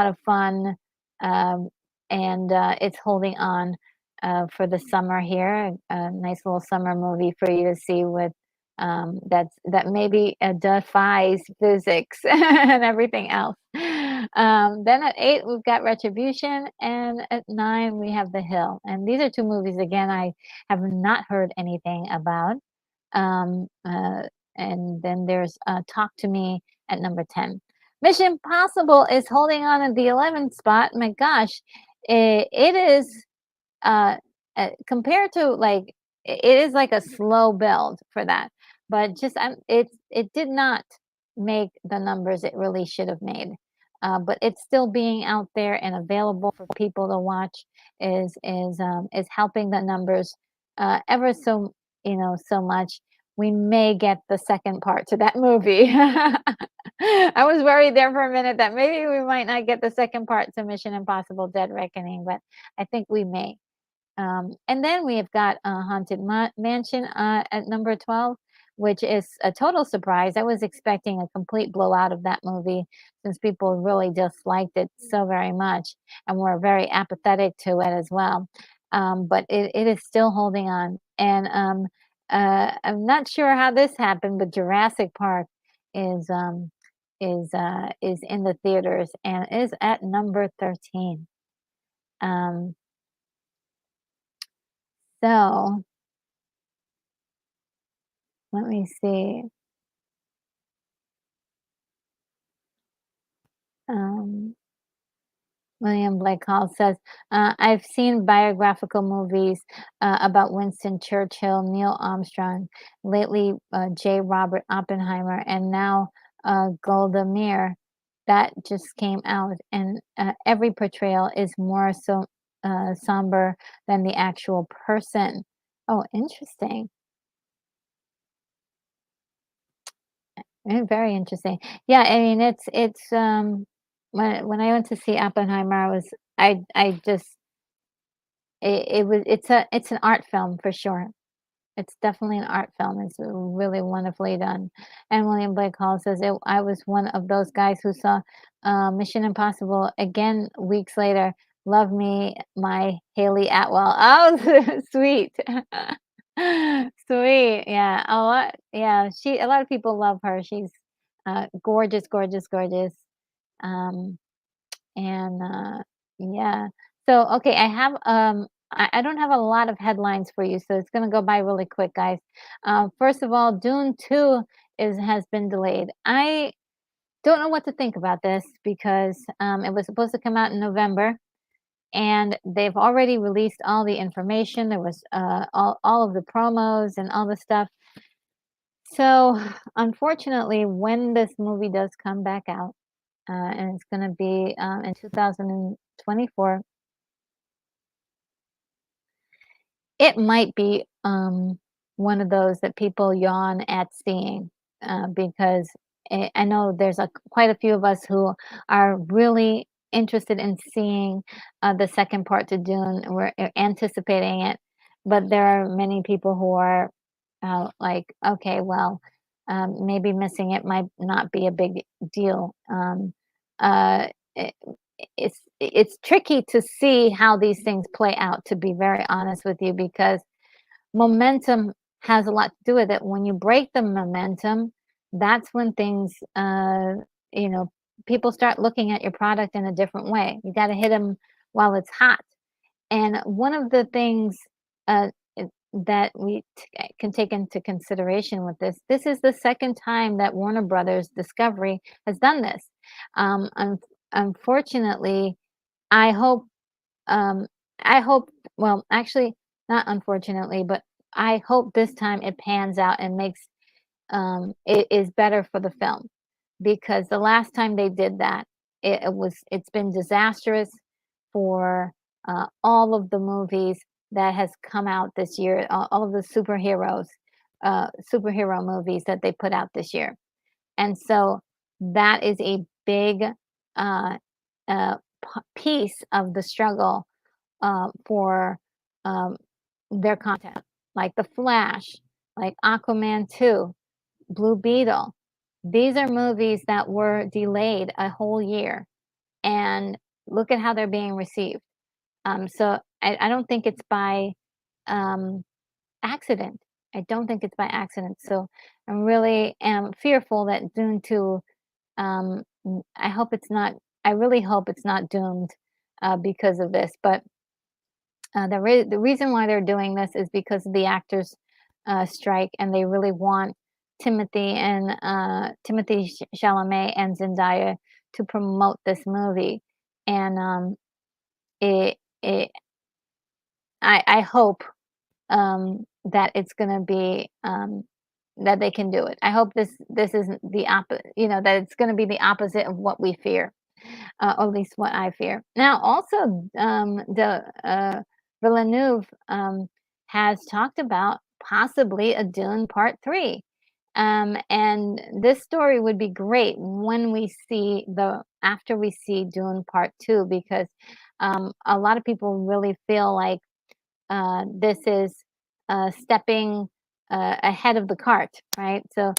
of fun, um, and it's holding on for the summer here. A nice little summer movie for you to see with that maybe defies physics and everything else. Then at 8 we've got Retribution, and at 9 we have The Hill. And these are 2 movies again I have not heard anything about. Um, uh, and then there's Talk to Me at number 10. Mission Impossible is holding on at the 11th spot. My gosh, it is uh, compared to it is like a slow build for that, but just it did not make the numbers it really should have made. But it's still being out there and available for people to watch is helping the numbers ever so so much. We may get the second part to that movie. I was worried there for a minute that maybe we might not get the second part to Mission Impossible Dead Reckoning, but I think we may. And then we have got Haunted Mansion at number 12, which is a total surprise. I was expecting a complete blowout of that movie since people really disliked it so very much and were very apathetic to it as well. But it is still holding on. And I'm not sure how this happened, but Jurassic Park is um, is in the theaters and is at number 13. Um, so let me see. Um, William Blake Hall says, I've seen biographical movies about Winston Churchill, Neil Armstrong, lately J. Robert Oppenheimer, and now Golda Meir. That just came out, and every portrayal is more so somber than the actual person. Oh, interesting. Very interesting. Yeah, I mean, when I went to see Oppenheimer, I just it's an art film for sure. It's definitely an art film. It's really wonderfully done. And William Blake Hall says I was one of those guys who saw Mission Impossible again weeks later. Love me, my Haley Atwell. Oh, sweet. Sweet. Yeah. A lot of people love her. She's gorgeous, gorgeous, gorgeous. Um, and yeah. So okay, I don't have a lot of headlines for you, so it's gonna go by really quick, guys. First of all, Dune 2 is has been delayed. I don't know what to think about this because it was supposed to come out in November, and they've already released all the information. There was all of the promos and all the stuff. So, unfortunately, when this movie does come back out, and it's going to be in 2024, it might be one of those that people yawn at seeing, because I know there's quite a few of us who are really interested in seeing the second part to Dune. We're anticipating it, but there are many people who are like, okay, well, maybe missing it might not be a big deal. Uh, it, it's tricky to see how these things play out, to be very honest with you, because momentum has a lot to do with it. When you break the momentum, that's when things, you know, people start looking at your product in a different way. You got to hit them while it's hot. And one of the things uh, that we can take into consideration with this is the second time that Warner Brothers Discovery has done this. Un Unfortunately, I hope, um, I hope well, actually, not unfortunately, but I hope this time it pans out and makes it is better for the film, because the last time they did that, it's been disastrous for all of the movies that has come out this year, all of the superhero movies that they put out this year. And so that is a big uh, piece of the struggle for um, their content, like The Flash, like Aquaman 2, Blue Beetle. These are movies that were delayed a whole year, and look at how they're being received. So I don't think it's by um, accident. I don't think it's by accident. So I'm really am fearful that Dune 2, I hope it's not, I really hope it's not doomed because of this. But the reason why they're doing this is because of the actors strike, and they really want Timothy Chalamet and Zendaya to promote this movie. And it it I hope that it's gonna be that they can do it. I hope this isn't the opposite, you know, that it's gonna be the opposite of what we fear, or at least what I fear. Now, also, the Villeneuve has talked about possibly a Dune Part 3. And this story would be great when we see after we see Dune Part 2, because a lot of people really feel like this is stepping ahead of the cart, right? So,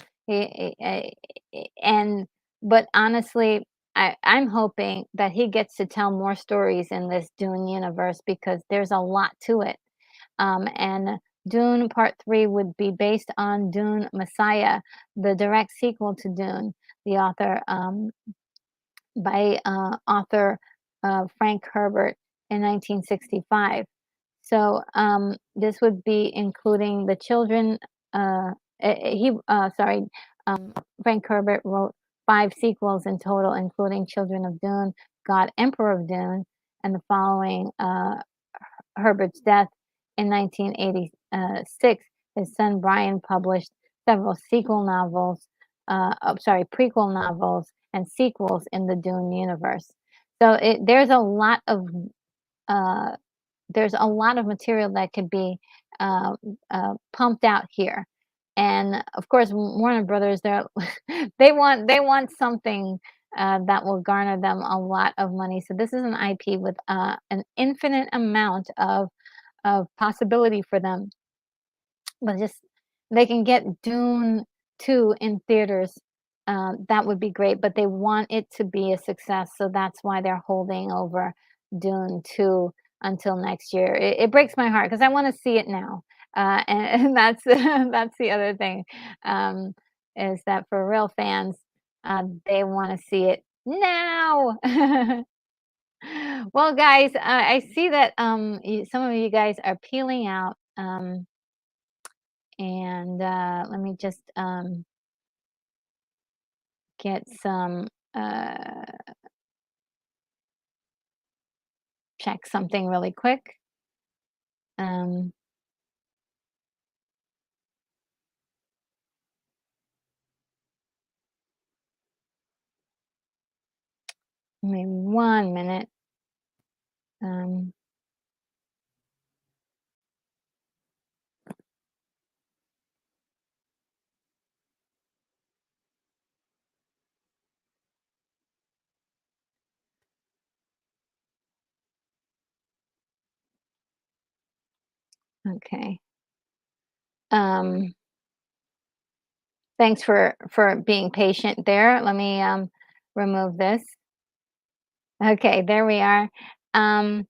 and but honestly, I'm hoping that he gets to tell more stories in this Dune universe, because there's a lot to it. And Dune Part 3 would be based on Dune Messiah, the direct sequel to Dune, the author by author Frank Herbert in 1965. So this would be including the children. Sorry, Frank Herbert wrote 5 sequels in total, including Children of Dune, God Emperor of Dune, and the following Herbert's death in 1986. His son Brian published several prequel novels and sequels in the Dune universe. So uh, there's a lot of material that could be uh, pumped out here. And of course, Warner Brothers, they want something that will garner them a lot of money. So this is an IP with an infinite amount of possibility for them. But just they can get Dune 2 in theaters, that would be great, but they want it to be a success, so that's why they're holding over Dune 2 until next year. It breaks my heart because I wanna see it now, and that's that's the other thing, um, is that for real fans, they wanna see it now. Well, guys, I see that, some of you guys are peeling out, and let me just get some check something really quick. Um, maybe 1 minute. Um, okay. Um, thanks for being patient there. Let me remove this. Okay, there we are. Um,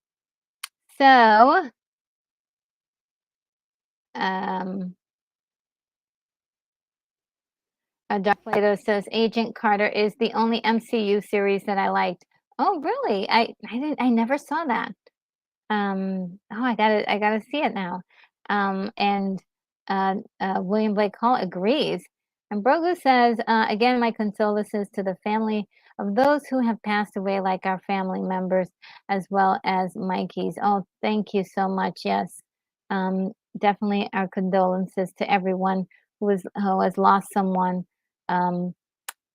so um, Dark Plato says Agent Carter is the only MCU series that I liked. Oh, really? I never saw that. Oh, I gotta see it now. And William Blake Hall agrees. And Brogu says, again, my condolences to the family of those who have passed away, like our family members, as well as Mikey's. Oh, thank you so much. Yes, definitely our condolences to everyone who has lost someone. Um,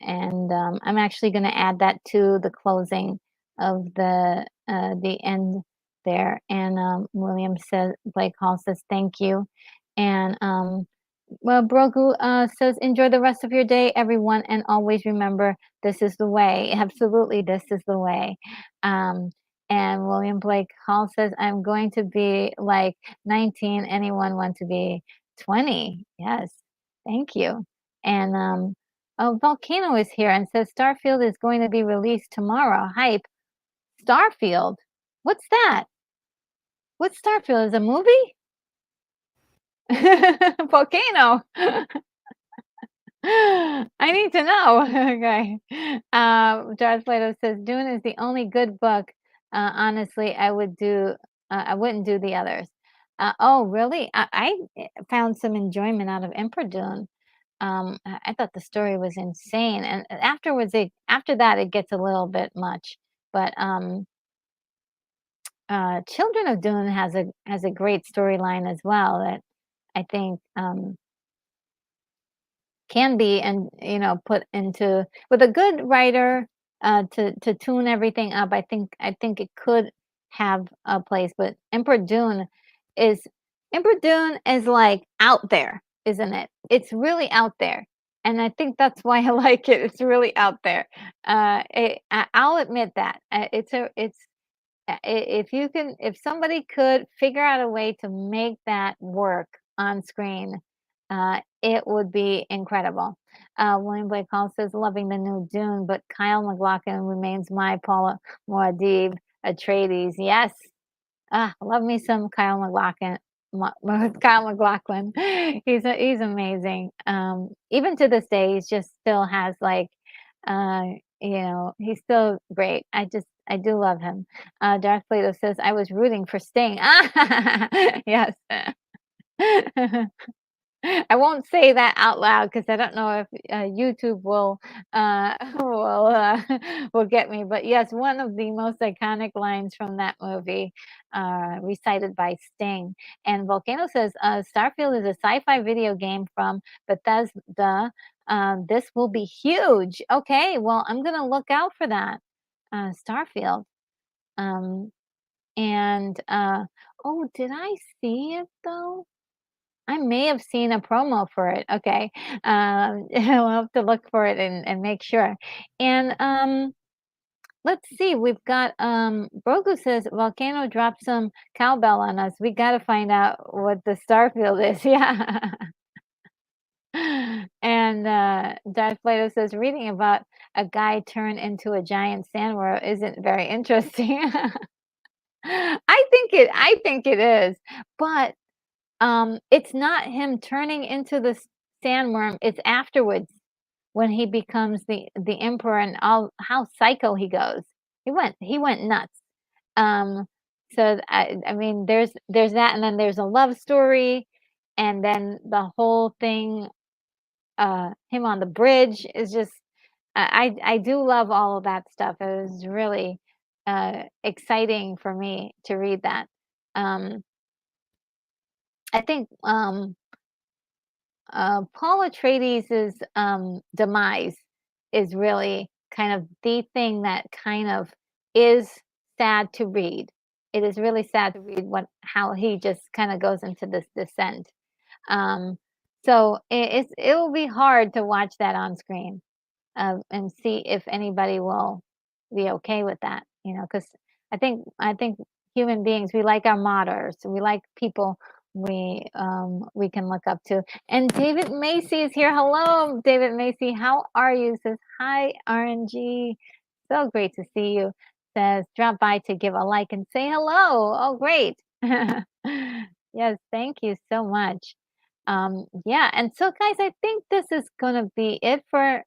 and I'm actually going to add that to the closing of the end there. And William says, Blake Hall says, thank you. And well, Brogu says, enjoy the rest of your day, everyone, and always remember this is the way. Absolutely, this is the way. Um, and William Blake Hall says, I'm going to be like 19. Anyone want to be 20? Yes, thank you. And oh, Volcano is here and says Starfield is going to be released tomorrow. Hype. Starfield? What's that? What's Starfield? Is a movie? Volcano. I need to know. Okay. Darth Plato says Dune is the only good book. Honestly, I wouldn't do the others. Oh, really? I found some enjoyment out of Emperor Dune. I thought the story was insane, and after that, it gets a little bit much. But Children of Dune has a great storyline as well that I think can be and put into with a good writer to tune everything up. I think it could have a place, but is Emperor Dune is like out there, isn't it? It's really out there. And I think that's why I like it. It's really out there. I'll admit that. It's if somebody could figure out a way to make that work on screen, it would be incredible. William Blake Hall says, loving the new Dune, but Kyle MacLachlan remains my Paula Muad'Dib Atreides. Yes, love me some Kyle MacLachlan. Kyle MacLachlan, he's amazing. Even to this day, he's just still has like, uh, he's still great. I do love him. Darth Plato says I was rooting for Sting. Yes. I won't say that out loud because I don't know if YouTube will will will get me. But yes, one of the most iconic lines from that movie, recited by Sting. And Volcano says, "Starfield is a sci-fi video game from Bethesda. This will be huge." Okay, well, I'm gonna look out for that. Starfield. Um, and oh, did I see it though? I may have seen a promo for it. Okay. I'll have to look for it and make sure. And let's see. We've got Brogu says Volcano dropped some cowbell on us. We got to find out what the Starfield is. Yeah. And Darth Plato says reading about a guy turned into a giant sandworm isn't very interesting. I think it is. But it's not him turning into the sandworm, it's afterwards when he becomes the emperor and all how psycho he goes. He went nuts. Um, so I mean, there's that, and then there's a love story, and then the whole thing, him on the bridge is just I do love all of that stuff. It was really exciting for me to read that. Um, I think Paul Atreides' demise is really kind of the thing that kind of is sad to read. It is really sad to read what how he just kind of goes into this descent. Um, so it will be hard to watch that on screen, and see if anybody will be okay with that, because I think human beings, we like our martyrs, we like people we can look up to. And David Macy is here. Hello, David Macy. How are you? Says hi, RNG. So great to see you. Says drop by to give a like and say hello. Oh, great. Yes, thank you so much. Yeah, and so guys, I think this is gonna be it for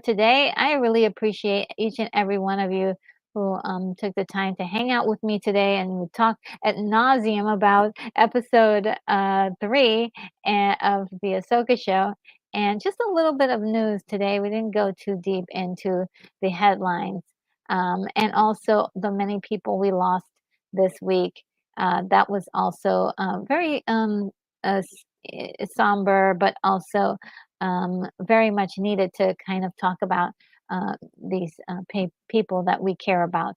today. I really appreciate each and every one of you who took the time to hang out with me today, and we talked at nauseum about episode 3 of the Ahsoka show. And just a little bit of news today. We didn't go too deep into the headlines, and also the many people we lost this week. That was also very somber, but also very much needed to kind of talk about these people that we care about.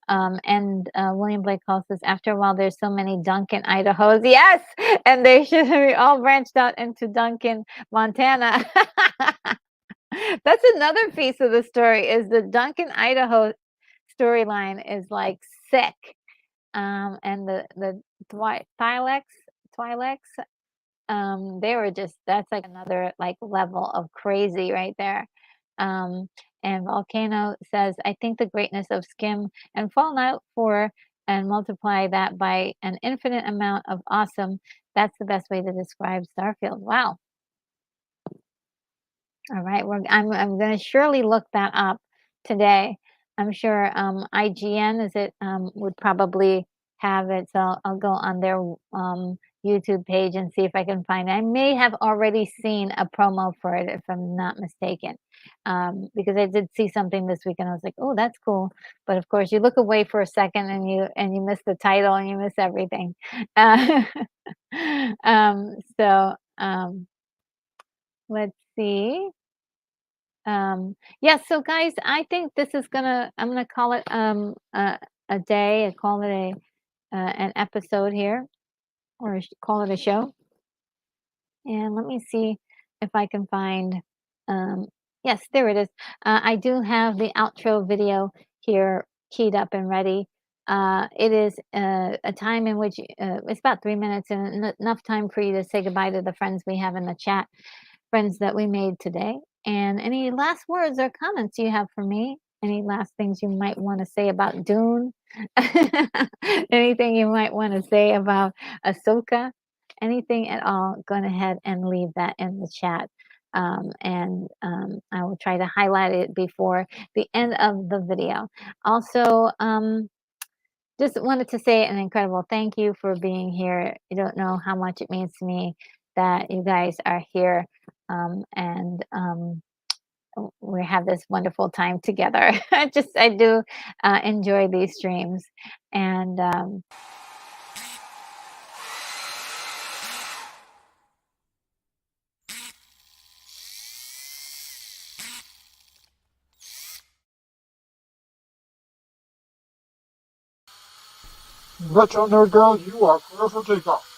And William Blake Hall says, after a while, there's so many Duncan, Idahos. Yes, and they should be all branched out into Duncan, Montana. That's another piece of the story. Is the Duncan, Idaho storyline is like sick. And the Twi'leks, they were just that's like another like level of crazy right there. Um, and Volcano says, I think the greatness of Skim and Fallout 4 and multiply that by an infinite amount of awesome. That's the best way to describe Starfield. Wow. All right, I'm gonna surely look that up today. I'm sure IGN is it would probably have it, so I'll go on their YouTube page and see if I can find it. I may have already seen a promo for it if I'm not mistaken, because I did see something this week and I was like, oh, that's cool. But of course, you look away for a second and you miss the title and you miss everything. Uh, so let's see. Yeah, so guys, I think this is I'm gonna call it a day. I call it an episode here, or call it a show. And let me see if I can find. Um, yes, there it is. I do have the outro video here keyed up and ready. It is a time in which it's about 3 minutes and enough time for you to say goodbye to the friends we have in the chat, friends that we made today. And any last words or comments you have for me? Any last things you might want to say about Dune? Anything you might want to say about Ahsoka? Anything at all, go ahead and leave that in the chat. And I will try to highlight it before the end of the video. Also, just wanted to say an incredible thank you for being here. You don't know how much it means to me that you guys are here, and we have this wonderful time together. I do enjoy these streams, and Retro Nerd Girl, you are clear for takeoff.